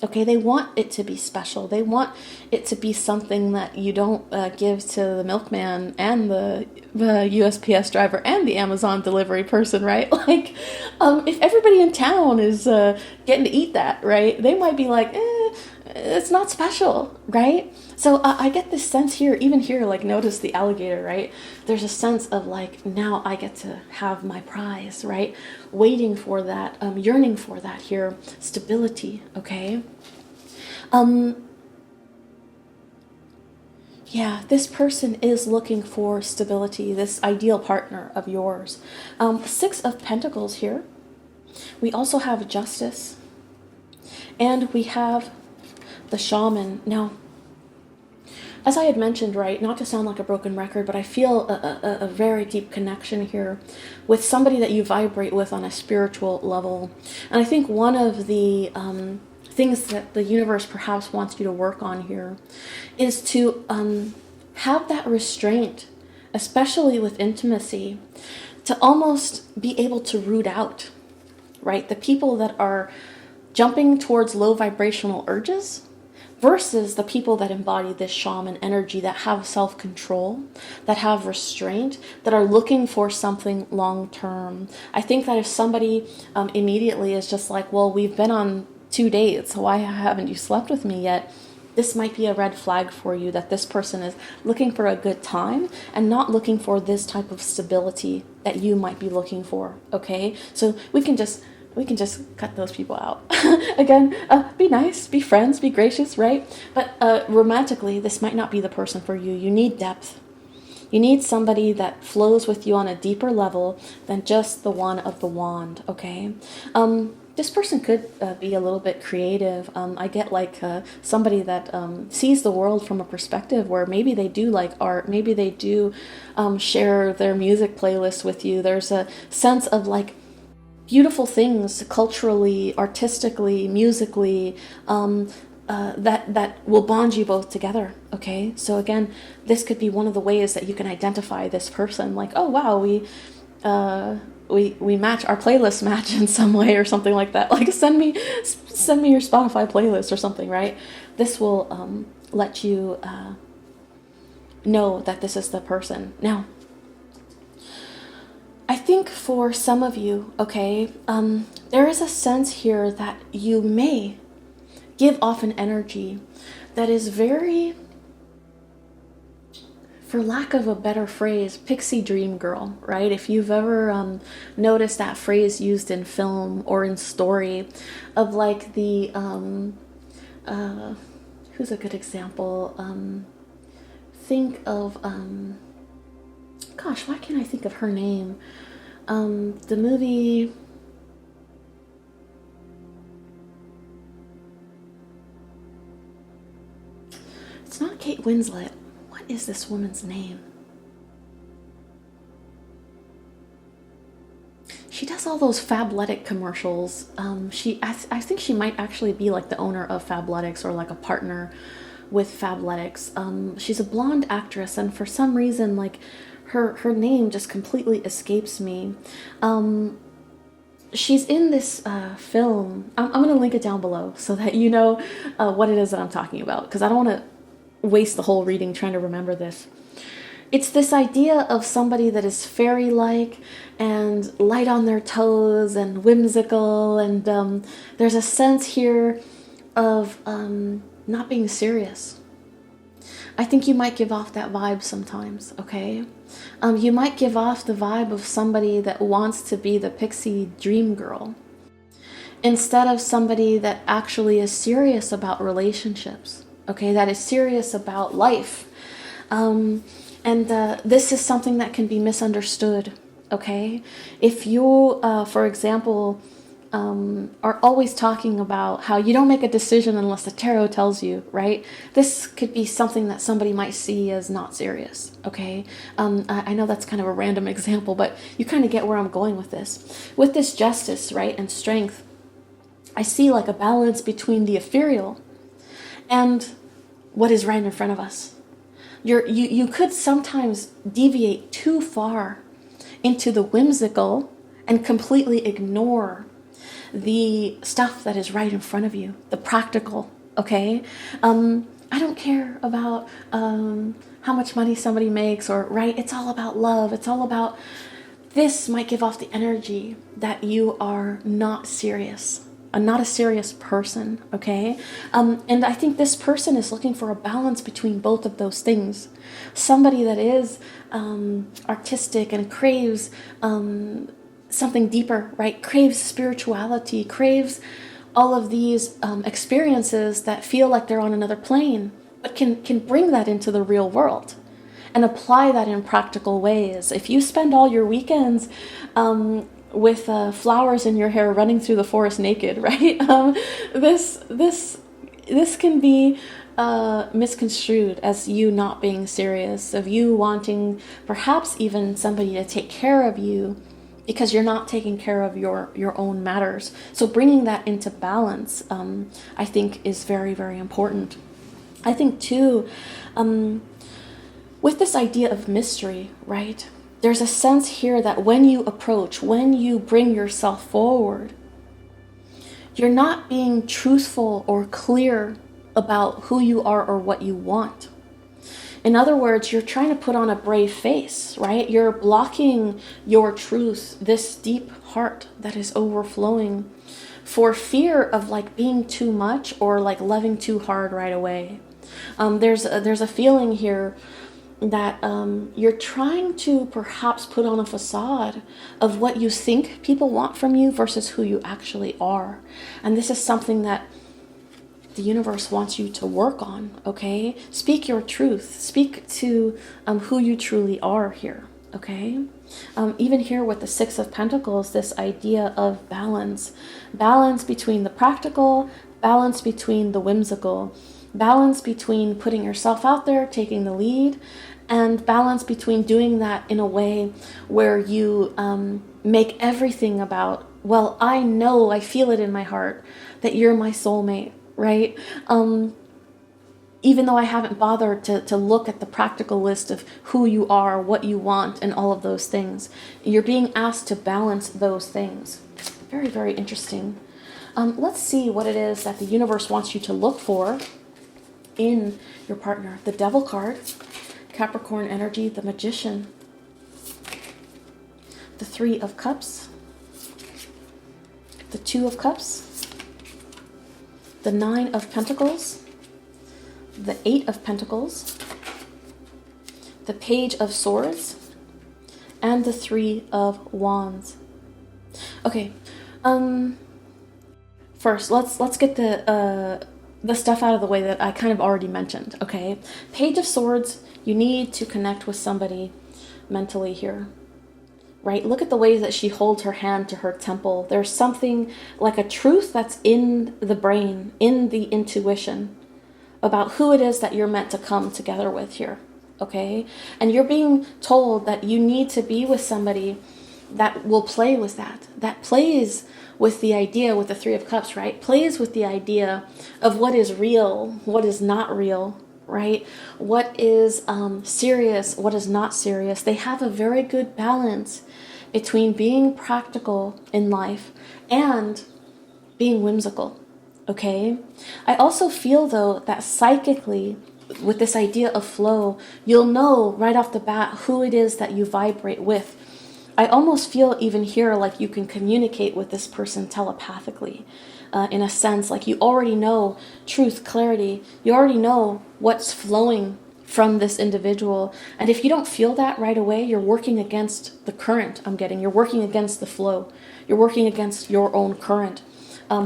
Okay, they want it to be special. They want it to be something that you don't give to the milkman and the USPS driver and the Amazon delivery person, right? Like, if everybody in town is getting to eat that, right, they might be like, it's not special, right? So I get this sense here, even here, like notice the alligator, right? There's a sense of like, now I get to have my prize, right? Waiting for that, yearning for that here, stability, okay? Yeah, this person is looking for stability, this ideal partner of yours. 6 of Pentacles here. We also have Justice. And we have the Shaman. Now, as I had mentioned, right, not to sound like a broken record, but I feel a very deep connection here with somebody that you vibrate with on a spiritual level. And I think one of the things that the universe perhaps wants you to work on here is to have that restraint, especially with intimacy, to almost be able to root out, right, the people that are jumping towards low vibrational urges versus the people that embody this shaman energy, that have self-control, that have restraint, that are looking for something long-term. I think that if somebody immediately is just like, well, we've been on 2 dates, why haven't you slept with me yet? This might be a red flag for you, that this person is looking for a good time and not looking for this type of stability that you might be looking for, okay? So we can just cut those people out. Again, be nice, be friends, be gracious, right? But romantically, this might not be the person for you. You need depth. You need somebody that flows with you on a deeper level than just the one of the wand, okay? This person could be a little bit creative. I get like somebody that sees the world from a perspective where maybe they do like art, maybe they do share their music playlist with you. There's a sense of like beautiful things culturally, artistically, musically, that will bond you both together, okay? So again, this could be one of the ways that you can identify this person, like, oh wow, we match, our playlists match in some way or something like that. Like send me your Spotify playlist or something, right? This will let you know that this is the person. Now, I think for some of you, okay, there is a sense here that you may give off an energy that is very, for lack of a better phrase, pixie dream girl, right? If you've ever noticed that phrase used in film or in story of like the, who's a good example? Think of, gosh, why can't I think of her name? The movie, it's not Kate Winslet. What is this woman's name? She does all those Fabletics commercials. I think she might actually be like the owner of Fabletics or like a partner with Fabletics. She's a blonde actress, and for some reason, like, her name just completely escapes me. She's in this film. I'm going to link it down below so that you know what it is that I'm talking about, because I don't want to waste the whole reading trying to remember this. It's this idea of somebody that is fairy-like and light on their toes and whimsical, and there's a sense here of not being serious. I think you might give off that vibe sometimes, okay? You might give off the vibe of somebody that wants to be the pixie dream girl instead of somebody that actually is serious about relationships, okay? That is serious about life. And this is something that can be misunderstood, okay? If you, for example, are always talking about how you don't make a decision unless the tarot tells you, right? This could be something that somebody might see as not serious, okay? I know that's kind of a random example, but you kind of get where I'm going with this. With this justice, right, and strength, I see like a balance between the ethereal and what is right in front of us. You could sometimes deviate too far into the whimsical and completely ignore the stuff that is right in front of you, the practical, okay? I don't care about how much money somebody makes, or, right? It's all about love. It's all about, this might give off the energy that you are not serious. Not a serious person, okay? And I think this person is looking for a balance between both of those things. Somebody that is artistic and craves something deeper, right? Craves spirituality, craves all of these experiences that feel like they're on another plane, but can bring that into the real world and apply that in practical ways. If you spend all your weekends with flowers in your hair running through the forest naked, right? This can be misconstrued as you not being serious, of you wanting perhaps even somebody to take care of you because you're not taking care of your own matters. So bringing that into balance, I think, is very, very important. I think too, with this idea of mystery, right? There's a sense here that when you approach, when you bring yourself forward, you're not being truthful or clear about who you are or what you want. In other words, you're trying to put on a brave face, right? You're blocking your truth, this deep heart that is overflowing, for fear of like being too much or like loving too hard right away. There's a feeling here that you're trying to perhaps put on a facade of what you think people want from you versus who you actually are. And this is something that the universe wants you to work on, okay? Speak your truth. Speak to who you truly are here, okay? Even here with the Six of Pentacles, this idea of balance. Balance between the practical, balance between the whimsical, balance between putting yourself out there, taking the lead, and balance between doing that in a way where you make everything about, well, I know, I feel it in my heart that you're my soulmate, right? Even though I haven't bothered to look at the practical list of who you are, what you want, and all of those things. You're being asked to balance those things. Very, very interesting. Let's see what it is that the universe wants you to look for in your partner. The Devil card, Capricorn energy, the Magician, the Three of Cups, the Two of Cups, the Nine of Pentacles, the Eight of Pentacles, the Page of Swords, and the Three of Wands. Okay, first let's get the stuff out of the way that I kind of already mentioned, okay? Page of Swords, you need to connect with somebody mentally here, right? Look at the ways that she holds her hand to her temple. There's something like a truth that's in the brain, in the intuition, about who it is that you're meant to come together with here, okay? And you're being told that you need to be with somebody that will play with that plays with the idea, with the Three of Cups, right? Plays with the idea of what is real, what is not real, right? What is serious, what is not serious. They have a very good balance between being practical in life and being whimsical, okay? I also feel, though, that psychically, with this idea of flow, you'll know right off the bat who it is that you vibrate with. I almost feel even here like you can communicate with this person telepathically, in a sense, like you already know truth, clarity, you already know what's flowing from this individual. And if you don't feel that right away, you're working against the current I'm getting. You're working against the flow. You're working against your own current,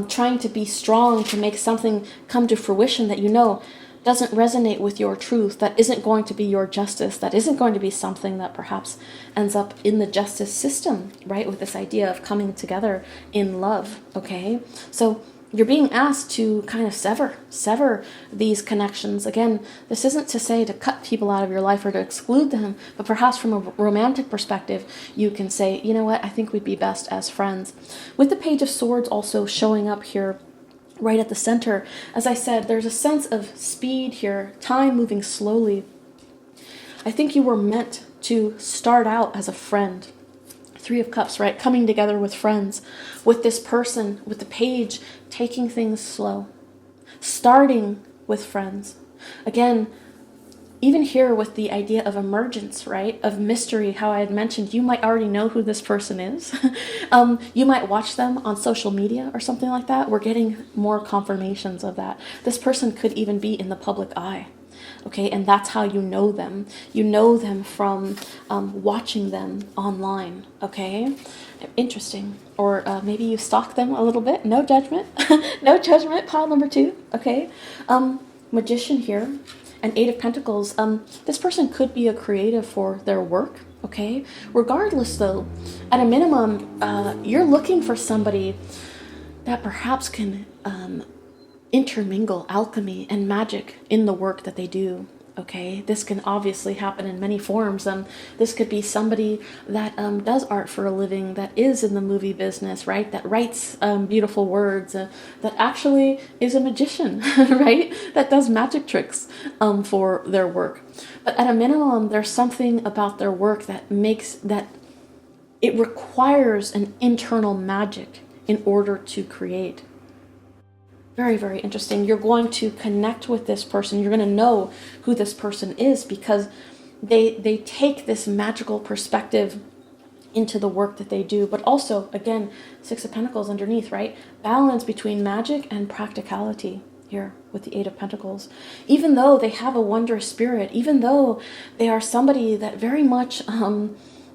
trying to be strong to make something come to fruition that you know doesn't resonate with your truth, that isn't going to be your justice, that isn't going to be something that perhaps ends up in the justice system, right? With this idea of coming together in love, okay? So you're being asked to kind of sever these connections. Again, this isn't to say to cut people out of your life or to exclude them, but perhaps from a romantic perspective, you can say, you know what, I think we'd be best as friends. With the Page of Swords also showing up here, right at the center, as I said, there's a sense of speed here, time moving slowly. I think you were meant to start out as a friend. Three of Cups, right? Coming together with friends, with this person, with the Page, taking things slow, starting with friends. Again, even here with the idea of emergence, right? Of mystery, how I had mentioned, you might already know who this person is. You might watch them on social media or something like that. We're getting more confirmations of that. This person could even be in the public eye. Okay, and that's how you know them. You know them from watching them online, okay? Interesting. Or maybe you stalk them a little bit. No judgment. No judgment, pile number 2, okay? Magician here, and Eight of Pentacles. This person could be a creative for their work, okay? Regardless, though, at a minimum, you're looking for somebody that perhaps can intermingle alchemy and magic in the work that they do, okay? This can obviously happen in many forms. This could be somebody that does art for a living, that is in the movie business, right? That writes beautiful words, that actually is a magician, right? That does magic tricks for their work. But at a minimum, there's something about their work that makes that it requires an internal magic in order to create. Very, very interesting. You're going to connect with this person. You're going to know who this person is because they take this magical perspective into the work that they do. But also, again, Six of Pentacles underneath, right? Balance between magic and practicality here with the Eight of Pentacles. Even though they have a wondrous spirit, even though they are somebody that very much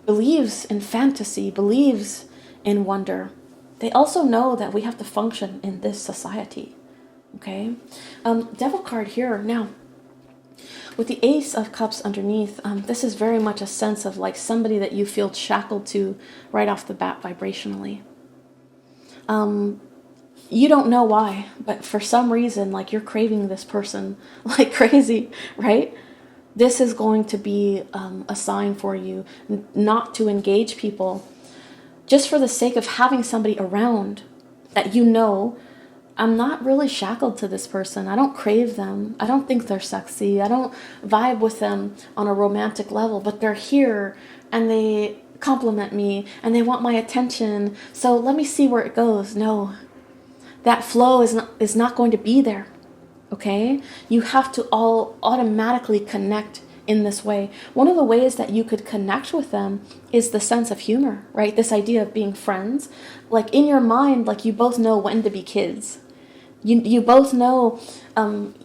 believes in fantasy, believes in wonder, they also know that we have to function in this society, okay? Devil card here. Now, with the Ace of Cups underneath, this is very much a sense of like somebody that you feel shackled to right off the bat vibrationally. You don't know why, but for some reason, like you're craving this person like crazy, right? This is going to be a sign for you not to engage people just for the sake of having somebody around that you know, I'm not really shackled to this person. I don't crave them. I don't think they're sexy. I don't vibe with them on a romantic level, but they're here and they compliment me and they want my attention. So let me see where it goes. No, that flow is not going to be there, okay? You have to all automatically connect in this way. One of the ways that you could connect with them is the sense of humor, right? This idea of being friends. Like in your mind, like you both know when to be kids. You both know,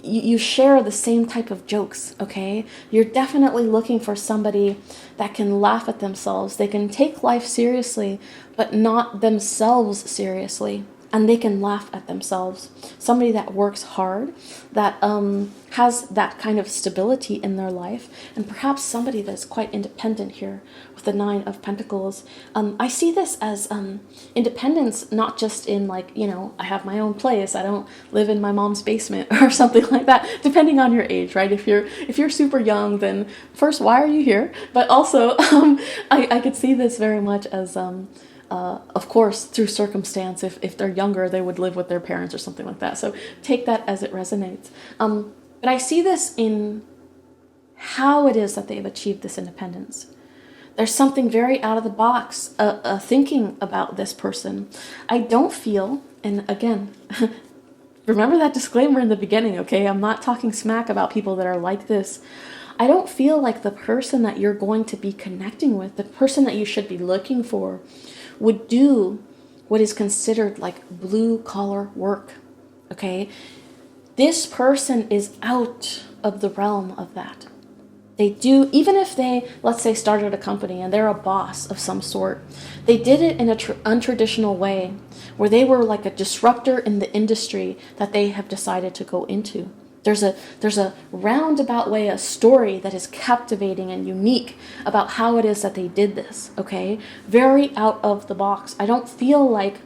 you share the same type of jokes, okay? You're definitely looking for somebody that can laugh at themselves. They can take life seriously, but not themselves seriously. And they can laugh at themselves. Somebody that works hard, that has that kind of stability in their life, and perhaps somebody that's quite independent here with the Nine of Pentacles. I see this as independence, not just in like, you know, I have my own place, I don't live in my mom's basement or something like that, depending on your age, right? If you're super young, then first, why are you here? But also, I could see this very much as of course, through circumstance, if they're younger, they would live with their parents or something like that. So take that as it resonates. But I see this in how it is that they've achieved this independence. There's something very out of the box thinking about this person. I don't feel, and again, remember that disclaimer in the beginning, okay? I'm not talking smack about people that are like this. I don't feel like the person that you're going to be connecting with, the person that you should be looking for, would do what is considered like blue collar work, okay? This person is out of the realm of that. They do, even if they, let's say, started a company and they're a boss of some sort, they did it in an untraditional way where they were like a disruptor in the industry that they have decided to go into, There's a roundabout way, a story that is captivating and unique about how it is that they did this, okay? Very out of the box. I don't feel like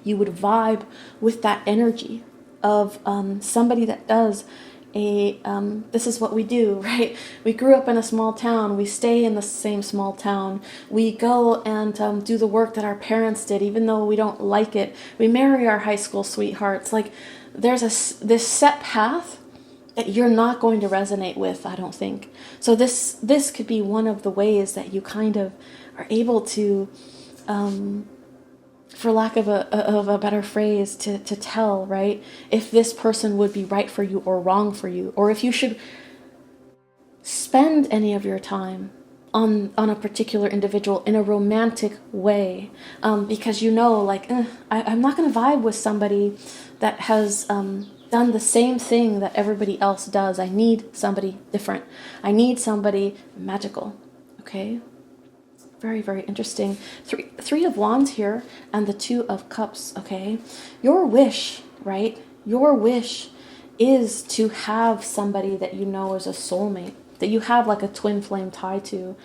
you would vibe with that energy of somebody that does this is what we do, right? We grew up in a small town. We stay in the same small town. We go and do the work that our parents did, even though we don't like it. We marry our high school sweethearts. Like, there's this set path that you're not going to resonate with, I don't think. So this could be one of the ways that you kind of are able to, for lack of a better phrase, to tell, right, if this person would be right for you or wrong for you, or if you should spend any of your time on a particular individual in a romantic way, because like, I'm not going to vibe with somebody that has done the same thing that everybody else does. I need somebody different. I need somebody magical, okay? Very, very interesting. Three of Wands here and the Two of Cups, okay? Your wish, right? Your wish is to have somebody that you know is a soulmate, that you have like a twin flame tie to.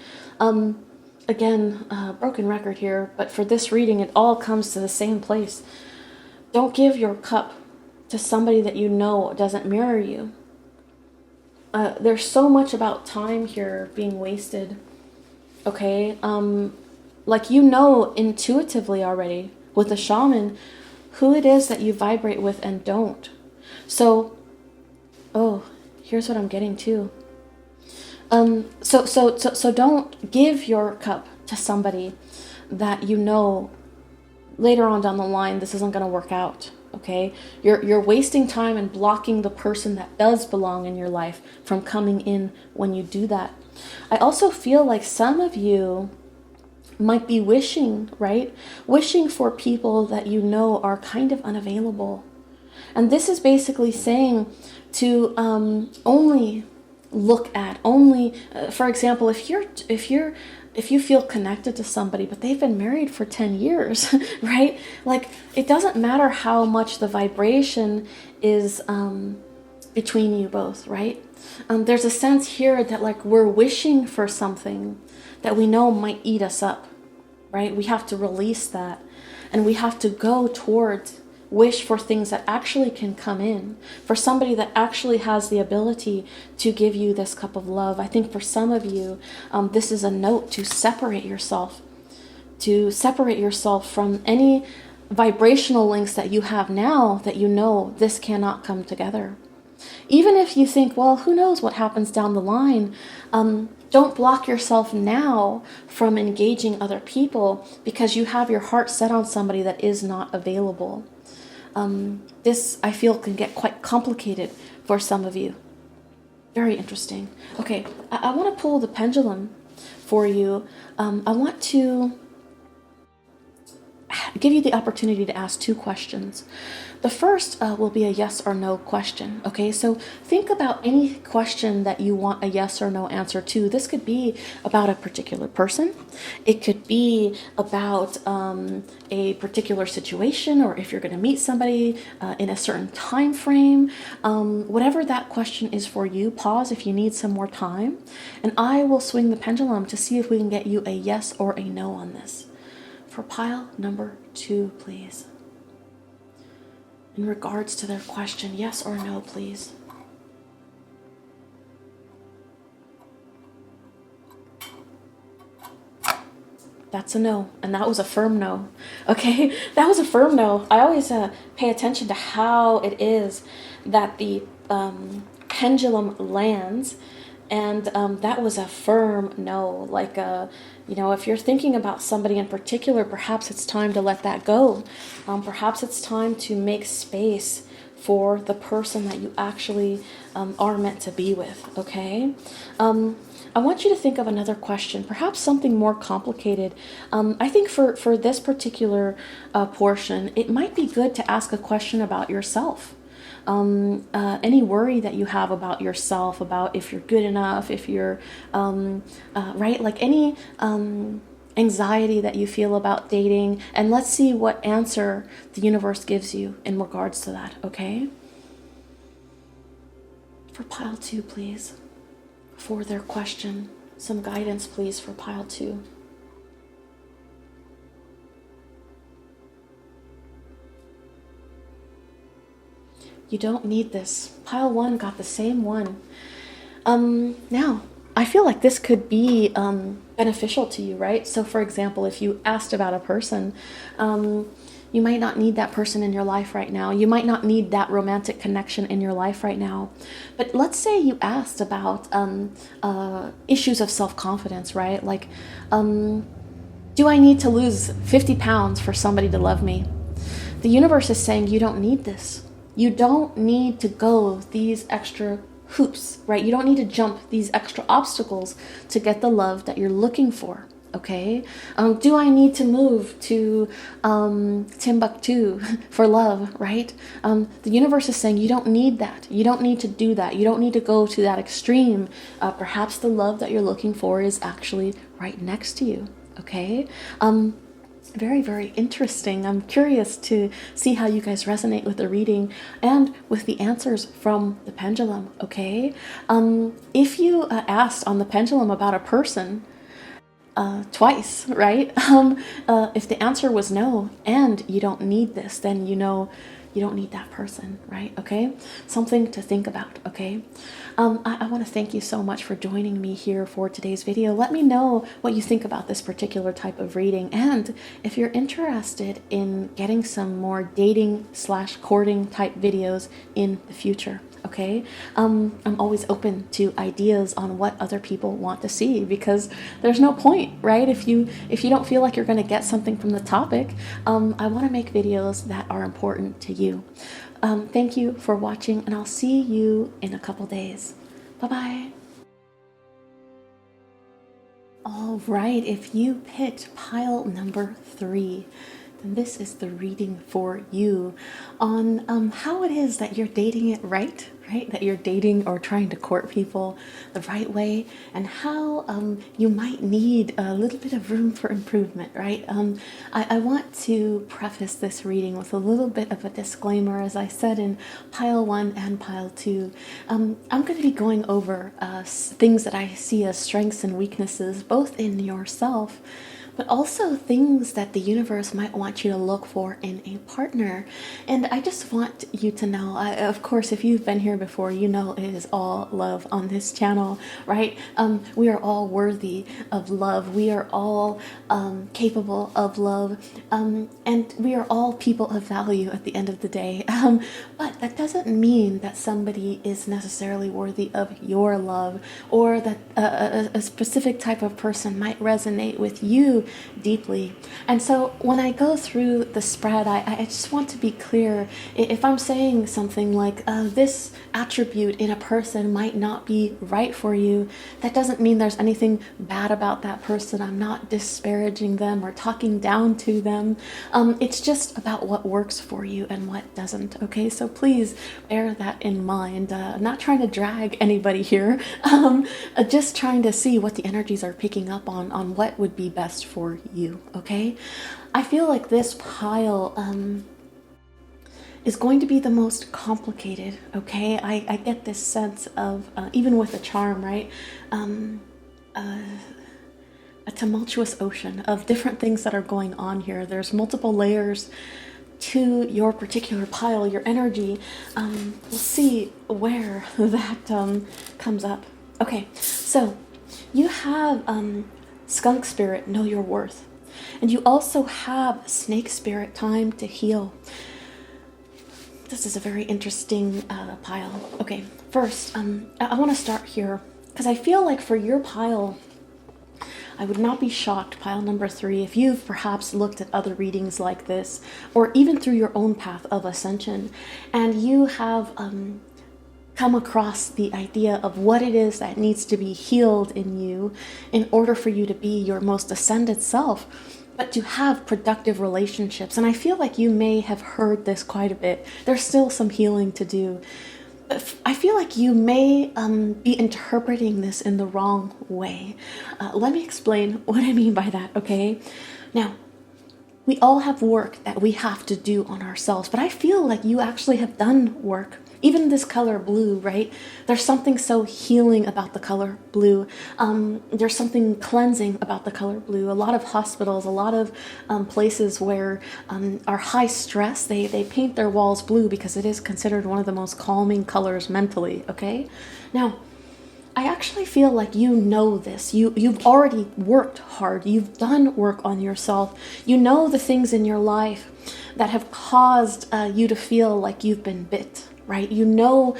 Again, broken record here, but for this reading, it all comes to the same place. Don't give your cup to somebody that you know doesn't mirror you. There's so much about time here being wasted. Okay, like intuitively already with the shaman who it is that you vibrate with and don't. So, here's what I'm getting to. So don't give your cup to somebody that you know later on down the line this isn't going to work out. Okay, you're wasting time and blocking the person that does belong in your life from coming in when you do that. I also feel like some of you might be wishing, right? Wishing for people that you know are kind of unavailable. And this is basically saying to only look at, for example, if you feel connected to somebody, but they've been married for 10 years, right? Like, it doesn't matter how much the vibration is between you both, right? There's a sense here that like we're wishing for something that we know might eat us up, right? We have to release that, and we have to go towards wish for things that actually can come in, for somebody that actually has the ability to give you this cup of love. I think for some of you, this is a note to separate yourself from any vibrational links that you have now that you know this cannot come together. Even if you think, well, who knows what happens down the line, don't block yourself now from engaging other people because you have your heart set on somebody that is not available. This, I feel, can get quite complicated for some of you. Very interesting. Okay, I want to pull the pendulum for you. I want to give you the opportunity to ask two questions. The first will be a yes or no question. Okay, so think about any question that you want a yes or no answer to. This could be about a particular person. It could be about a particular situation, or if you're going to meet somebody in a certain time frame. Whatever that question is for you, pause if you need some more time, and I will swing the pendulum to see if we can get you a yes or a no on this. For pile number 2, please. In regards to their question, yes or no, please. That's a no, and that was a firm no. Okay, that was a firm no. I always pay attention to how it is that the pendulum lands, and that was a firm no. Like, if you're thinking about somebody in particular, perhaps it's time to let that go. Perhaps it's time to make space for the person that you actually are meant to be with, okay? I want you to think of another question, perhaps something more complicated. I think for this particular portion, it might be good to ask a question about yourself. Any worry that you have about yourself, about if you're good enough, if you're, right, like any anxiety that you feel about dating, and let's see what answer the universe gives you in regards to that, okay? For pile 2, please, for their question. Some guidance, please, for pile 2. You don't need this. Pile 1 got the same one. Now, I feel like this could be beneficial to you, right? So, for example, if you asked about a person, you might not need that person in your life right now. You might not need that romantic connection in your life right now. But let's say you asked about issues of self-confidence, right? Like, do I need to lose 50 pounds for somebody to love me? The universe is saying you don't need this. You don't need to go these extra hoops, right? You don't need to jump these extra obstacles to get the love that you're looking for, okay? Do I need to move to Timbuktu for love, right? The universe is saying you don't need that. You don't need to do that. You don't need to go to that extreme. Perhaps the love that you're looking for is actually right next to you, okay? Very, very interesting. I'm curious to see how you guys resonate with the reading and with the answers from the pendulum, okay? If you asked on the pendulum about a person twice, right? If the answer was no, and you don't need this, then you know you don't need that person, right? Okay? Something to think about, okay? I want to thank you so much for joining me here for today's video. Let me know what you think about this particular type of reading. And if you're interested in getting some more dating/courting type videos in the future, okay? I'm always open to ideas on what other people want to see, because there's no point, right? If you don't feel like you're going to get something from the topic, I want to make videos that are important to you. Thank you for watching, and I'll see you in a couple days. Bye-bye. All right, if you picked pile number 3, then this is the reading for you on how it is that you're dating it right? That you're dating or trying to court people the right way, and how you might need a little bit of room for improvement, right? I want to preface this reading with a little bit of a disclaimer. As I said in pile 1 and pile 2, I'm going to be going over things that I see as strengths and weaknesses, both in yourself, but also things that the universe might want you to look for in a partner. And I just want you to know, of course, if you've been here before, you know it is all love on this channel, right? We are all worthy of love. We are all capable of love. And we are all people of value at the end of the day. But that doesn't mean that somebody is necessarily worthy of your love, or that a specific type of person might resonate with you deeply. And so when I go through the spread, I just want to be clear. If I'm saying something like this attribute in a person might not be right for you, that doesn't mean there's anything bad about that person. I'm not disparaging them or talking down to them. It's just about what works for you and what doesn't, okay? So please bear that in mind. I'm not trying to drag anybody here, just trying to see what the energies are picking up on what would be best for you, okay? I feel like this pile is going to be the most complicated, okay? I get this sense of, even with a charm, right? A tumultuous ocean of different things that are going on here. There's multiple layers to your particular pile, your energy. We'll see where that comes up. Okay, so you have skunk spirit, know your worth. And you also have snake spirit, time to heal. This is a very interesting pile. Okay, first, I want to start here, because I feel like for your pile, I would not be shocked, pile number 3, if you've perhaps looked at other readings like this, or even through your own path of ascension, and you have come across the idea of what it is that needs to be healed in you in order for you to be your most ascended self, but to have productive relationships. And I feel like you may have heard this quite a bit. There's still some healing to do. I feel like you may be interpreting this in the wrong way. Let me explain what I mean by that, okay? Now, we all have work that we have to do on ourselves, but I feel like you actually have done work. Even this color blue, right? There's something so healing about the color blue. There's something cleansing about the color blue. A lot of hospitals, a lot of places where are high stress, they paint their walls blue because it is considered one of the most calming colors mentally, okay? Now, I actually feel like you know this. You've already worked hard. You've done work on yourself. You know the things in your life that have caused you to feel like you've been bit, right? You know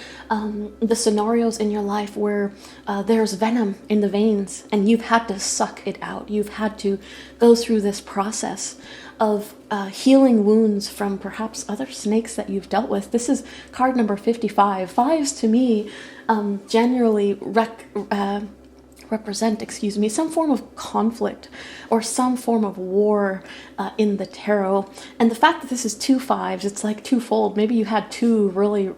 the scenarios in your life where there's venom in the veins and you've had to suck it out. You've had to go through this process of healing wounds from perhaps other snakes that you've dealt with. This is card number 55. Fives to me generally represent, some form of conflict or some form of war in the tarot. And the fact that this is 2 fives, it's like twofold. Maybe you had two really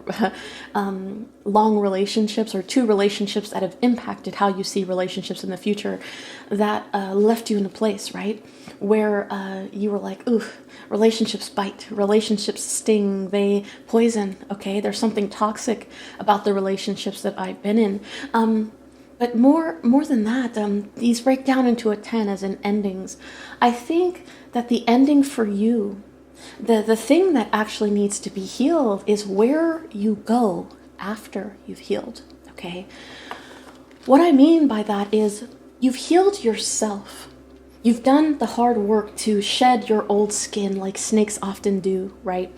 long relationships or two relationships that have impacted how you see relationships in the future that left you in a place, right? Where you were like, ooh, relationships bite, relationships sting, they poison, okay? There's something toxic about the relationships that I've been in. But more than that, these break down into a 10 as in endings. I think that the ending for you, the thing that actually needs to be healed is where you go after you've healed, okay? What I mean by that is you've healed yourself. You've done the hard work to shed your old skin like snakes often do, right?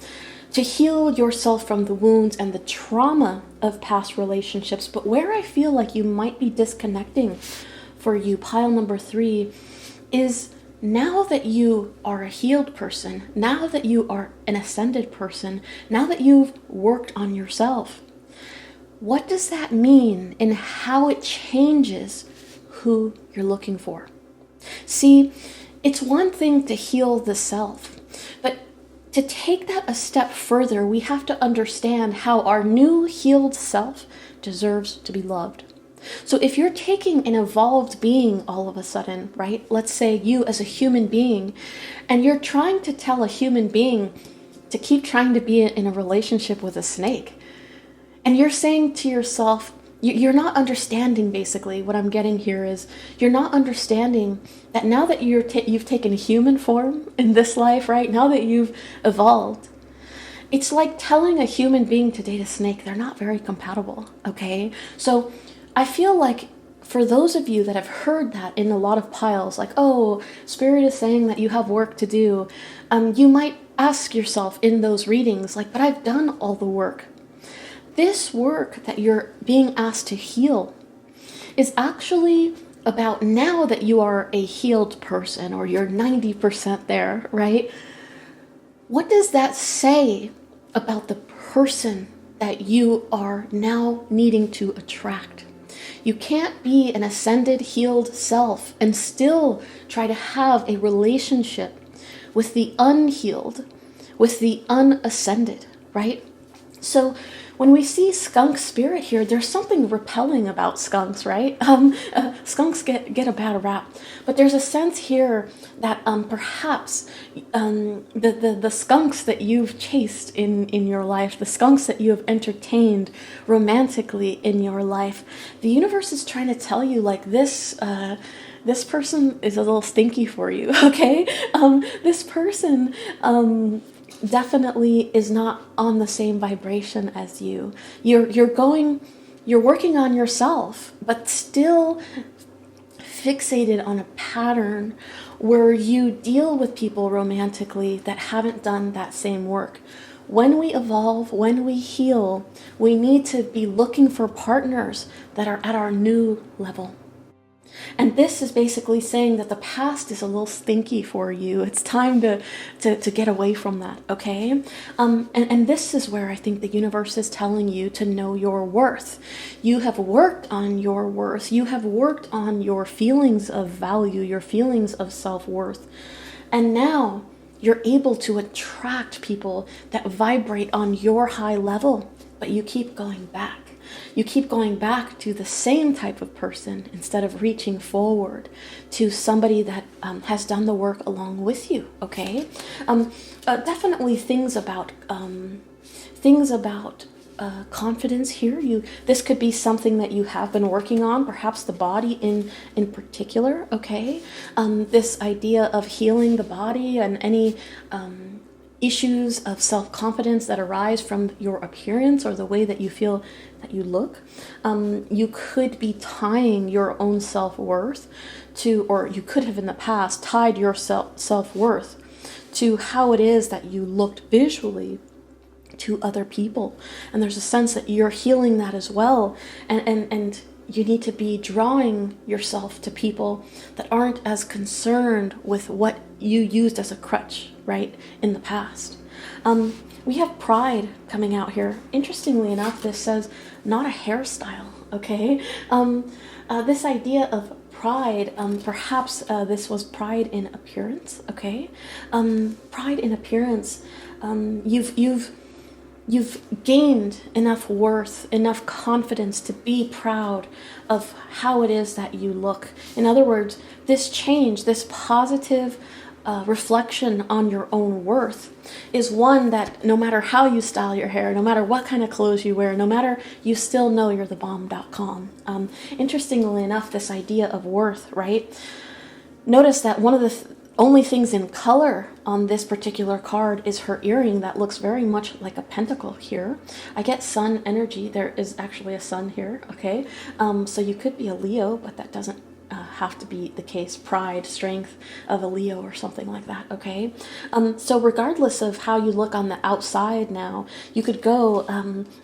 To heal yourself from the wounds and the trauma of past relationships. But where I feel like you might be disconnecting for you, pile number 3, is now that you are a healed person, now that you are an ascended person, now that you've worked on yourself, what does that mean in how it changes who you're looking for? See, it's one thing to heal the self, but to take that a step further, we have to understand how our new healed self deserves to be loved. So if you're taking an evolved being all of a sudden, right? Let's say you as a human being, and you're trying to tell a human being to keep trying to be in a relationship with a snake, and you're saying to yourself, you're not understanding, basically, what I'm getting here is, you're not understanding that now that you've taken human form in this life, right? Now that you've evolved, it's like telling a human being to date a snake. They're not very compatible, okay? So I feel like for those of you that have heard that in a lot of piles, like, oh, Spirit is saying that you have work to do, you might ask yourself in those readings, like, but I've done all the work. This work that you're being asked to heal is actually about now that you are a healed person, or you're 90% there, right? What does that say about the person that you are now needing to attract? You can't be an ascended, healed self and still try to have a relationship with the unhealed, with the unascended, right? So when we see skunk spirit here, there's something repelling about skunks, right? Skunks get a bad rap, but there's a sense here that perhaps the skunks that you've chased in your life, the skunks that you have entertained romantically in your life, the universe is trying to tell you, like, this person is a little stinky for you, okay? This person definitely is not on the same vibration as you. You're working on yourself, but still fixated on a pattern where you deal with people romantically that haven't done that same work. When we evolve, when we heal, we need to be looking for partners that are at our new level. And this is basically saying that the past is a little stinky for you. It's time to get away from that, okay? And this is where I think the universe is telling you to know your worth. You have worked on your worth. You have worked on your feelings of value, your feelings of self-worth. And now you're able to attract people that vibrate on your high level, but you keep going back. You keep going back to the same type of person instead of reaching forward to somebody that has done the work along with you, okay? Definitely things about confidence here. This could be something that you have been working on, perhaps the body in particular, okay? This idea of healing the body and any issues of self-confidence that arise from your appearance or the way that you feel that you look. You could be tying your own self-worth to, or you could have in the past tied your self-worth to how it is that you looked visually to other people. And there's a sense that you're healing that as well. And you need to be drawing yourself to people that aren't as concerned with what you used as a crutch, right, in the past. We have pride coming out here. Interestingly enough, this says not a hairstyle, okay? This idea of pride, perhaps this was pride in appearance, okay? Pride in appearance, you've gained enough worth, enough confidence to be proud of how it is that you look. In other words, this change, this positive reflection on your own worth is one that no matter how you style your hair, no matter what kind of clothes you wear, no matter, you still know you're the bomb.com. Interestingly enough, this idea of worth, right? Notice that one of the only things in color on this particular card is her earring that looks very much like a pentacle here. I get sun energy. There is actually a sun here, okay? So you could be a Leo, but that doesn't have to be the case. Pride, strength of a Leo or something like that, okay? So regardless of how you look on the outside now, you could go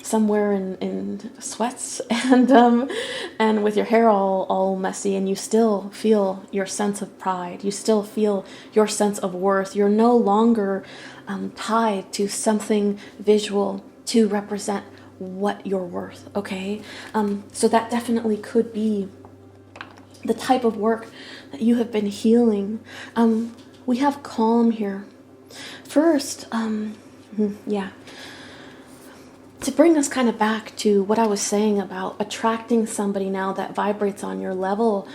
somewhere in sweats and with your hair all messy, and you still feel your sense of pride. You still feel your sense of worth. You're no longer tied to something visual to represent what you're worth, okay? So that definitely could be the type of work that you have been healing. We have calm here. First, to bring us kind of back to what I was saying about attracting somebody now that vibrates on your level,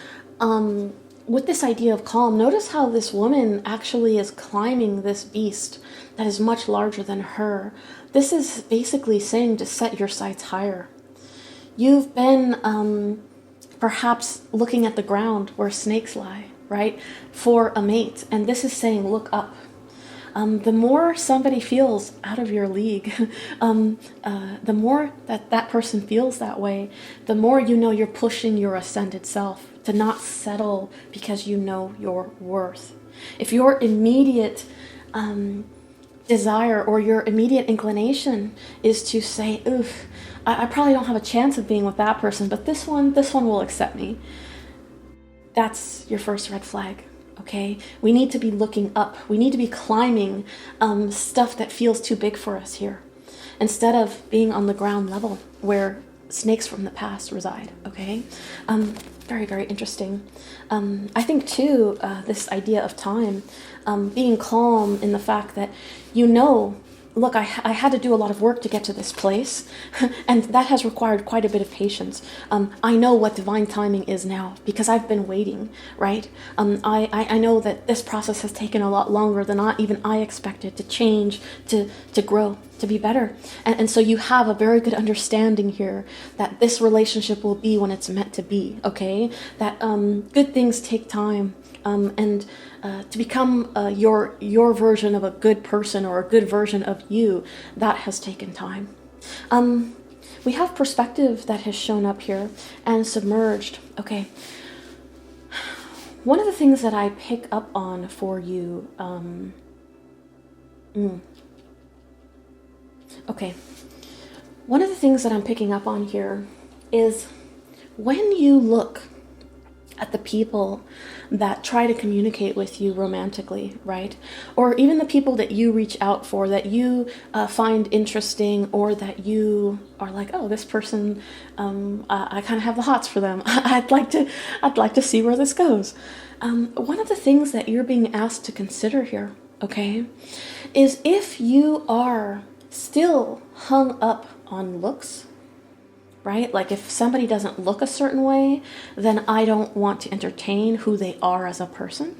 with this idea of calm, notice how this woman actually is climbing this beast that is much larger than her. This is basically saying to set your sights higher. You've been perhaps looking at the ground where snakes lie, right, for a mate. And this is saying, look up. The more somebody feels out of your league, the more that person feels that way, the more you know you're pushing your ascended self to not settle because you know your worth. If your immediate desire or your immediate inclination is to say, oof, I probably don't have a chance of being with that person, but this one will accept me. That's your first red flag, okay? We need to be looking up. We need to be climbing stuff that feels too big for us here, instead of being on the ground level where snakes from the past reside, okay? Very, very interesting. I think too, this idea of time, being calm in the fact that you know, look, I had to do a lot of work to get to this place, and that has required quite a bit of patience. I know what divine timing is now because I've been waiting, right? I know that this process has taken a lot longer than even I expected to change, to grow, to be better. And so you have a very good understanding here that this relationship will be when it's meant to be, okay? That good things take time. And to become your version of a good person or a good version of you, that has taken time. We have perspective that has shown up here and submerged. Okay. One of the things that I pick up on for you, okay. One of the things that I'm picking up on here is when you look at the people that try to communicate with you romantically, right? Or even the people that you reach out for, that you find interesting, or that you are like, oh, this person, I kind of have the hots for them. I'd like to see where this goes. One of the things that you're being asked to consider here, okay, is if you are still hung up on looks, right? Like if somebody doesn't look a certain way, then I don't want to entertain who they are as a person.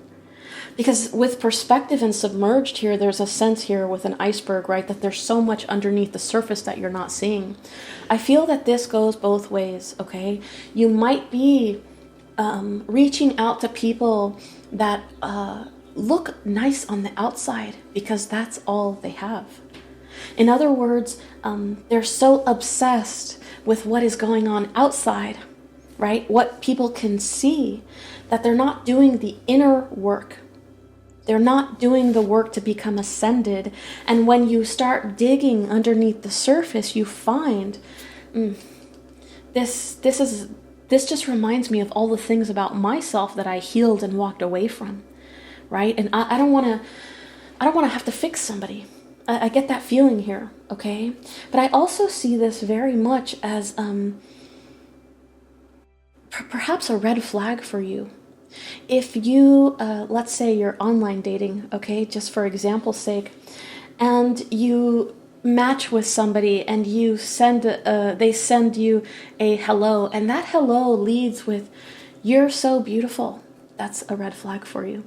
Because with perspective and submerged here, there's a sense here with an iceberg, right? That there's so much underneath the surface that you're not seeing. I feel that this goes both ways, okay? You might be reaching out to people that look nice on the outside because that's all they have. In other words, they're so obsessed with what is going on outside, right? What people can see, that they're not doing the inner work. They're not doing the work to become ascended. And when you start digging underneath the surface, you find this just reminds me of all the things about myself that I healed and walked away from, right? And I don't want to have to fix somebody. I get that feeling here, okay? But I also see this very much as perhaps a red flag for you. If you, let's say you're online dating, okay, just for example's sake, and you match with somebody and you they send you a hello, and that hello leads with, "You're so beautiful," that's a red flag for you.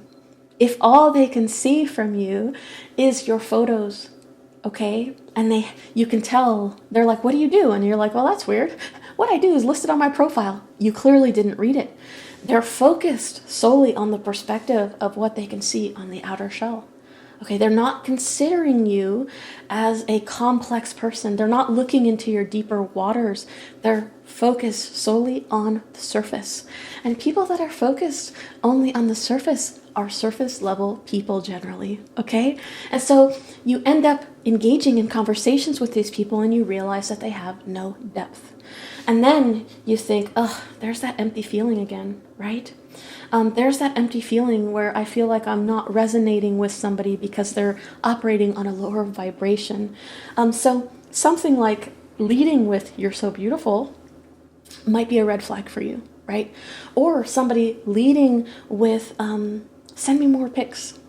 If all they can see from you is your photos, okay, and you can tell, they're like, "What do you do?" And you're like, "Well, that's weird. What I do is listed on my profile." You clearly didn't read it. They're focused solely on the perspective of what they can see on the outer shell. Okay, they're not considering you as a complex person. They're not looking into your deeper waters. They're focused solely on the surface. And people that are focused only on the surface are surface level people generally, okay? And so you end up engaging in conversations with these people and you realize that they have no depth. And then you think, oh, there's that empty feeling again, right? There's that empty feeling where I feel like I'm not resonating with somebody because they're operating on a lower vibration. So something like leading with "You're so beautiful" might be a red flag for you, right? Or somebody leading with "Send me more pics,"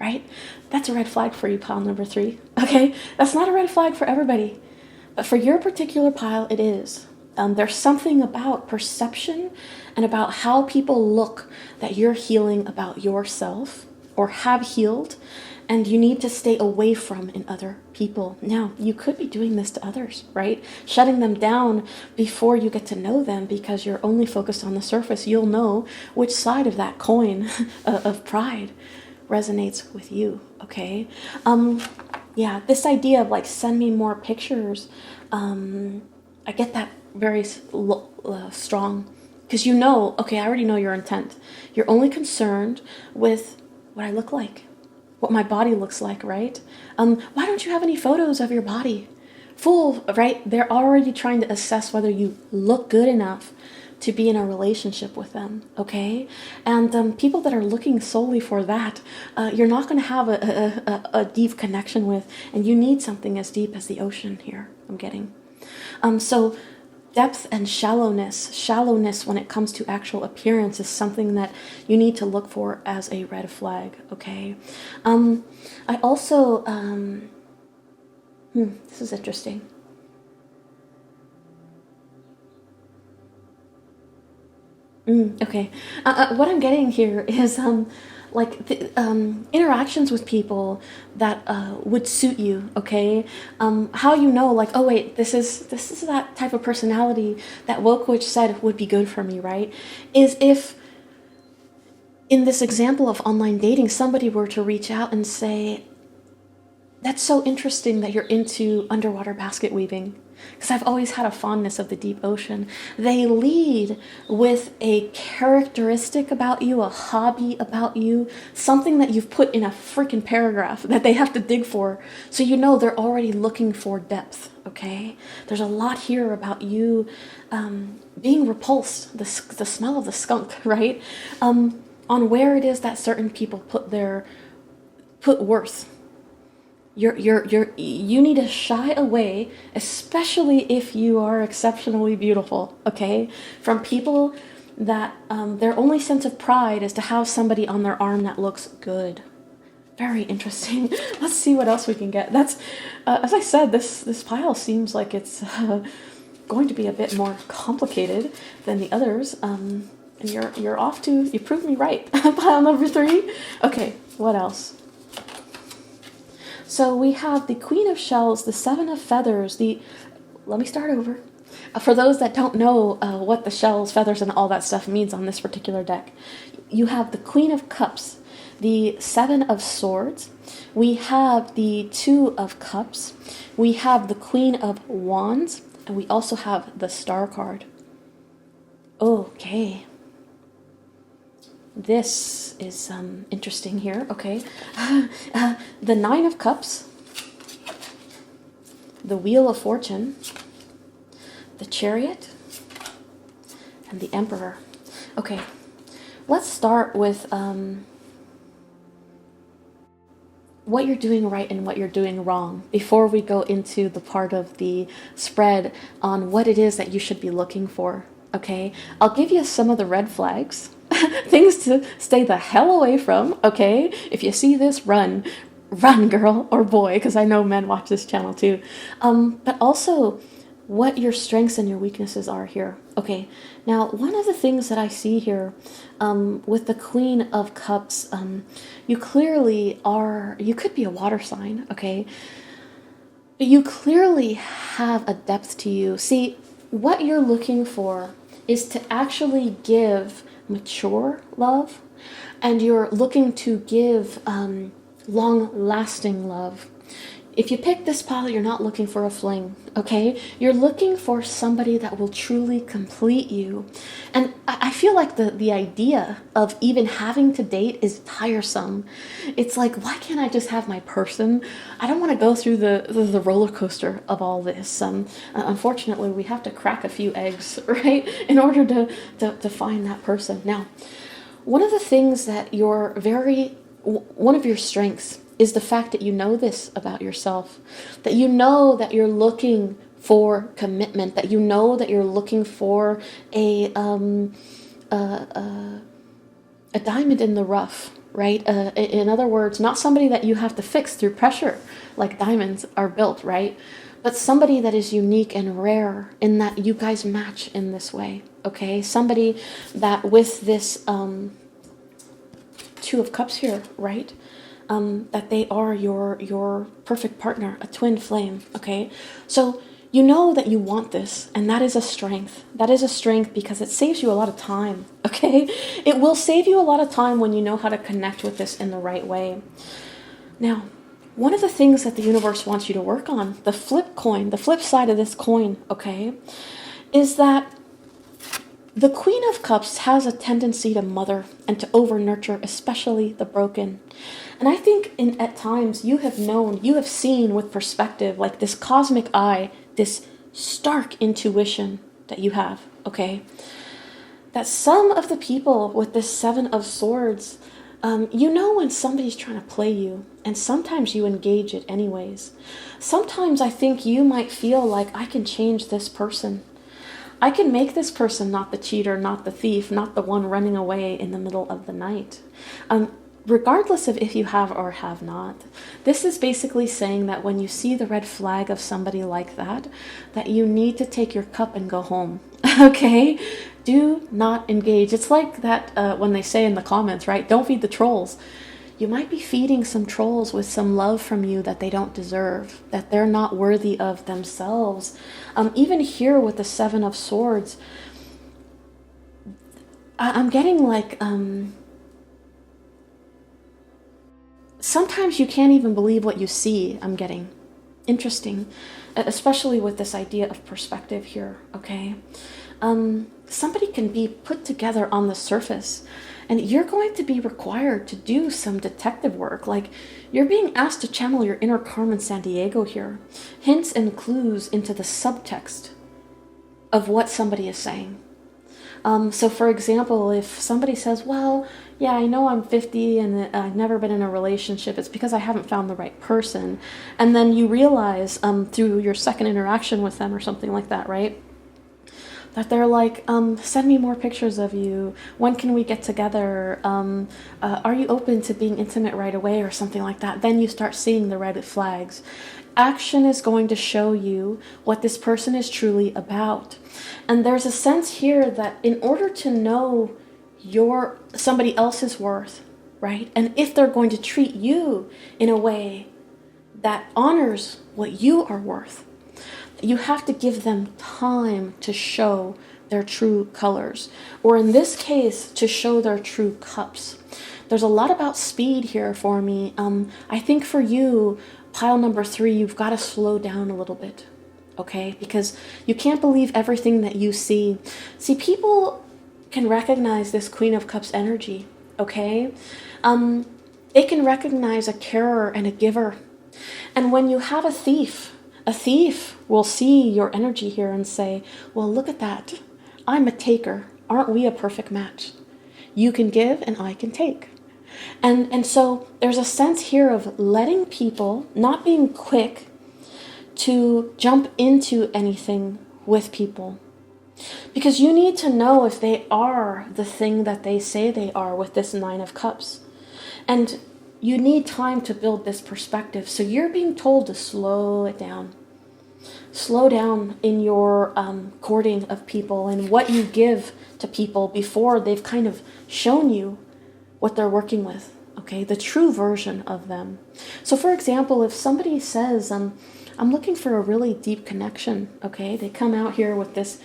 right? That's a red flag for you, pile number 3, okay? That's not a red flag for everybody, but for your particular pile, it is. There's something about perception and about how people look that you're healing about yourself or have healed, and you need to stay away from in other people. Now, you could be doing this to others, right? Shutting them down before you get to know them because you're only focused on the surface. You'll know which side of that coin of pride resonates with you, okay? Yeah, this idea of like, send me more pictures, I get that very strong, because you know, okay, I already know your intent. You're only concerned with what I look like, what my body looks like, right? Why don't you have any photos of your body? Fool, right? They're already trying to assess whether you look good enough to be in a relationship with them, okay? And people that are looking solely for that, you're not going to have a deep connection with, and you need something as deep as the ocean here, I'm getting. So depth and shallowness when it comes to actual appearance is something that you need to look for as a red flag, okay? I also, this is interesting. Okay. What I'm getting here is interactions with people that would suit you, okay? How you know, like, oh wait, this is that type of personality that Woke Witch said would be good for me, right? Is if in this example of online dating, somebody were to reach out and say, "That's so interesting that you're into underwater basket weaving, because I've always had a fondness of the deep ocean." They lead with a characteristic about you, a hobby about you, something that you've put in a freaking paragraph that they have to dig for. So you know they're already looking for depth, okay? There's a lot here about you being repulsed, the smell of the skunk, right? On where it is that certain people put worth. You need to shy away, especially if you are exceptionally beautiful, okay? From people that their only sense of pride is to have somebody on their arm that looks good. Very interesting. Let's see what else we can get. That's, as I said, this pile seems like it's going to be a bit more complicated than the others. And you're off to, you proved me right. Pile number 3. Okay, what else? So we have the Queen of Shells, the Seven of Feathers, let me start over. For those that don't know what the shells, feathers, and all that stuff means on this particular deck, you have the Queen of Cups, the Seven of Swords, we have the Two of Cups, we have the Queen of Wands, and we also have the Star card. Okay. This is interesting here, okay. The Nine of Cups, the Wheel of Fortune, the Chariot, and the Emperor. Okay, let's start with what you're doing right and what you're doing wrong before we go into the part of the spread on what it is that you should be looking for, okay? I'll give you some of the red flags, things to stay the hell away from, okay? If you see this, run. Run, girl or boy, because I know men watch this channel too. But also what your strengths and your weaknesses are here. Okay, now one of the things that I see here with the Queen of Cups, you clearly are, you could be a water sign, okay? But you clearly have a depth to you. See, what you're looking for is to actually give mature love, and you're looking to give long-lasting love. If you pick this pile, you're not looking for a fling, okay? You're looking for somebody that will truly complete you. And I feel like the idea of even having to date is tiresome. It's like, why can't I just have my person? I don't want to go through the roller coaster of all this. Unfortunately, we have to crack a few eggs, right? In order to find that person. Now, one of the things that one of your strengths is the fact that you know this about yourself, that you know that you're looking for commitment, that you know that you're looking for a diamond in the rough, right? In other words, not somebody that you have to fix through pressure, like diamonds are built, right? But somebody that is unique and rare in that you guys match in this way, okay? Somebody that with this Two of Cups here, right? That they are your perfect partner, a twin flame, okay? So you know that you want this, and that is a strength. That is a strength because it saves you a lot of time, okay? It will save you a lot of time when you know how to connect with this in the right way. Now, one of the things that the universe wants you to work on, the flip side of this coin, okay, is that the Queen of Cups has a tendency to mother and to over-nurture, especially the broken. And I think at times you have seen with perspective, like this cosmic eye, this stark intuition that you have, okay? That some of the people with this Seven of Swords, you know when somebody's trying to play you, and sometimes you engage it anyways. Sometimes I think you might feel like, I can change this person. I can make this person not the cheater, not the thief, not the one running away in the middle of the night. Regardless of if you have or have not, this is basically saying that when you see the red flag of somebody like that you need to take your cup and go home, okay? Do not engage. It's like that when they say in the comments, right? Don't feed the trolls. You might be feeding some trolls with some love from you that they don't deserve, that they're not worthy of themselves. Even here with the Seven of Swords, I'm getting like, sometimes you can't even believe what you see, I'm getting. Interesting, especially with this idea of perspective here, okay? Somebody can be put together on the surface, and you're going to be required to do some detective work. Like, you're being asked to channel your inner Carmen Sandiego here. Hints and clues into the subtext of what somebody is saying. So for example, if somebody says, well, yeah, I know I'm 50 and I've never been in a relationship, it's because I haven't found the right person. And then you realize through your second interaction with them or something like that, right? that they're like, send me more pictures of you. When can we get together? Are you open to being intimate right away or something like that? Then you start seeing the red flags. Action is going to show you what this person is truly about. And there's a sense here that in order to know somebody else's worth, right? And if they're going to treat you in a way that honors what you are worth, you have to give them time to show their true colors, or in this case, to show their true cups. There's a lot about speed here for me. I think for you, pile number 3, you've got to slow down a little bit, okay? Because you can't believe everything that you see. See, people can recognize this Queen of Cups energy, okay? They can recognize a carer and a giver. And when you have a thief will see your energy here and say, well, look at that. I'm a taker. Aren't we a perfect match? You can give and I can take. And so there's a sense here of letting people, not being quick to jump into anything with people. Because you need to know if they are the thing that they say they are with this 9 of Cups. And you need time to build this perspective. So you're being told to slow it down. Slow down in your courting of people and what you give to people before they've kind of shown you what they're working with, okay? The true version of them. So for example, if somebody says, I'm looking for a really deep connection, okay? They come out here with this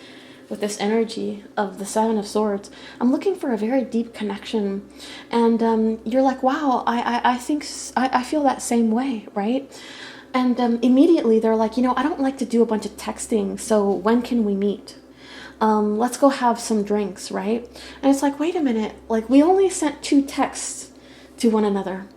energy of the 7 of Swords. I'm looking for a very deep connection. And you're like, wow, I think I feel that same way, right? And immediately they're like, I don't like to do a bunch of texting, so when can we meet? Let's go have some drinks, right? And it's like, wait a minute, like we only sent 2 texts to one another.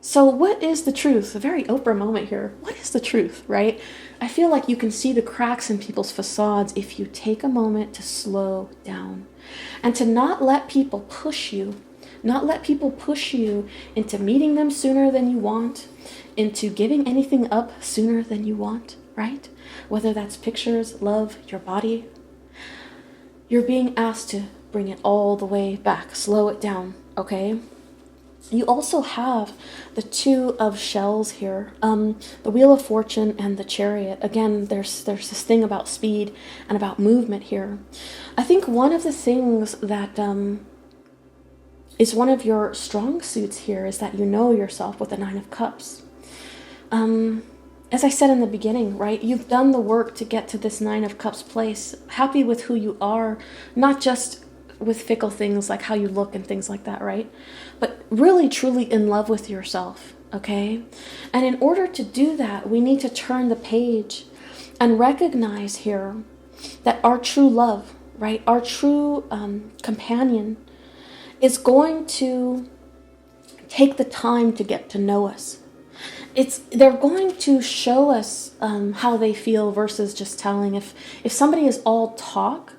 So what is the truth? A very Oprah moment here. What is the truth, right? I feel like you can see the cracks in people's facades if you take a moment to slow down and to not let people push you into meeting them sooner than you want, into giving anything up sooner than you want, right? Whether that's pictures, love, your body. You're being asked to bring it all the way back, slow it down, okay? You also have the 2 of shells here, the Wheel of Fortune and the Chariot. Again, there's this thing about speed and about movement here. I think one of the things that is one of your strong suits here is that you know yourself with the 9 of Cups. As I said in the beginning, right, you've done the work to get to this 9 of Cups place, happy with who you are, not just with fickle things like how you look and things like that, right? But really, truly in love with yourself, okay? And in order to do that, we need to turn the page and recognize here that our true love, right, our true companion is going to take the time to get to know us. They're going to show us how they feel versus just telling. If somebody is all talk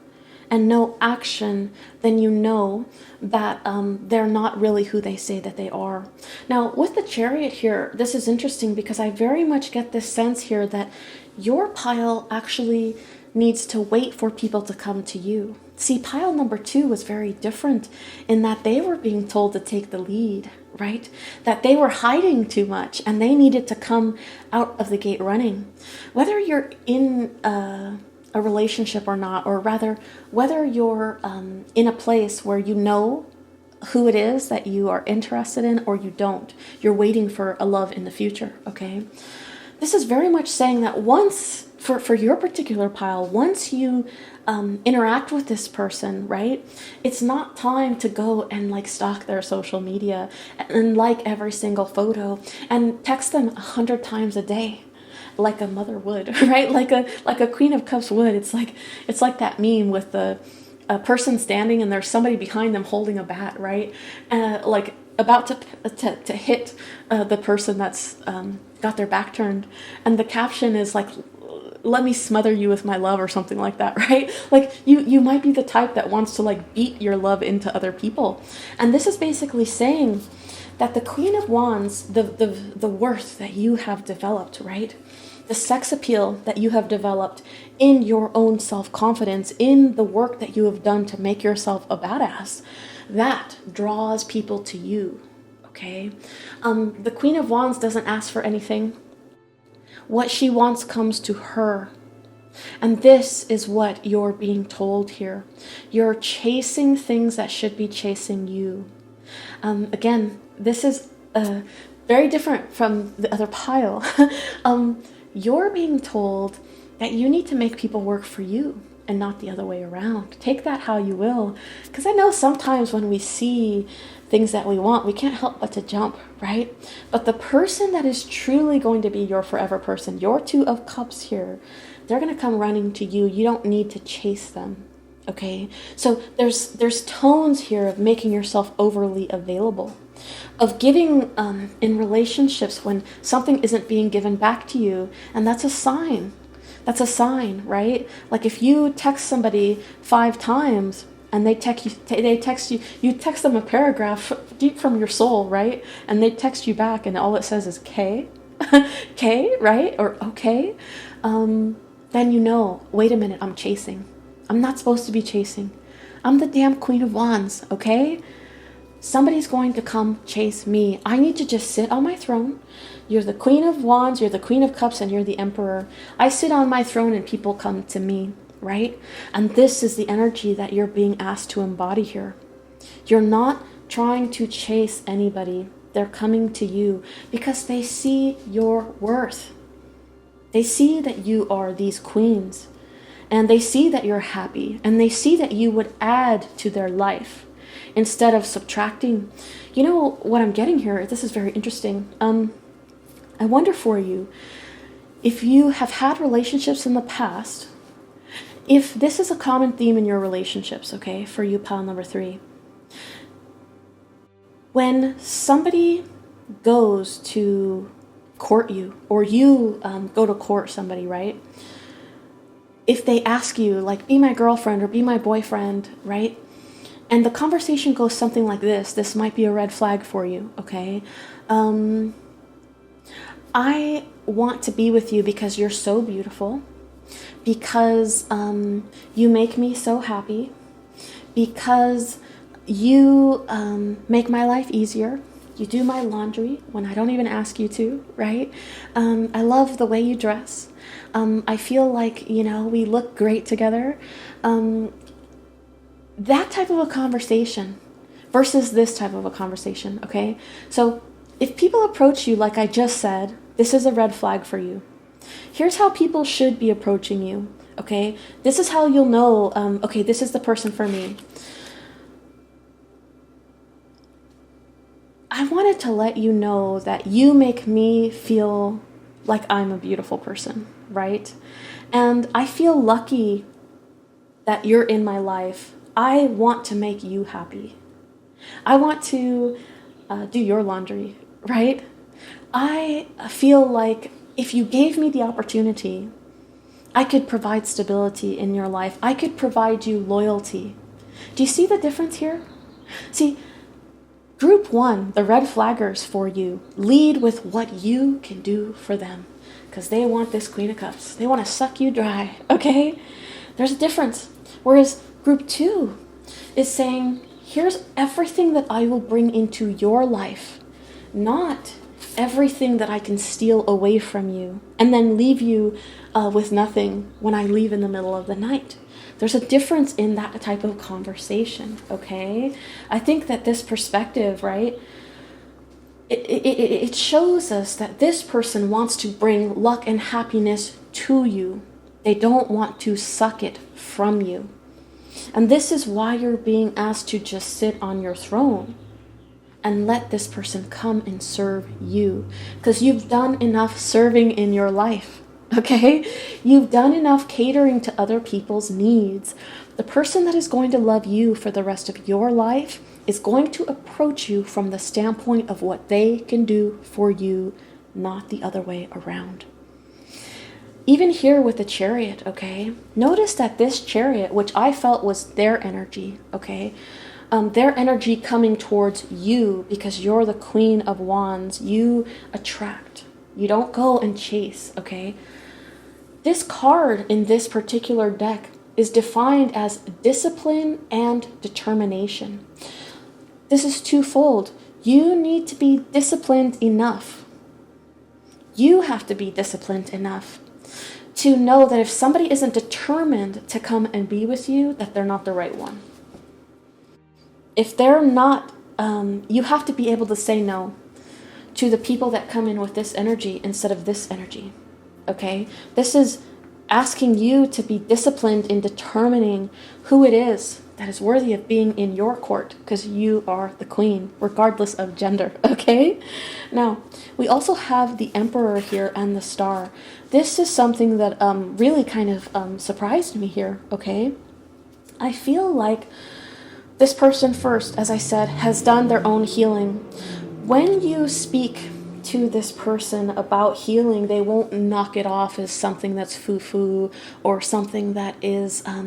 and no action, then you know that they're not really who they say that they are. Now, with the Chariot here, this is interesting because I very much get this sense here that your pile actually needs to wait for people to come to you. See, pile number 2 was very different in that they were being told to take the lead, right? That they were hiding too much and they needed to come out of the gate running. Whether you're in a relationship or not, or rather, whether you're in a place where you know who it is that you are interested in or you don't, you're waiting for a love in the future, okay? This is very much saying that once, for your particular pile, once you interact with this person, right, it's not time to go and like stalk their social media and like every single photo and text them 100 times a day like a mother would, right? Like a Queen of Cups would. It's like that meme with a person standing and there's somebody behind them holding a bat, right? Like about to hit the person that's got their back turned, and the caption is like, let me smother you with my love or something like that, right? Like you might be the type that wants to like beat your love into other people. And this is basically saying that the Queen of Wands, the worth that you have developed, right? the sex appeal that you have developed in your own self-confidence, in the work that you have done to make yourself a badass, that draws people to you, okay? The Queen of Wands doesn't ask for anything. What she wants comes to her. And this is what you're being told here. You're chasing things that should be chasing you. Again, this is very different from the other pile. You're being told that you need to make people work for you and not the other way around. Take that how you will. Because I know sometimes when we see things that we want, we can't help but to jump, right? But the person that is truly going to be your forever person, your Two of Cups here, they're going to come running to you. You don't need to chase them, okay? So there's tones here of making yourself overly available, of giving in relationships when something isn't being given back to you, and that's a sign. That's a sign, right? Like if you text somebody 5 times and they text you, you text them a paragraph deep from your soul, right? And they text you back and all it says is K, K, right? Or okay. Then you know, wait a minute, I'm chasing. I'm not supposed to be chasing. I'm the damn Queen of Wands, okay? Somebody's going to come chase me. I need to just sit on my throne. You're the Queen of Wands, you're the Queen of Cups, and you're the Emperor. I sit on my throne and people come to me, right? And this is the energy that you're being asked to embody here. You're not trying to chase anybody. They're coming to you because they see your worth. They see that you are these queens, and they see that you're happy, and they see that you would add to their life instead of subtracting. You know what I'm getting here? This is very interesting. I wonder for you, if you have had relationships in the past, if this is a common theme in your relationships, okay, for you, pile number 3. When somebody goes to court you, or you go to court somebody, right? If they ask you, like, be my girlfriend or be my boyfriend, right? And the conversation goes something like this might be a red flag for you, okay? I want to be with you because you're so beautiful, because you make me so happy, because you make my life easier. You do my laundry when I don't even ask you to, right? I love the way you dress. I feel like, you know, we look great together. That type of a conversation versus this type of a conversation, okay? So if people approach you like I just said, this is a red flag for you. Here's how people should be approaching you, okay? This is how you'll know, okay, this is the person for me. I wanted to let you know that you make me feel like I'm a beautiful person, right? And I feel lucky that you're in my life. I want to make you happy. I want to do your laundry, right? I feel like if you gave me the opportunity, I could provide stability in your life. I could provide you loyalty. Do you see the difference here? See, Group 1, the red flaggers for you, lead with what you can do for them because they want this Queen of Cups. They want to suck you dry, okay? There's a difference. Whereas Group 2 is saying, here's everything that I will bring into your life, not everything that I can steal away from you and then leave you with nothing when I leave in the middle of the night. There's a difference in that type of conversation, okay? I think that this perspective, right, it shows us that this person wants to bring luck and happiness to you. They don't want to suck it from you. And this is why you're being asked to just sit on your throne and let this person come and serve you. Because you've done enough serving in your life, okay? You've done enough catering to other people's needs. The person that is going to love you for the rest of your life is going to approach you from the standpoint of what they can do for you, not the other way around. Even here with the Chariot, okay? Notice that this Chariot, which I felt was their energy, okay? Their energy coming towards you because you're the Queen of Wands. You attract, You don't go and chase, okay? This card in this particular deck is defined as discipline and determination. This is twofold. You need to be disciplined enough. You have to be disciplined enough to know that if somebody isn't determined to come and be with you, that they're not the right one. If they're not, you have to be able to say no to the people that come in with this energy instead of this energy, okay? This is asking you to be disciplined in determining who it is that is worthy of being in your court, because you are the queen, regardless of gender, okay? Now, we also have the Emperor here and the Star. This is something that really kind of surprised me here, okay? I feel like this person first, as I said, has done their own healing. When you speak to this person about healing, they won't knock it off as something that's foo-foo or something that is not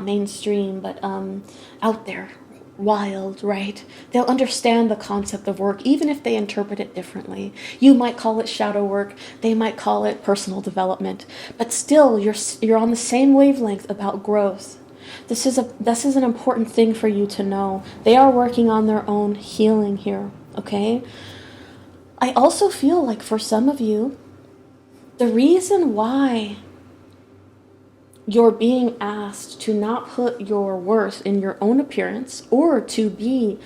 mainstream, but out there, wild, right? They'll understand the concept of work, even if they interpret it differently. You might call it shadow work, they might call it personal development, but still, you're on the same wavelength about growth. This is an important thing for you to know. They are working on their own healing here, okay? I also feel like for some of you, the reason why you're being asked to not put your worth in your own appearance or to be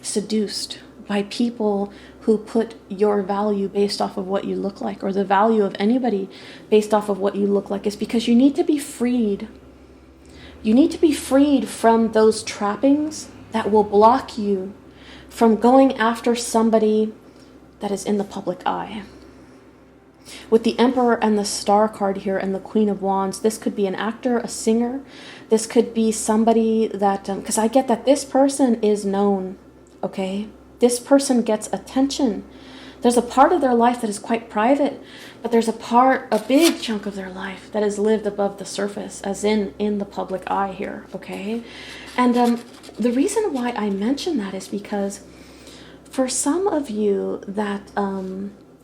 seduced by people who put your value based off of what you look like, or the value of anybody based off of what you look like, is because you need to be freed. You need to be freed from those trappings that will block you from going after somebody that is in the public eye. With the Emperor and the Star card here and the Queen of Wands, this could be an actor, a singer. This could be somebody that, because I get that this person is known, okay? This person gets attention. There's a part of their life that is quite private, but there's a big chunk of their life that is lived above the surface, as in the public eye here, okay? And the reason why I mention that is because for some of you that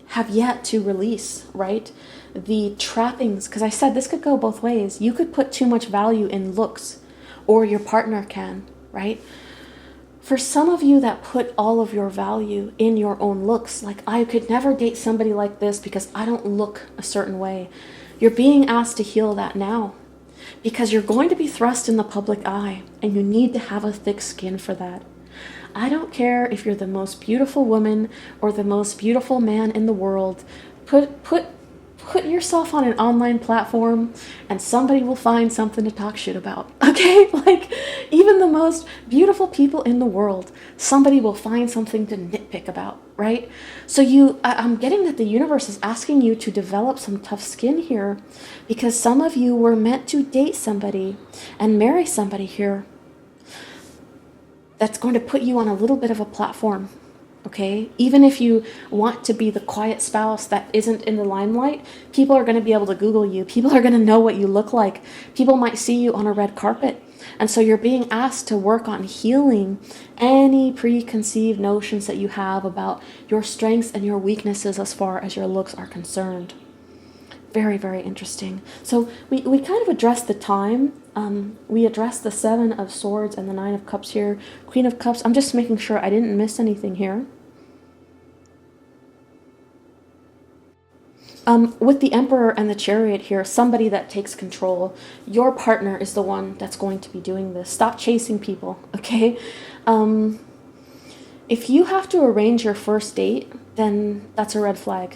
have yet to release, right, the trappings, because I said this could go both ways. You could put too much value in looks, or your partner can, right? For some of you that put all of your value in your own looks, like, I could never date somebody like this because I don't look a certain way. You're being asked to heal that now, because you're going to be thrust in the public eye, and you need to have a thick skin for that. I don't care if you're the most beautiful woman or the most beautiful man in the world. Put yourself on an online platform and somebody will find something to talk shit about, okay? Like, even the most beautiful people in the world, somebody will find something to nitpick about, right? So I'm getting that the universe is asking you to develop some tough skin here, because some of you were meant to date somebody and marry somebody here that's going to put you on a little bit of a platform, okay? Even if you want to be the quiet spouse that isn't in the limelight, people are going to be able to Google you. People are going to know what you look like. People might see you on a red carpet. And so you're being asked to work on healing any preconceived notions that you have about your strengths and your weaknesses as far as your looks are concerned. Very, very interesting. So we kind of addressed the time. We addressed the Seven of Swords and the Nine of Cups here. Queen of Cups. I'm just making sure I didn't miss anything here. With the Emperor and the Chariot here, somebody that takes control. Your partner is the one that's going to be doing this. Stop chasing people, okay? If you have to arrange your first date, then that's a red flag.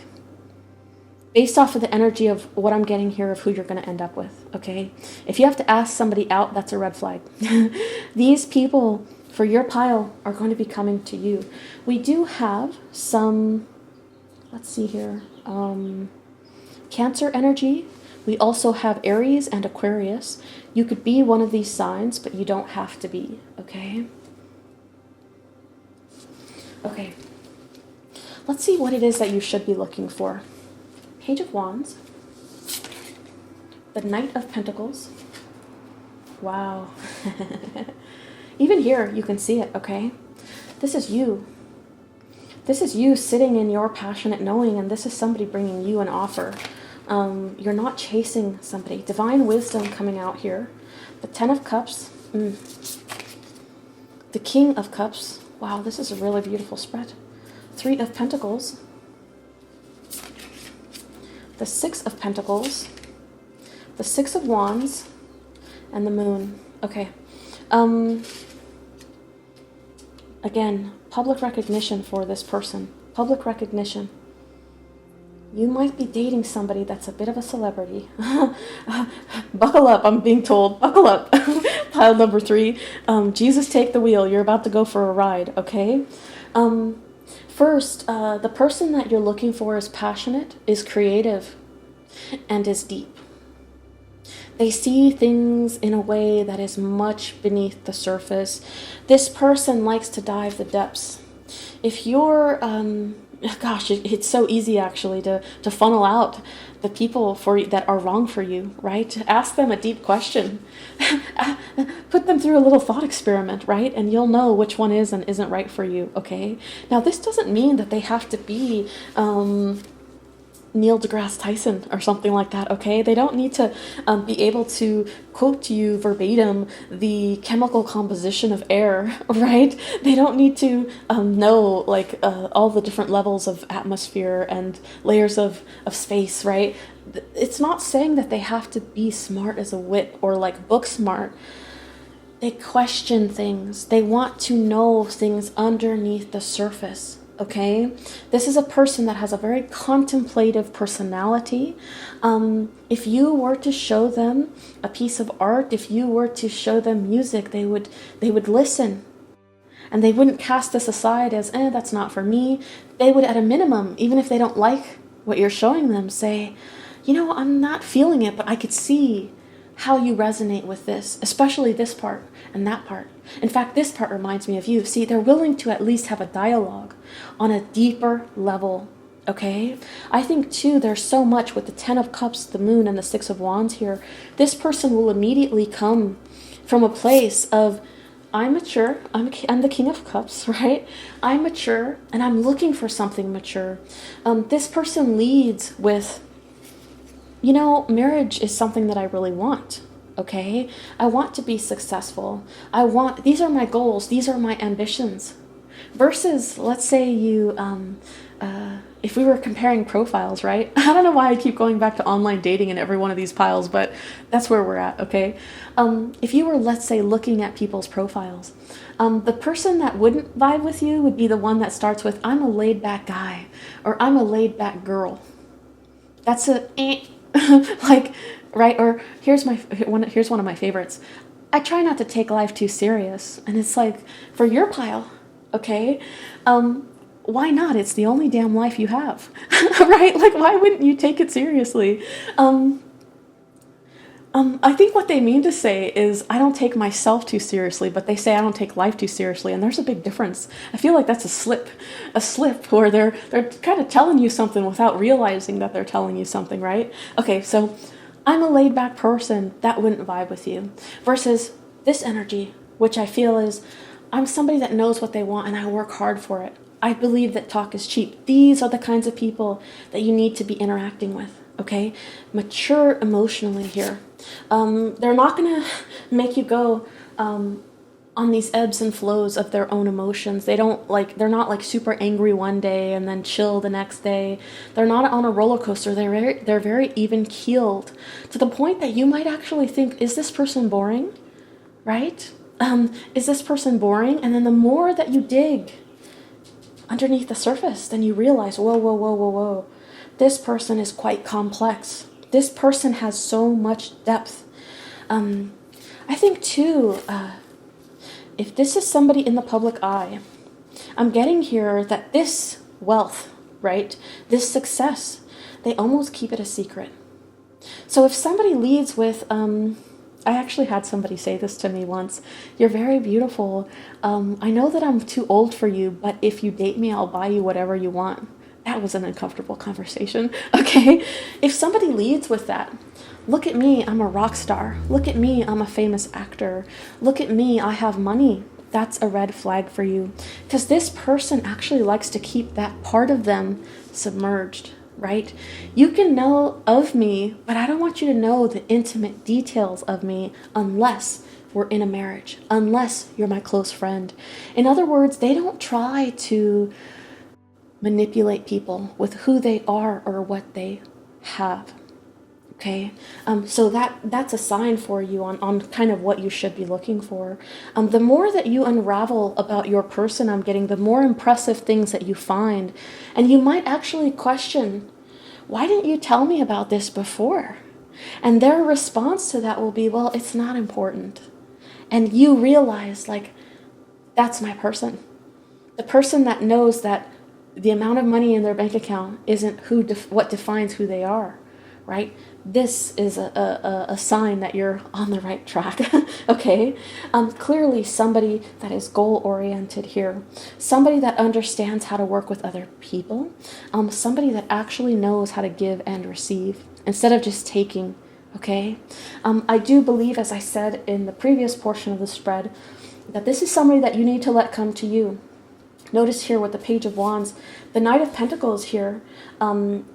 Based off of the energy of what I'm getting here of who you're going to end up with, okay? If you have to ask somebody out, that's a red flag. These people for your pile are going to be coming to you. We do have some, let's see here, Cancer energy. We also have Aries and Aquarius. You could be one of these signs, but you don't have to be, okay? Okay. Let's see what it is that you should be looking for. Page of Wands, the Knight of Pentacles. Wow. Even here, you can see it, okay? This is you. This is you sitting in your passionate knowing, and this is somebody bringing you an offer. You're not chasing somebody. Divine wisdom coming out here. The Ten of Cups. The King of Cups. Wow, this is a really beautiful spread. Three of Pentacles. The Six of Pentacles. The Six of Wands. And the Moon. Okay. Again, public recognition for this person. Public recognition. You might be dating somebody that's a bit of a celebrity. Buckle up, I'm being told. Buckle up. Pile number 3. Jesus, take the wheel. You're about to go for a ride, okay? First, the person that you're looking for is passionate, is creative, and is deep. They see things in a way that is much beneath the surface. This person likes to dive the depths. If you're, gosh, it's so easy actually to funnel out the people that are wrong for you, right? Ask them a deep question. Put them through a little thought experiment, right? And you'll know which one is and isn't right for you, okay? Now, this doesn't mean that they have to be Neil deGrasse Tyson or something like that, okay? They don't need to be able to quote to you verbatim the chemical composition of air, right? They don't need to know like all the different levels of atmosphere and layers of space, right? It's not saying that they have to be smart as a whip or like book smart. They question things. They want to know things underneath the surface. Okay, this is a person that has a very contemplative personality. If you were to show them a piece of art, if you were to show them music, they would listen. And they wouldn't cast this aside as, that's not for me. They would, at a minimum, even if they don't like what you're showing them, say, I'm not feeling it, but I could see how you resonate with this, especially this part and that part. In fact, this part reminds me of you. See, they're willing to at least have a dialogue on a deeper level, okay? I think, too, there's so much with the Ten of Cups, the Moon, and the Six of Wands here. This person will immediately come from a place of, I'm mature, I'm the King of Cups, right? I'm mature, and I'm looking for something mature. This person leads with, marriage is something that I really want, okay? I want to be successful. These are my goals. These are my ambitions. Versus, let's say you, if we were comparing profiles, right? I don't know why I keep going back to online dating in every one of these piles, but that's where we're at, okay? If you were, let's say, looking at people's profiles, the person that wouldn't vibe with you would be the one that starts with, I'm a laid-back guy, or I'm a laid-back girl. That's like, right? Or here's one of my favorites. I try not to take life too serious. And it's like, for your pile, okay, why not? It's the only damn life you have, right? Like, why wouldn't you take it seriously? I think what they mean to say is, I don't take myself too seriously, but they say I don't take life too seriously, and there's a big difference. I feel like that's a slip where they're kind of telling you something without realizing that they're telling you something, right? Okay, so I'm a laid-back person, that wouldn't vibe with you. Versus this energy, which I feel is, I'm somebody that knows what they want and I work hard for it. I believe that talk is cheap. These are the kinds of people that you need to be interacting with, okay? Mature emotionally here. They're not going to make you go on these ebbs and flows of their own emotions. They're not like super angry one day and then chill the next day. They're not on a roller coaster. They're very even keeled, to the point that you might actually think, is this person boring? Right? Is this person boring? And then the more that you dig underneath the surface, then you realize, whoa. This person is quite complex. This person has so much depth. I think too, if this is somebody in the public eye, I'm getting here that this wealth, right, this success, they almost keep it a secret. So if somebody leads with, I actually had somebody say this to me once, you're very beautiful. I know that I'm too old for you, but if you date me, I'll buy you whatever you want. That was an uncomfortable conversation, okay? If somebody leads with that, look at me, I'm a rock star. Look at me, I'm a famous actor. Look at me, I have money. that's a red flag for you. Because this person actually likes to keep that part of them submerged, right? You can know of me, but I don't want you to know the intimate details of me unless we're in a marriage, unless you're my close friend. In other words, they don't try to manipulate people with who they are or what they have. Okay, so that's a sign for you on kind of what you should be looking for. The more that you unravel about your person, I'm getting, the more impressive things that you find. And you might actually question, why didn't you tell me about this before? And their response to that will be, well, it's not important. And you realize, like, that's my person. The person that knows that the amount of money in their bank account isn't what defines who they are, right? This is a sign that you're on the right track. Okay, clearly somebody that is goal-oriented here, somebody that understands how to work with other people, somebody that actually knows how to give and receive instead of just taking. Okay, I do believe, as I said in the previous portion of the spread, that this is somebody that you need to let come to you. Notice here with the Page of Wands, the Knight of Pentacles here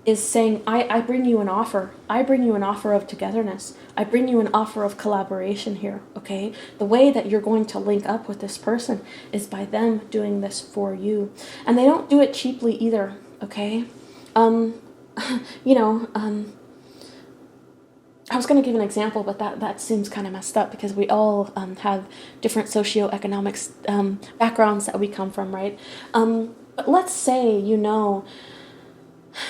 is saying, I bring you an offer. I bring you an offer of togetherness. I bring you an offer of collaboration here, okay? The way that you're going to link up with this person is by them doing this for you. And they don't do it cheaply either, okay? I was going to give an example, but that seems kind of messed up because we all have different socioeconomic backgrounds that we come from, right? But let's say you know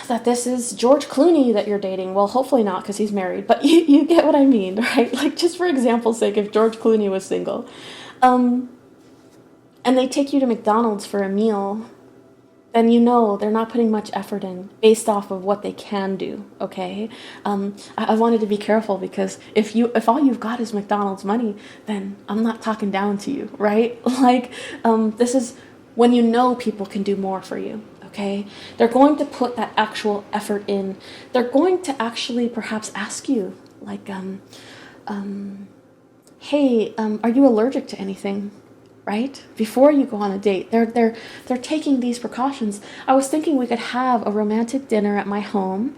that this is George Clooney that you're dating. Well, hopefully not because he's married, but you get what I mean, right? Like, just for example's sake, if George Clooney was single, and they take you to McDonald's for a meal, then you know they're not putting much effort in based off of what they can do, okay? I wanted to be careful because if all you've got is McDonald's money, then I'm not talking down to you, right? Like, this is when you know people can do more for you, okay? They're going to put that actual effort in. They're going to actually perhaps ask you, like, hey, are you allergic to anything? Right? Before you go on a date, they're taking these precautions. I was thinking we could have a romantic dinner at my home.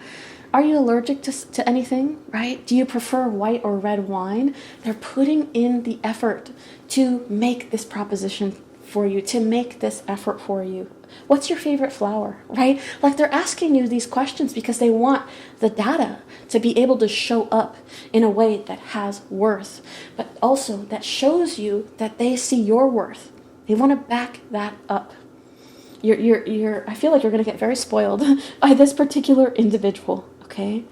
Are you allergic to anything? Right? Do you prefer white or red wine? They're putting in the effort to make this proposition for you, to make this effort for you. What's your favorite flower? Right? Like, they're asking you these questions because they want the data to be able to show up in a way that has worth, but also that shows you that they see your worth. They want to back that up. I feel like you're going to get very spoiled by this particular individual, okay?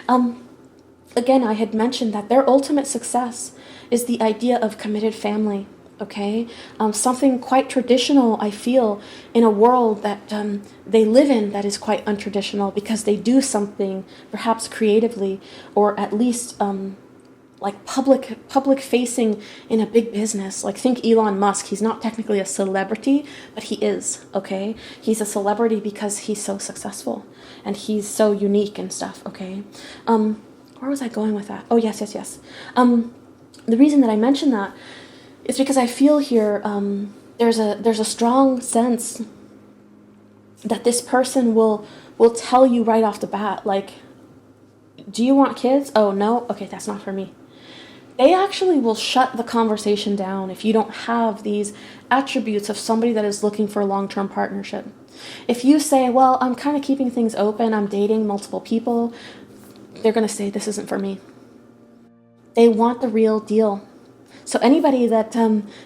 Again, I had mentioned that their ultimate success is the idea of committed family. Okay, something quite traditional, I feel, in a world that they live in that is quite untraditional because they do something perhaps creatively or at least like public facing in a big business. Like, think Elon Musk. He's not technically a celebrity, but he is, okay? He's a celebrity because he's so successful and he's so unique and stuff, okay? Where was I going with that? Oh, yes. The reason that I mentioned that it's because I feel here there's a strong sense that this person will tell you right off the bat, like, do you want kids? Oh, no? Okay, that's not for me. They actually will shut the conversation down if you don't have these attributes of somebody that is looking for a long-term partnership. If you say, well, I'm kind of keeping things open, I'm dating multiple people, they're going to say, this isn't for me. They want the real deal. So anybody that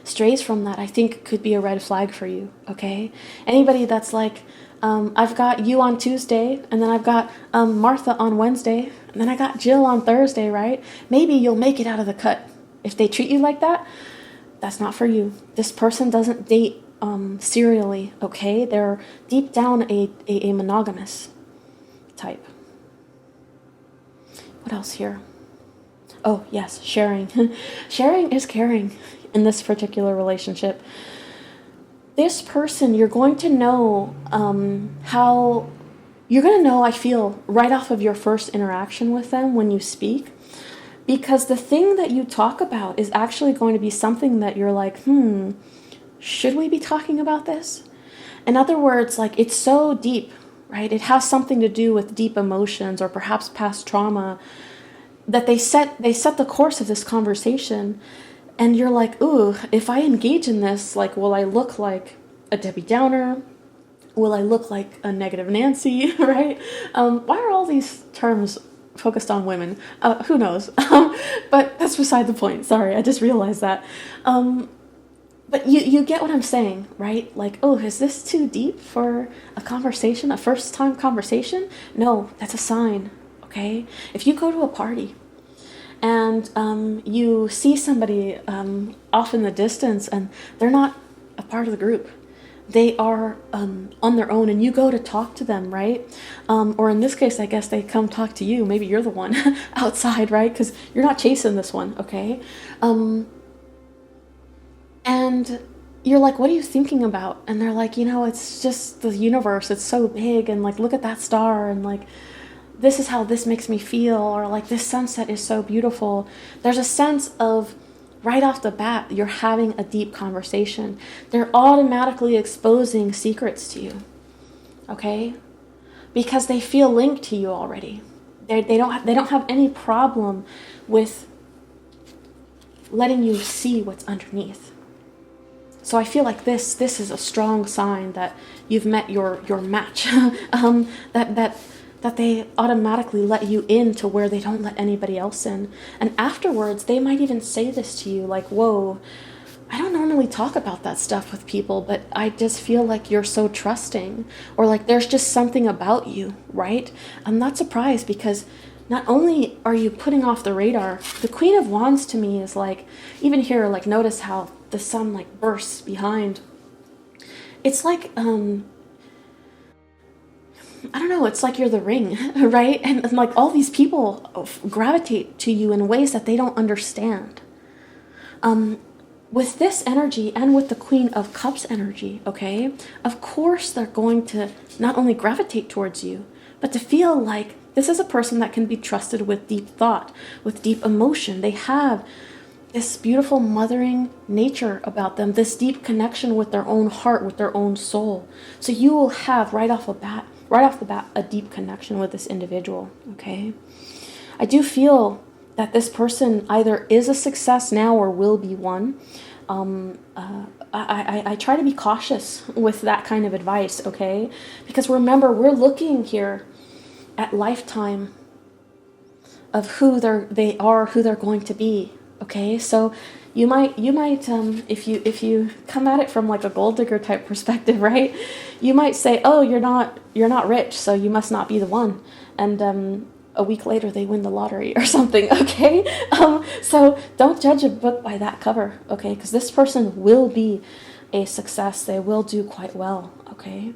strays from that, I think, could be a red flag for you, okay? Anybody that's like, I've got you on Tuesday, and then I've got Martha on Wednesday, and then I got Jill on Thursday, right? Maybe you'll make it out of the cut. If they treat you like that, that's not for you. This person doesn't date serially, okay? They're deep down a monogamous type. What else here? Oh, yes, sharing. Sharing is caring in this particular relationship. This person, you're going to know I feel, right off of your first interaction with them when you speak, because the thing that you talk about is actually going to be something that you're like, should we be talking about this? In other words, like, it's so deep, right? It has something to do with deep emotions or perhaps past trauma that they set the course of this conversation. And you're like, ooh, if I engage in this, like, will I look like a Debbie Downer? Will I look like a negative Nancy, right? Why are all these terms focused on women? Who knows? But that's beside the point. Sorry, I just realized that. But you get what I'm saying, right? Like, oh, is this too deep for a conversation, a first-time conversation? No, that's a sign, okay? If you go to a party and you see somebody off in the distance and they're not a part of the group, they are on their own, and you go to talk to them, right? Or in this case, I guess they come talk to you. Maybe you're the one outside, right? Because you're not chasing this one, okay? And you're like, what are you thinking about? And they're like, it's just the universe. It's so big. And like, look at that star. And like, this is how this makes me feel. Or like, this sunset is so beautiful. There's a sense of, right off the bat, you're having a deep conversation. They're automatically exposing secrets to you, okay? Because they feel linked to you already. They don't have any problem with letting you see what's underneath. So I feel like this is a strong sign that you've met your match. That they automatically let you in to where they don't let anybody else in. And afterwards, they might even say this to you, like, whoa, I don't normally talk about that stuff with people, but I just feel like you're so trusting. Or like there's just something about you, right? I'm not surprised, because not only are you putting off the radar, the Queen of Wands to me is like, even here, like, notice how the sun like bursts behind. It's like, I don't know, it's like you're the ring, right? And like all these people gravitate to you in ways that they don't understand. With this energy and with the Queen of Cups energy, okay, of course they're going to not only gravitate towards you, but to feel like this is a person that can be trusted with deep thought, with deep emotion. They have this beautiful mothering nature about them, this deep connection with their own heart, with their own soul. So you will have right off the bat, a deep connection with this individual, okay? I do feel that this person either is a success now or will be one. I try to be cautious with that kind of advice, okay? Because remember, we're looking here at lifetime of who they are, who they're going to be, okay? So you might if you come at it from like a gold digger type perspective, right? You might say, oh, you're not rich, so you must not be the one. And a week later they win the lottery or something, okay? So don't judge a book by that cover, okay? Because this person will be a success. They will do quite well, okay?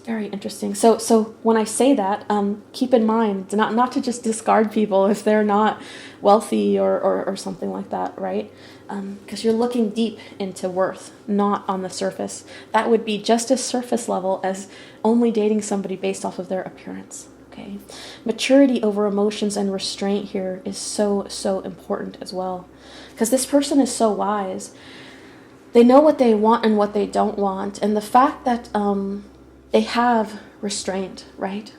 Very interesting. So when I say that, keep in mind not to just discard people if they're not wealthy or something like that, right? Because you're looking deep into worth, not on the surface. That would be just as surface level as only dating somebody based off of their appearance, okay? Maturity over emotions and restraint here is so important as well. Because this person is so wise. They know what they want and what they don't want. And the fact that they have restraint, right,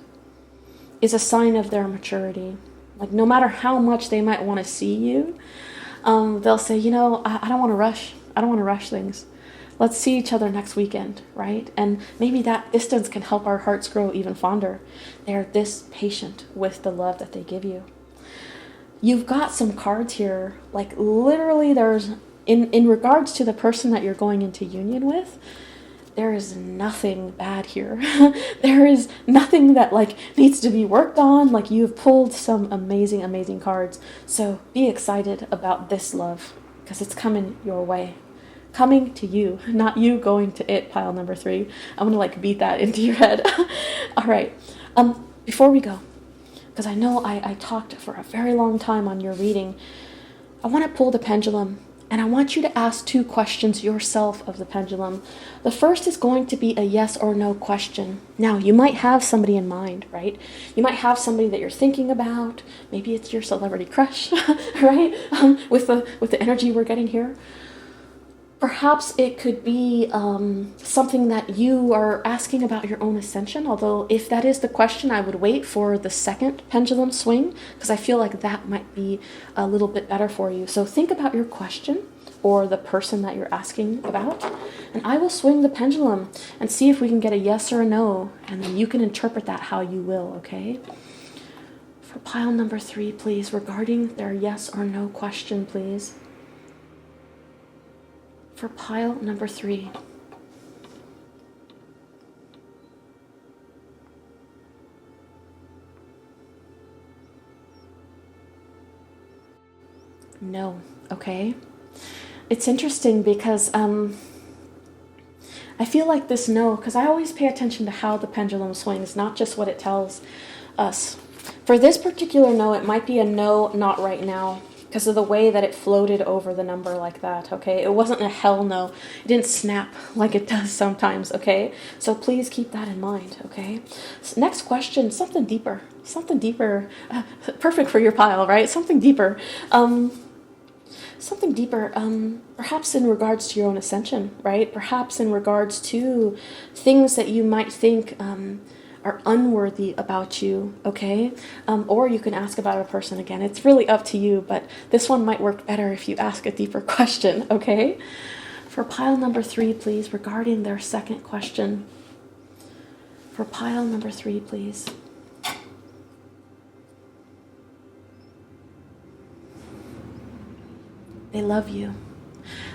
is a sign of their maturity. Like, no matter how much they might want to see you, they'll say, I don't want to rush. I don't want to rush things. Let's see each other next weekend, right? And maybe that distance can help our hearts grow even fonder. They're this patient with the love that they give you. You've got some cards here, like literally there's, in regards to the person that you're going into union with, there is nothing bad here. There is nothing that like needs to be worked on. Like, you've pulled some amazing cards. So be excited about this love, because it's coming your way. Coming to you, not you going to it, pile number 3. I'm gonna like beat that into your head. All right. Before we go, because I know I talked for a very long time on your reading, I want to pull the pendulum. And I want you to ask 2 questions yourself of the pendulum. The first is going to be a yes or no question. Now, you might have somebody in mind, right? You might have somebody that you're thinking about. Maybe it's your celebrity crush, right? With the energy we're getting here. Perhaps it could be something that you are asking about your own ascension, although if that is the question, I would wait for the second pendulum swing, because I feel like that might be a little bit better for you. So think about your question or the person that you're asking about, and I will swing the pendulum and see if we can get a yes or a no, and then you can interpret that how you will, okay? For pile number 3, please, regarding their yes or no question, please. For pile number 3. No, okay? It's interesting because I feel like this no, because I always pay attention to how the pendulum swings, not just what it tells us. For this particular no, it might be a no, not right now, because of the way that it floated over the number like that, okay? It wasn't a hell no. It didn't snap like it does sometimes, okay? So please keep that in mind, okay? So next question, something deeper. Something deeper. Perfect for your pile, right? Something deeper. Something deeper, perhaps in regards to your own ascension, right? Perhaps in regards to things that you might think are unworthy about you, okay? Or you can ask about a person again. It's really up to you, but this one might work better if you ask a deeper question, okay? For pile number 3, please, regarding their second question. For pile number 3, please. They love you.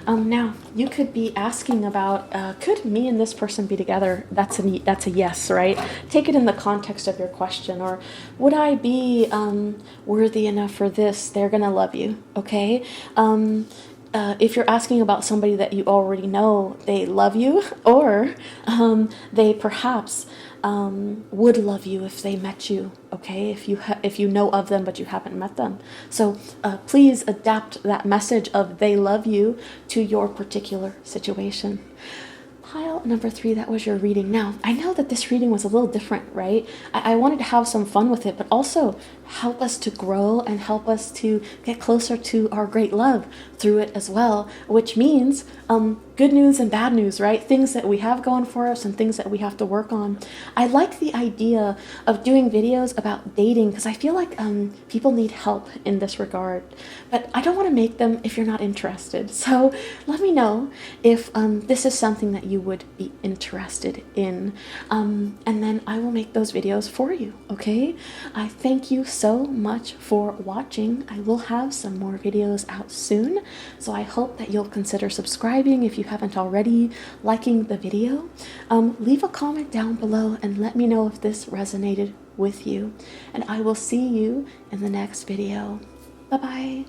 Now, you could be asking about, could me and this person be together? That's a yes, right? Take it in the context of your question. Or would I be worthy enough for this? They're going to love you, okay? If you're asking about somebody that you already know, they love you, or they perhaps would love you if they met you, okay? If you know of them but you haven't met them. So please adapt that message of they love you to your particular situation. Pile number 3, that was your reading. Now, I know that this reading was a little different, right? I wanted to have some fun with it, but also help us to grow and help us to get closer to our great love through it as well, which means good news and bad news, right? Things that we have going for us and things that we have to work on. I like the idea of doing videos about dating because I feel like people need help in this regard, but I don't want to make them if you're not interested. So let me know if this is something that you would be interested in, and then I will make those videos for you, okay? I thank you so much for watching. I will have some more videos out soon, so I hope that you'll consider subscribing if you haven't already, liking the video. Leave a comment down below and let me know if this resonated with you, and I will see you in the next video. Bye-bye.